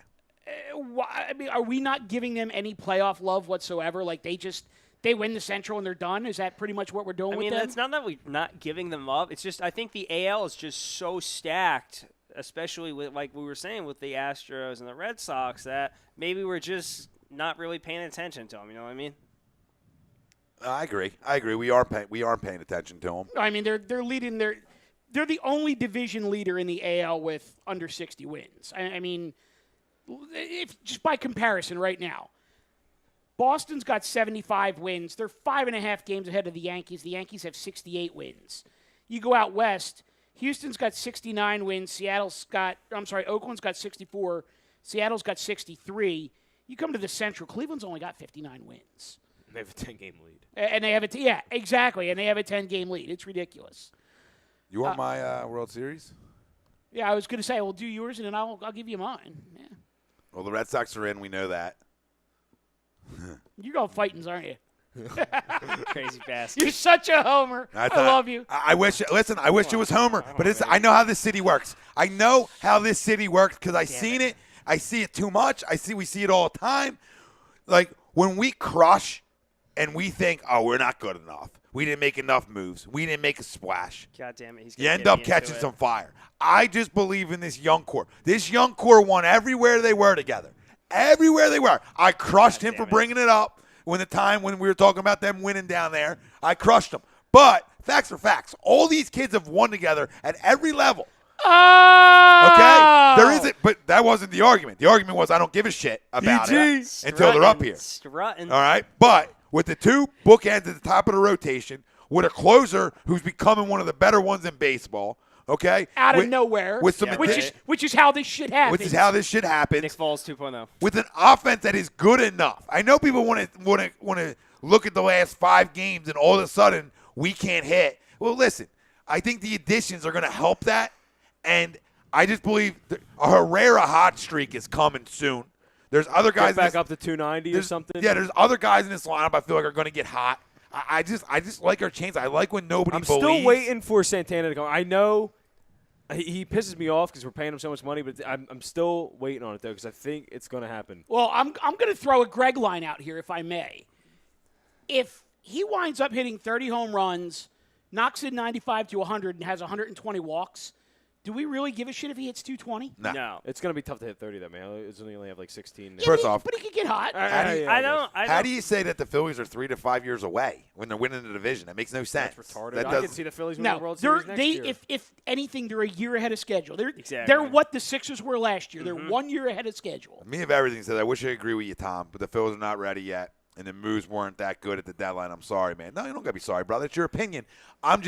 I mean, are we not giving them any playoff love whatsoever? Like they win the Central and they're done? Is that pretty much what we're doing with them? It's not that we're not giving them love. It's just I think the AL is just so stacked, especially with like we were saying with the Astros and the Red Sox, that maybe we're just not really paying attention to them. You know what I mean? I agree. We aren't paying attention to them. I mean, they're leading. They're the only division leader in the AL with under 60 wins. I mean, if just by comparison, right now, Boston's got 75 wins. They're 5.5 games ahead of the Yankees. The Yankees have 68 wins. You go out west, Houston's got 69 wins. Oakland's got 64. Seattle's got 63. You come to the Central, Cleveland's only got 59 wins. They have a 10-game lead. And they have exactly. And they have a 10-game lead. It's ridiculous. You want my World Series? Yeah, I was going to say, well, do yours, and then I'll give you mine. Yeah. Well, the Red Sox are in. We know that. You're going Fightins, aren't you? Crazy bastard. You're such a homer. I love you. I wish. Listen, I wish it was Homer, but I know how this city works. I know how this city works because I've seen it. I see it too much. We see it all the time. Like when we crush and we think, oh, we're not good enough. We didn't make enough moves. We didn't make a splash. God damn it. You end up catching some fire. I just believe in this young core. This young core won everywhere they were together. Everywhere they were. I crushed him for bringing it up when we were talking about them winning down there. I crushed them. But facts are facts. All these kids have won together at every level. Oh! Okay? There isn't, but that wasn't the argument. The argument was I don't give a shit about it until they're up here. Strutting. All right? But with the two bookends at the top of the rotation, with a closer who's becoming one of the better ones in baseball, okay? Out of nowhere. With some which is how this shit happens. Which is how this shit happens. Nick Foles 2.0. With an offense that is good enough. I know people want to look at the last 5 games and all of a sudden we can't hit. Well, listen, I think the additions are going to help that, and I just believe a Herrera hot streak is coming soon. There's other guys back up to 290 or something. Yeah, there's other guys in this lineup I feel like are going to get hot. I just like our chances. I like when nobody believes. I'm still waiting for Santana to come. I know he pisses me off because we're paying him so much money, but I'm still waiting on it, though, because I think it's going to happen. Well, I'm going to throw a Greg line out here, if I may. If he winds up hitting 30 home runs, knocks in 95 to 100, and has 120 walks, do we really give a shit if he hits 220? No. It's going to be tough to hit 30, though, man. It's only have like 16 now. First off, but he could get hot. how do you say that the Phillies are 3 to 5 years away when they're winning the division? That makes no sense. That's retarded. That I can see the Phillies winning the World Series next year. If anything, they're a year ahead of schedule. Exactly. They're what the Sixers were last year. They're 1 year ahead of schedule. Me of everything said, I wish I agree with you, Tom, but the Phillies are not ready yet, and the moves weren't that good at the deadline. I'm sorry, man. No, you don't got to be sorry, brother. It's your opinion. I'm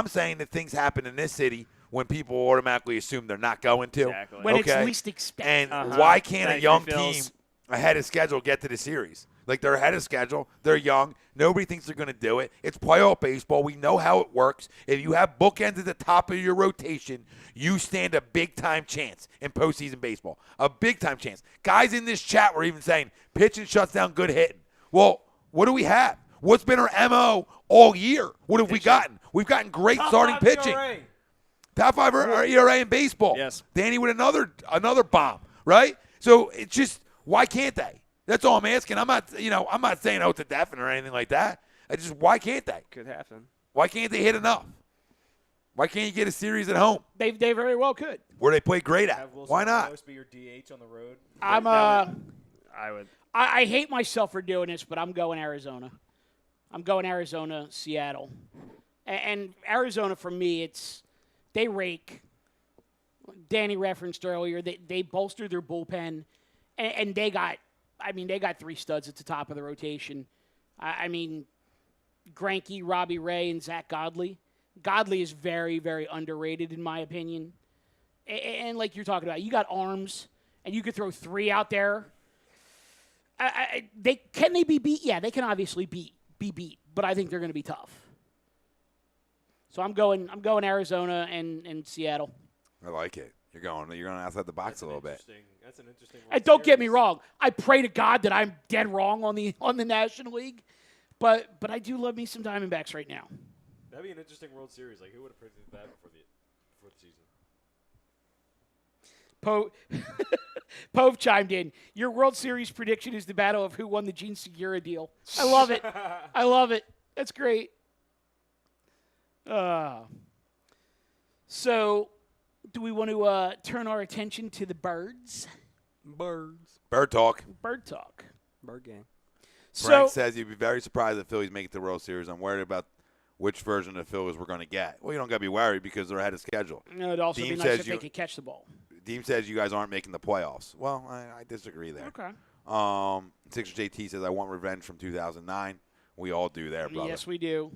saying that things happen in this city when people automatically assume they're not going to. Exactly. When it's least expected. And why can't a young team ahead of schedule get to the series? Like, they're ahead of schedule. They're young. Nobody thinks they're going to do it. It's playoff baseball. We know how it works. If you have bookends at the top of your rotation, you stand a big-time chance in postseason baseball. A big-time chance. Guys in this chat were even saying, pitching shuts down good hitting. Well, what do we have? What's been our MO all year? What have we gotten? We've gotten great starting pitching. ERA. Top 5 ERA in baseball. Yes. Danny with another bomb, right? So it's just, why can't they? That's all I'm asking. I'm not saying it's a definite or anything like that. Why can't they? Could happen. Why can't they hit enough? Why can't you get a series at home They very well could. where they play great at? Have Wilson Why not? Ramos be your DH on the road. I would. I hate myself for doing this, but I'm going Arizona. I'm going Arizona, Seattle. And Arizona, for me, they rake. Danny referenced earlier, they bolstered their bullpen, and they got 3 studs at the top of the rotation. I mean, Greinke, Robbie Ray, and Zach Godley. Godley is very, very underrated, in my opinion. And like you're talking about, you got arms, and you could throw 3 out there. Can they be beat? Yeah, they can obviously be beat, but I think they're going to be tough. So I'm going Arizona and Seattle. I like it. You're going outside the box a little bit. That's an interesting. And don't get me wrong, I pray to God that I'm dead wrong on the National League, but I do love me some Diamondbacks right now. That'd be an interesting World Series. Like, who would have predicted that before the season? Pove chimed in. Your World Series prediction is the battle of who won the Gene Segura deal. I love it. I love it. That's great. So, do we want to turn our attention to the birds? Bird talk. Bird talk. Bird game. Frank says you'd be very surprised if Phillies make it to the World Series. I'm worried about which version of the Phillies we're going to get. Well, you don't got to be worried because they're ahead of schedule. No, it'd also be nice if they could catch the ball. Deem says you guys aren't making the playoffs. Well, I disagree there. Okay. Sixer JT says I want revenge from 2009. We all do there, brother. Yes, we do.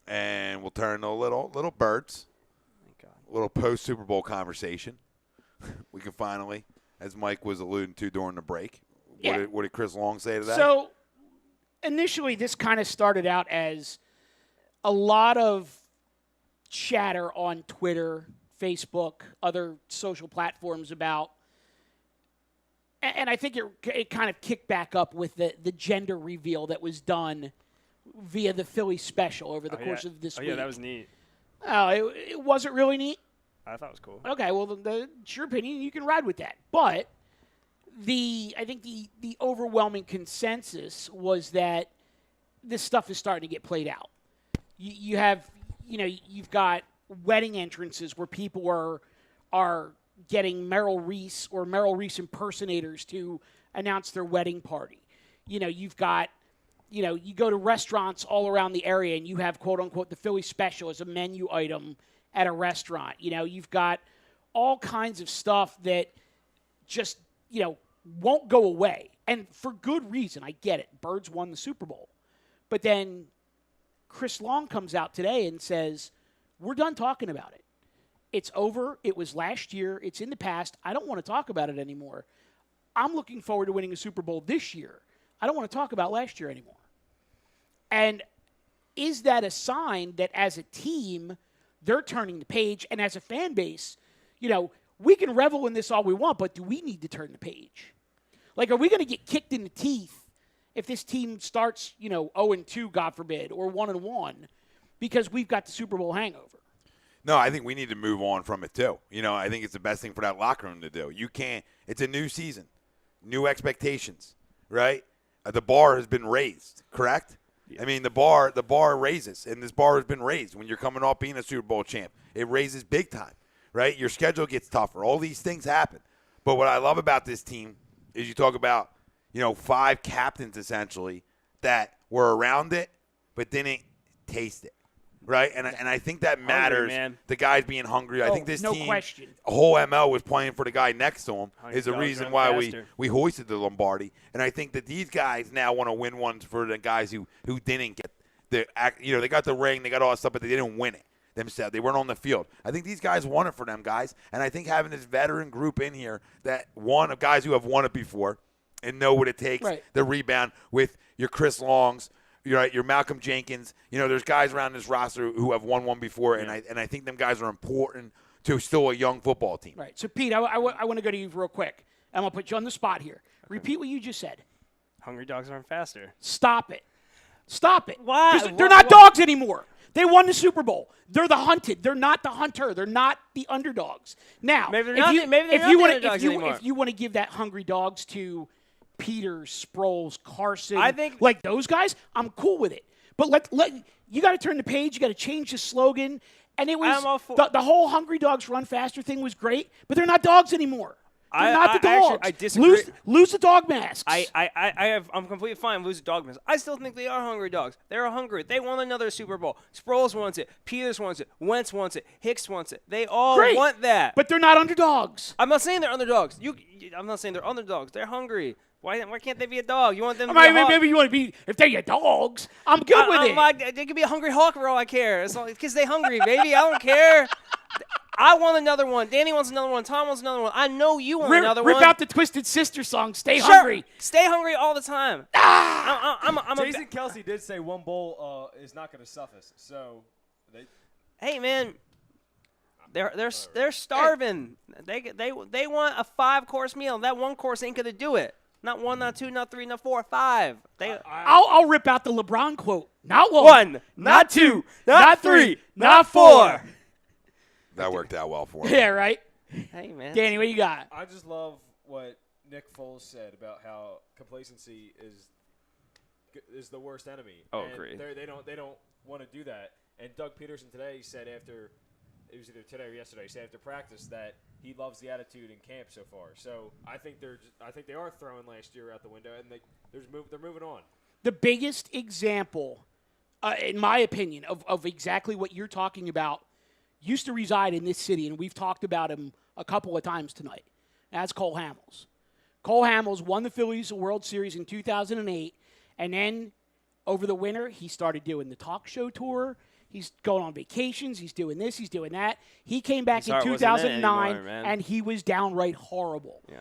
And we'll turn to little birds. Thank God. A little post-Super Bowl conversation. We can finally, as Mike was alluding to during the break. Yeah. What did Chris Long say to that? So, initially, this kind of started out as a lot of chatter on Twitter, Facebook, other social platforms about, and I think it kind of kicked back up with the gender reveal that was done via the Philly special over the course of this week. Yeah, that was neat. Oh, it wasn't really neat? I thought it was cool. Okay, well, it's your opinion. You can ride with that. But I think the overwhelming consensus was that this stuff is starting to get played out. You've got wedding entrances where people are getting Merrill Reese or Merrill Reese impersonators to announce their wedding party. You've got, you go to restaurants all around the area and you have, quote unquote, the Philly special as a menu item at a restaurant. You've got all kinds of stuff that just, won't go away. And for good reason. I get it. Birds won the Super Bowl. But then Chris Long comes out today and says, we're done talking about it. It's over. It was last year. It's in the past. I don't want to talk about it anymore. I'm looking forward to winning a Super Bowl this year. I don't want to talk about last year anymore. And is that a sign that as a team, they're turning the page? And as a fan base, we can revel in this all we want, but do we need to turn the page? Like, are we going to get kicked in the teeth if this team starts, 0-2, God forbid, or 1-1, because we've got the Super Bowl hangover? No, I think we need to move on from it, too. I think it's the best thing for that locker room to do. You can't – it's a new season, new expectations, right? The bar has been raised, correct? Yeah. I mean, the bar raises, and this bar has been raised when you're coming off being a Super Bowl champ. It raises big time, right? Your schedule gets tougher. All these things happen. But what I love about this team is you talk about, 5 captains essentially that were around it but didn't taste it, right? And I think that matters. Hungry, the guys being hungry. I think this no team, question. A whole ML was playing for the guy next to him Hungry is the dogs reason run why faster. we hoisted the Lombardi. And I think that these guys now want to win ones for the guys who didn't get they got the ring, they got all that stuff, but they didn't win it themselves. They weren't on the field. I think these guys won it for them guys. And I think having this veteran group in here that of guys who have won it before and know what it takes, right. The rebound with your Chris Longs, your Malcolm Jenkins. There's guys around this roster who have won one before, Yeah. and I think them guys are important to still a young football team. Right. So, Pete, I want to go to you real quick. I'm going to put you on the spot here. Okay. Repeat what you just said. Hungry dogs aren't faster. Stop it. Stop it. Why? 'Cause they're not dogs anymore. They won the Super Bowl. They're the hunted. They're not the hunter. They're not the underdogs. Now, Maybe they're not the underdogs anymore. If you want to give that hungry dogs to Peters, Sproles, Carson, I think like those guys, I'm cool with it. But let you got to turn the page. You got to change the slogan. And it was the whole hungry dogs run faster thing was great, but they're not dogs anymore. They're not the dogs. I disagree. Lose the dog masks. I'm completely fine with losing dog masks. I still think they are hungry dogs. They're hungry. They want another Super Bowl. Sproles wants it. Peters wants it. Wentz wants it. Hicks wants it. They all want that. But they're not underdogs. I'm not saying they're underdogs. I'm not saying they're underdogs. They're hungry. Why can't they be a dog? You want them to be a hawk? Maybe you want to be, if they're your dogs, I'm good with it. They could be a hungry hawk for all I care. It's because they're hungry, baby. I don't care. I want another one. Danny wants another one. Tom wants another one. I know you want another one. Rip out the Twisted Sister song. Stay hungry. Stay hungry all the time. Jason Kelsey did say one bowl is not going to suffice. So, hey man, they're starving. They want a 5-course meal. That one course ain't gonna do it. Not 1, not 2, not 3, not 4, 5. I'll rip out the LeBron quote. Not 1, not 2, not 3, not 4. That worked out well for him. Yeah, right? Hey, man. Danny, what you got? I just love what Nick Foles said about how complacency is the worst enemy. Oh, and great. They don't want to do that. And Doug Peterson today said after – it was either today or yesterday. He said after practice that he loves the attitude in camp so far. So I think they are throwing last year out the window, and they're moving on. The biggest example, in my opinion, of exactly what you're talking about used to reside in this city, and we've talked about him a couple of times tonight. That's Cole Hamels. Cole Hamels won the Phillies a World Series in 2008, and then over the winter he started doing the talk show tour. He's going on vacations. He's doing this. He's doing that. He came back in 2009, and he was downright horrible. Yeah.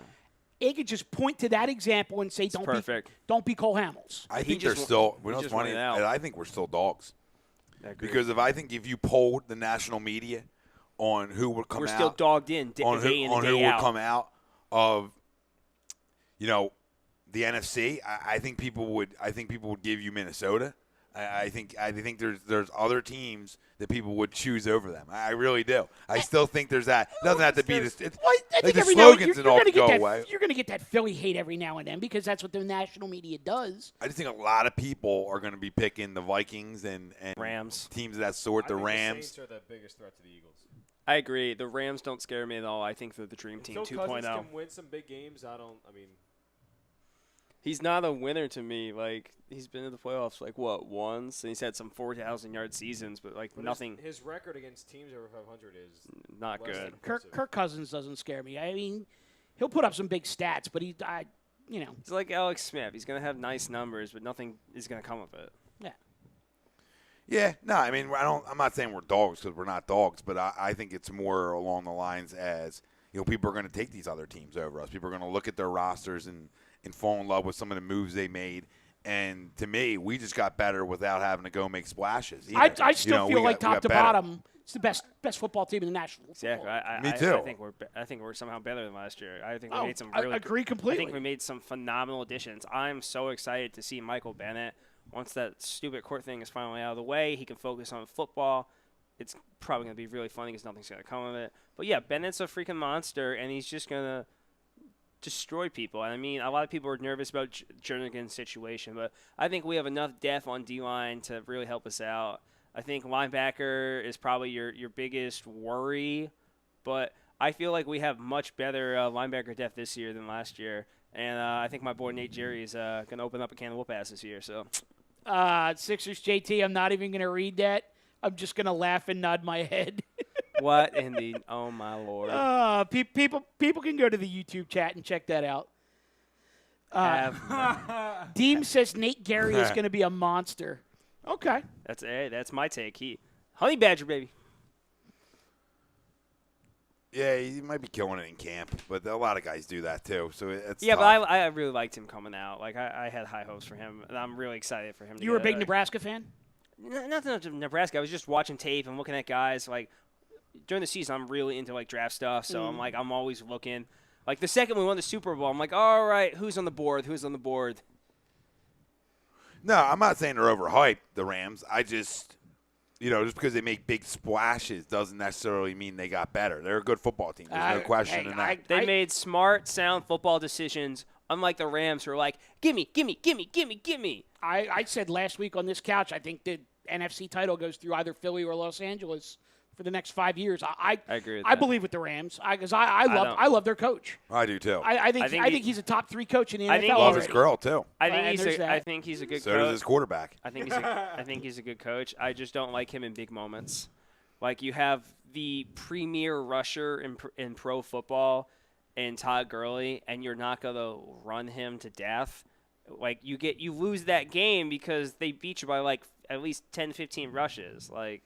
It could just point to that example and say, don't be Cole Hamels. I think they're still – I think we're still dogs. Because if you polled the national media on who would come out – we're still dogged in day in and day out. On who would come out of, the NFC, I think people would give you Minnesota. I think there's other teams that people would choose over them. I really do. I still think there's that. It doesn't have to be this. Like the slogans and all go away. You're going to get that Philly hate every now and then because that's what the national media does. I just think a lot of people are going to be picking the Vikings and Rams, teams of that sort. The Rams. The Saints are the biggest threat to the Eagles. I agree. The Rams don't scare me at all. I think they're the dream team 2.0. Cousins can win some big games. He's not a winner to me. Like, he's been in the playoffs, once? And he's had some 4,000-yard seasons, but, nothing. His record against teams over 500 is not good. Kirk Cousins doesn't scare me. I mean, he'll put up some big stats, but He's like Alex Smith. He's going to have nice numbers, but nothing is going to come of it. Yeah. Yeah, no, I mean, I'm not saying we're dogs because we're not dogs, but I think it's more along the lines as, people are going to take these other teams over us. People are going to look at their rosters and fall in love with some of the moves they made. And to me, we just got better without having to go make splashes. I still feel like top to bottom, it's the best football team in the National Football. Exactly. Me too. I think we're somehow better than last year. I think we made some. I agree completely. I think we made some phenomenal additions. I'm so excited to see Michael Bennett. Once that stupid court thing is finally out of the way, he can focus on football. It's probably going to be really funny because nothing's going to come of it. But yeah, Bennett's a freaking monster, and he's just going to destroy people. I mean, a lot of people are nervous about Jernigan's situation, but I think we have enough depth on D-line to really help us out. I think linebacker is probably your biggest worry, but I feel like we have much better linebacker depth this year than last year, and I think my boy Nate Jerry is going to open up a can of whoop-ass this year. So, Sixers JT, I'm not even going to read that. I'm just going to laugh and nod my head. What in the – oh, my Lord. People can go to the YouTube chat and check that out. Deem says Nate Gary is going to be a monster. Okay. That's my take. Honey Badger, baby. Yeah, he might be killing it in camp, but a lot of guys do that too. So it's tough. But I really liked him coming out. Like I had high hopes for him, and I'm really excited for him. You were a big Nebraska fan? Not so much of Nebraska. I was just watching tape and looking at guys. Like during the season, I'm really into draft stuff, so I'm always looking. Like the second we won the Super Bowl, I'm like, all right, who's on the board? Who's on the board? No, I'm not saying they're overhyped, the Rams. I just, just because they make big splashes doesn't necessarily mean they got better. They're a good football team. There's no question in that. They made smart, sound football decisions, unlike the Rams, who are like, gimme, gimme, gimme, gimme, gimme. I said last week on this couch, I think the NFC title goes through either Philly or Los Angeles for the next 5 years. I agree with I that. believe with the Rams because I love their coach. I do too. I think he's a top 3 coach in the NFL. Love his girl too. I think he's a good So coach. does his quarterback. I think he's a good coach. I just don't like him in big moments. Like, you have the premier rusher in pro football and Todd Gurley, and you're not going to run him to death. Like, you lose that game because they beat you by like at least 10, 15 rushes. Like,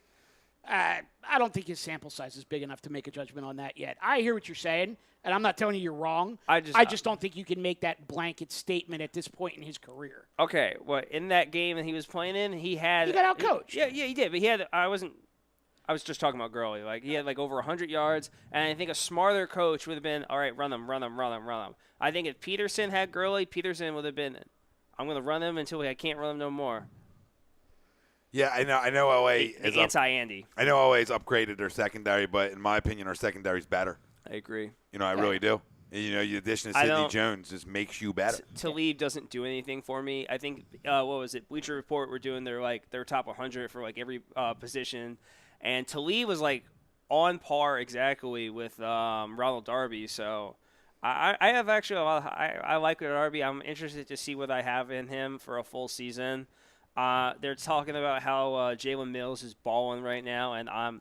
I don't think his sample size is big enough to make a judgment on that yet. I hear what you're saying, and I'm not telling you you're wrong. I just don't think you can make that blanket statement at this point in his career. Okay, well, in that game that he was playing in, he got out-coached. Yeah, he did. But I was just talking about Gurley. Like, he had like over 100 yards, and I think a smarter coach would have been, all right, run them. I think if Peterson had Gurley, Peterson would have been, I'm going to run him until I can't run him no more. Yeah, I know LA is anti-Andy. I know LA's upgraded their secondary, but in my opinion, our secondary's better. I agree. I really do. The addition of Sidney Jones just makes you better. Talib doesn't do anything for me. I think what was it? Bleacher Report were doing their top 100 for like every position, and Talib was like on par exactly with Ronald Darby. So I have actually I like Darby. I'm interested to see what I have in him for a full season. They're talking about how Jalen Mills is balling right now, and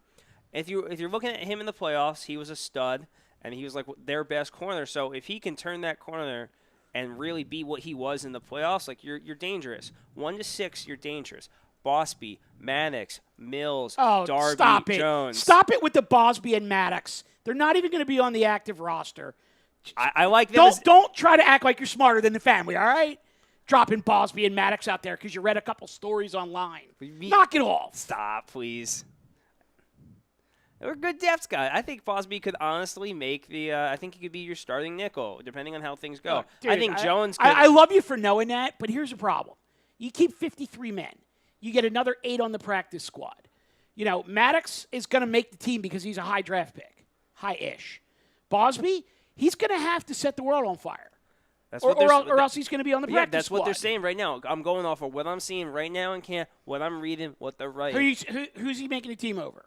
if you're looking at him in the playoffs, he was a stud, and he was like their best corner. So if he can turn that corner and really be what he was in the playoffs, like you're dangerous. 1-6, you're dangerous. Bosby, Maddox, Mills, Darby, Jones. Stop it with the Bosby and Maddox. They're not even going to be on the active roster. I like them. Don't try to act like you're smarter than the family. All right. Dropping Bosby and Maddox out there because you read a couple stories online. Knock it off. Stop, please. They're good depth guy. I think Bosby could honestly make I think he could be your starting nickel, depending on how things go. Look, dude, I think Jones could. I love you for knowing that, but here's the problem. You keep 53 men. You get another 8 on the practice squad. Maddox is going to make the team because he's a high draft pick. High-ish. Bosby, he's going to have to set the world on fire. Or else he's going to be on the practice that's squad. what they're saying right now. I'm going off of what I'm seeing right now in camp, what I'm reading, what they're writing. Who's he making the team over?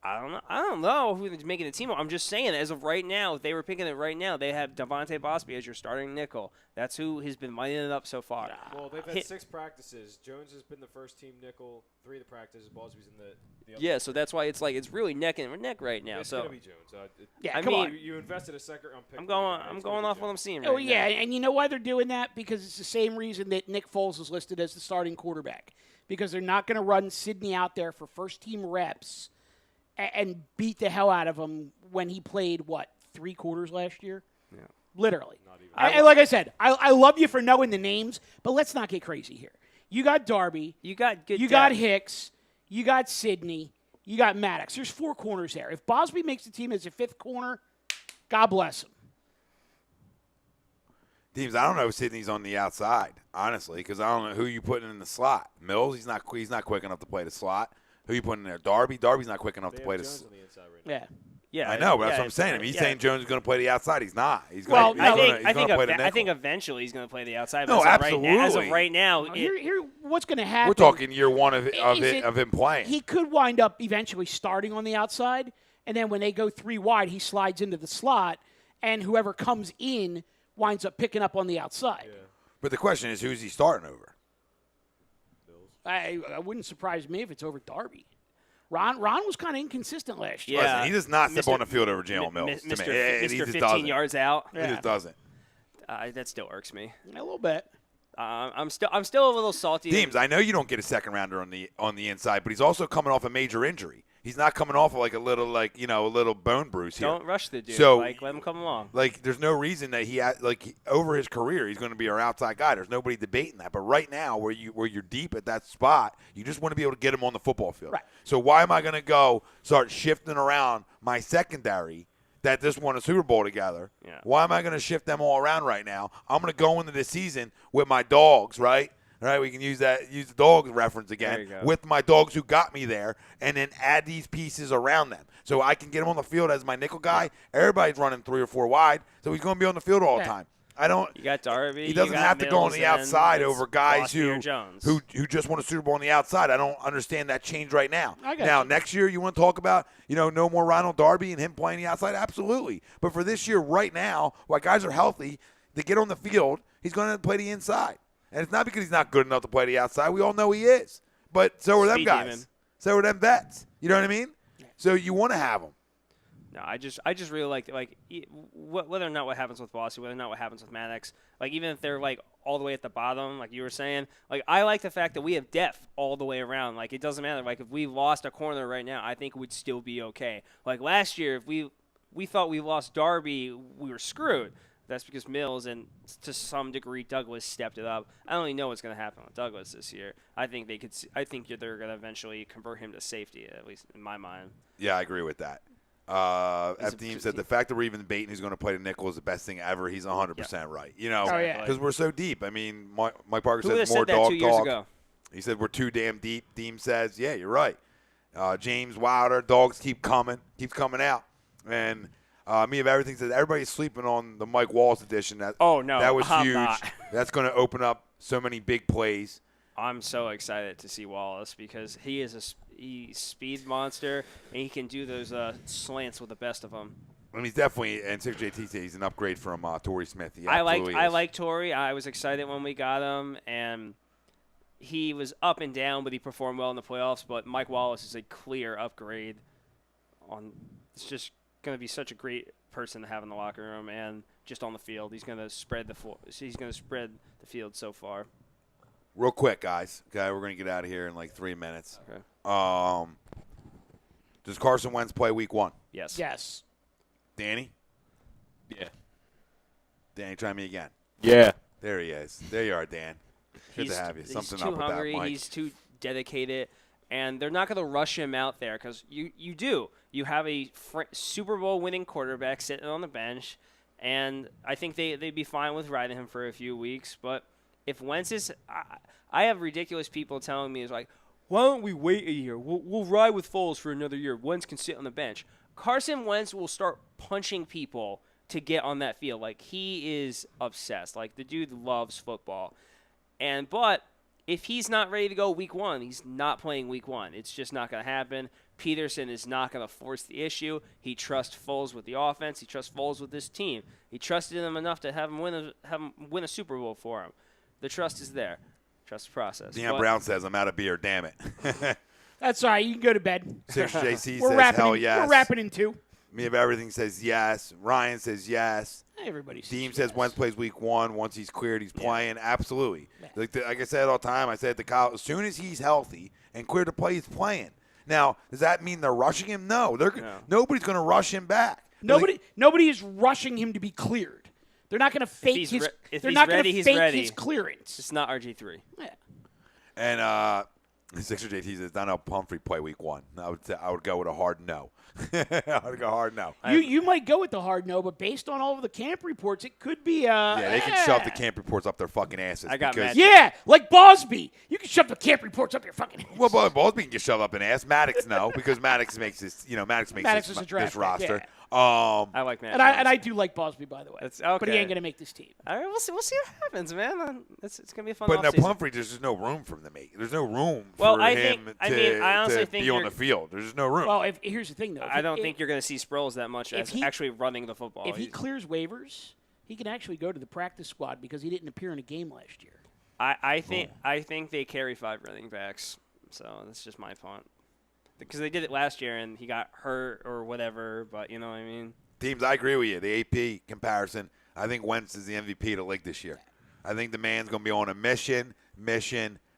I don't know who's making the team. I'm just saying, as of right now, if they were picking it right now, they have Devontae Bosby as your starting nickel. That's who has been lining it up so far. Well, they've had 6 practices. Jones has been the first team nickel. 3 of the practices. Bosby's in the other. Yeah, so that's why it's really neck and neck right now. It's so gonna be Jones. Come on. You invested a second-round pick. I'm going off what I'm seeing right Oh now. yeah, and you know why they're doing that? Because it's the same reason that Nick Foles is listed as the starting quarterback. Because they're not going to run Sidney out there for first-team reps and beat the hell out of him when he played, 3 quarters last year? Yeah. Literally. Like I said, I love you for knowing the names, but let's not get crazy here. You got Darby. You got good. You got Hicks. You got Sidney. You got Maddox. There's 4 corners there. If Bosby makes the team as a 5th corner, God bless him. Teams, I don't know if Sidney's on the outside, honestly, because I don't know who you putting in the slot. Mills, he's not quick enough to play the slot. Who you putting in there? Darby's not quick enough to play the slot. Yeah, I know, but that's what I'm saying. He's saying Jones is going to play the outside. He's not. I think eventually he's going to play the outside. But absolutely. As of right now, here, what's going to happen? We're talking year 1 of him playing. He could wind up eventually starting on the outside, and then when they go 3 wide, he slides into the slot, and whoever comes in winds up picking up on the outside. Yeah. But the question is, who's he starting over? I wouldn't surprise me if it's over Darby. Ron was kind of inconsistent last year. Yeah. Listen, he does not step on the field over Jalen Mills. Mr. 15 yards out. He just doesn't. That still irks me. A little bit. I'm still a little salty. Teams, I know you don't get a second rounder on the inside, but he's also coming off a major injury. He's not coming off of a little bone bruise here. Don't rush the dude. So, let him come along. There's no reason that over his career he's going to be our outside guy. There's nobody debating that. But right now, where you're deep at that spot, you just want to be able to get him on the football field. Right. So why am I going to go start shifting around my secondary that just won a Super Bowl together? Yeah. Why am I going to shift them all around right now? I'm going to go into this season with my dogs, right? All right, we can use the dog reference There again you go. with my dogs who got me there, and then add these pieces around them. So I can get him on the field as my nickel guy. Everybody's running 3 or 4 wide, so he's going to be on the field all the time. You got Darby. He doesn't have to go on the outside over guys who just won a Super Bowl on the outside. I don't understand that change right now. Next year you want to talk about, no more Ronald Darby and him playing the outside? Absolutely. But for this year right now, while guys are healthy, to get on the field, he's going to play the inside. And it's not because he's not good enough to play the outside. We all know he is. But so are them guys. Demon. So are them vets. You know what I mean? So you want to have them. No, I just really like whether or not what happens with Bossy, whether or not what happens with Maddox, even if they're all the way at the bottom, like you were saying, I like the fact that we have depth all the way around. It doesn't matter. If we lost a corner right now, I think it would still be okay. Last year, if we thought we lost Darby, we were screwed. That's because Mills and to some degree Douglas stepped it up. I don't really know what's going to happen with Douglas this year. I think they're going to eventually convert him to safety, at least in my mind. Yeah, I agree with that. F-Team said the fact that we're even debating who's going to play the nickel is the best thing ever. He's 100% right. Because we're so deep. I mean, Mike Parker says more dog that 2 years ago? He said we're too damn deep. Deem says, yeah, you're right. James Wilder, dogs keeps coming out. And Me of Everything says everybody's sleeping on the Mike Wallace edition. That was huge. Not. That's going to open up so many big plays. I'm so excited to see Wallace because he is a speed monster, and he can do those slants with the best of them. And he's definitely, and 6JT says he's an upgrade from Torrey Smith. I like Torrey. I was excited when we got him, and he was up and down, but he performed well in the playoffs. But Mike Wallace is a clear upgrade. It's just going to be such a great person to have in the locker room and just on the field. He's going to spread the floor. He's going to spread the field so far. Real quick, guys. Okay, we're going to get out of here in 3 minutes. Okay. Does Carson Wentz play week 1? Yes. Yes. Danny? Yeah. Danny, try me again. Yeah. There he is. There you are, Dan. Good to have you. Something he's too up hungry. with that, Mike. He's too dedicated, and they're not going to rush him out there because you do. You have a Super Bowl winning quarterback sitting on the bench, and I think they'd be fine with riding him for a few weeks. But if Wentz is – I have ridiculous people telling me, why don't we wait a year? We'll ride with Foles for another year. Wentz can sit on the bench. Carson Wentz will start punching people to get on that field. He is obsessed. The dude loves football. But if he's not ready to go week 1, he's not playing week 1. It's just not going to happen. Peterson is not going to force the issue. He trusts Foles with the offense. He trusts Foles with this team. He trusted him enough to have him win a Super Bowl for him. The trust is there. Trust the process. Deion Brown says, I'm out of beer, damn it. That's all right. You can go to bed. 6JC says, hell yes. We're wrapping in 2. Me of Everything says yes. Ryan says yes. Everybody says Deem yes. says Wentz plays week 1. Once he's cleared, he's playing. Absolutely. Like I said all the time, I said to Kyle, as soon as he's healthy and cleared to play, he's playing. Now, does that mean they're rushing him? No. Nobody's going to rush him back. Nobody is rushing him to be cleared. They're not going to fake his. They're not going to fake his clearance. It's not RG3. Yeah. And Sixer JT says Donnell Pumphrey play week 1. I would go with a hard no. I would go hard no. You might go with the hard no, but based on all of the camp reports, it could be. Yeah, they can shove the camp reports up their fucking asses. I got mad. Yeah, like Bosby. You can shove the camp reports up your fucking ass. Well, Bosby can get shoved up an ass. Maddox no, because Maddox makes this. Maddox makes this roster. Yeah. I like Matt. And I do like Bosby, by the way. That's okay. But he ain't going to make this team. All right, we'll see what happens, man. It's going to be a fun But now offseason. Pumphrey, there's just no room for him to make. There's no room Well, for I him think- I mean, I honestly to think be on you're- the field. There's just no room. Well, here's the thing, though. I don't think you're going to see Sproles that much as actually running the football. If he clears waivers, he can actually go to the practice squad because he didn't appear in a game last year. I think they carry 5 running backs, so that's just my point. Because they did it last year and he got hurt or whatever, but you know what I mean? Teams, I agree with you. The AP comparison, I think Wentz is the MVP of the league this year. I think the man's going to be on a mission.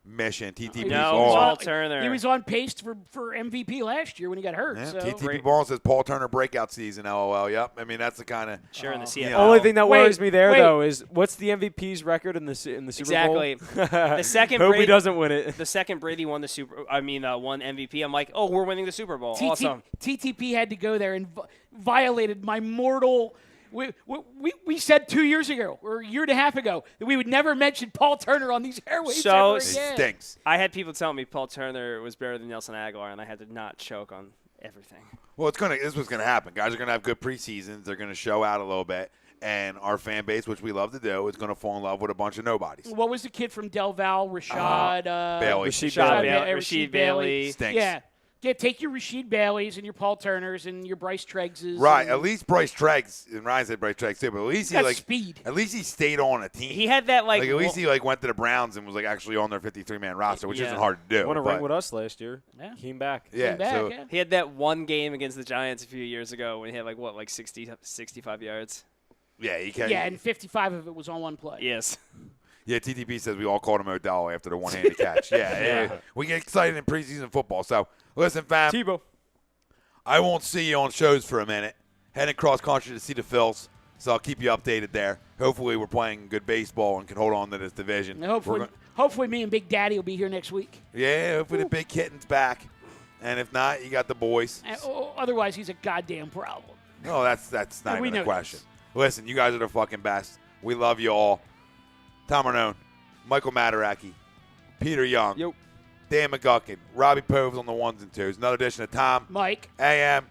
TTP Paul Turner. He was on pace for MVP last year when he got hurt. Yeah, So. TTP Ball says Paul Turner breakout season, LOL. Yep. I mean, that's the kind of. Sure, in the CFL. Yeah. Only thing that worries me there, wait. though, is what's the MVP's record in the Super Bowl? Exactly. The second Hope Brady, he doesn't win it. The second Brady won won MVP. I'm like, oh, we're winning the Super Bowl. Awesome. TTP had to go there and violated my mortal We said 2 years ago or a year and a half ago that we would never mention Paul Turner on these airwaves So ever It again. stinks. I had people tell me Paul Turner was better than Nelson Aguilar, and I had to not choke on everything. Well, this was gonna happen. Guys are gonna have good preseasons. They're gonna show out a little bit, and our fan base, which we love to do, is gonna fall in love with a bunch of nobodies. What was the kid from Del Val? Rashad Bailey. Rashid Bailey. Stinks. Yeah. Take your Rashid Baileys and your Paul Turners and your Bryce Treggses. Right. and- At least Bryce Treggs, and Ryan said Bryce Treggs too, but at least he got like speed. At least he stayed on a team. He had that at least he went to the Browns and was actually on their 53-man roster, which Yeah. isn't hard to do. Won a but- ring with us last year. Yeah. Came back. Yeah. Came back, so yeah. He had that one game against the Giants a few years ago when he had 65 yards. yeah, he can. Yeah, and 55 of it was on one play. Yes. Yeah, TTP says we all called him Odell after the one-handed catch. Yeah. We get excited in preseason football. So, listen, fam. Tebow. I won't see you on shows for a minute. Heading cross country to see the Phils, so I'll keep you updated there. Hopefully, we're playing good baseball and can hold on to this division. And hopefully me and Big Daddy will be here next week. Yeah, hopefully the big kitten's back. And if not, you got the boys. Otherwise, he's a goddamn problem. No, that's not We even a know question. this. Listen, you guys are the fucking best. We love you all. Tom Arnone, Michael Mataraki, Peter Young, Yo. Dan McGuckin, Robbie Poves on the ones and twos. Another edition of Tom Mike AM.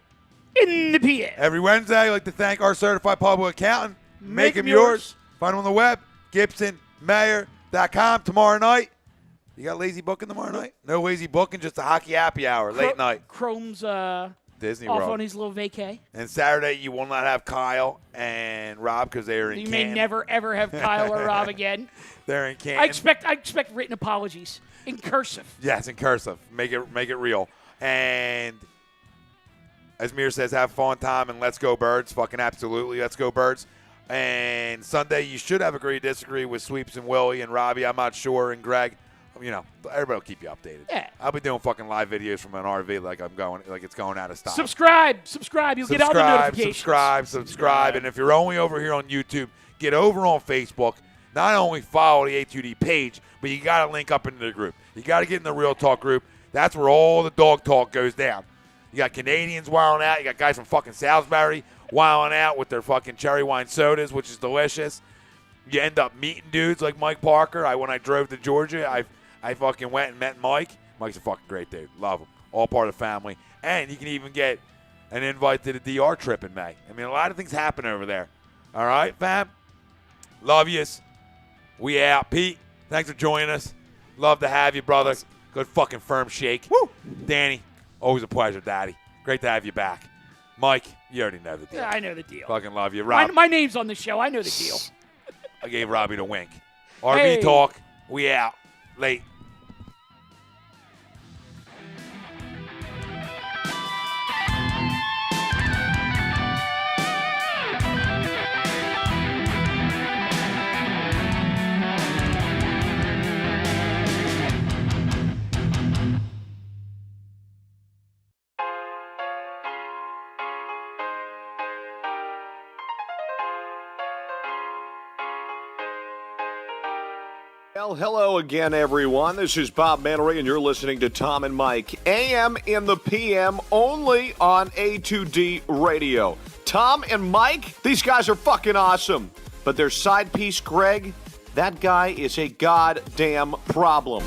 in the PM. Every Wednesday, I'd like to thank our certified public accountant. Make him him yours. yours. Find him on the web, gibsonmayer.com. Tomorrow night. You got lazy booking tomorrow night? No lazy booking, just a hockey happy hour, late night. Chrome's Disney off World. on his little vacay. And Saturday, you will not have Kyle and Rob because they are in You Canton. may never, ever have Kyle or Rob again. They're in Canton. I expect written apologies in cursive. Yes, in cursive. Make it real. And as Mir says, have fun time and let's go Birds. Fucking absolutely, let's go Birds. And Sunday, you should have agree to disagree with Sweeps and Willie and Robbie. I'm not sure. And Greg. You know, everybody will keep you updated. Yeah. I'll be doing fucking live videos from an RV like it's going out of style. Subscribe. You'll get all the notifications. Subscribe. And if you're only over here on YouTube, get over on Facebook. Not only follow the A2D page, but you got to link up into the group. You got to get in the Real Talk group. That's where all the dog talk goes down. You got Canadians wilding out. You got guys from fucking Salisbury wilding out with their fucking cherry wine sodas, which is delicious. You end up meeting dudes like Mike Parker. When I drove to Georgia, I fucking went and met Mike. Mike's a fucking great dude. Love him. All part of the family. And you can even get an invite to the DR trip in May. I mean, a lot of things happen over there. All right, fam? Love yous. We out. Pete, thanks for joining us. Love to have you, brother. Good fucking firm shake. Woo! Danny, always a pleasure, Daddy. Great to have you back. Mike, you already know the deal. Yeah, I know the deal. Fucking love you. Rob, My name's on the show. I know the deal. I gave Robbie the wink. RV Hey. Talk. We out. Late. Well, hello again, everyone. This is Bob Mannery, and you're listening to Tom and Mike, AM in the PM, only on A2D Radio. Tom and Mike, these guys are fucking awesome. But their side piece, Greg, that guy is a goddamn problem.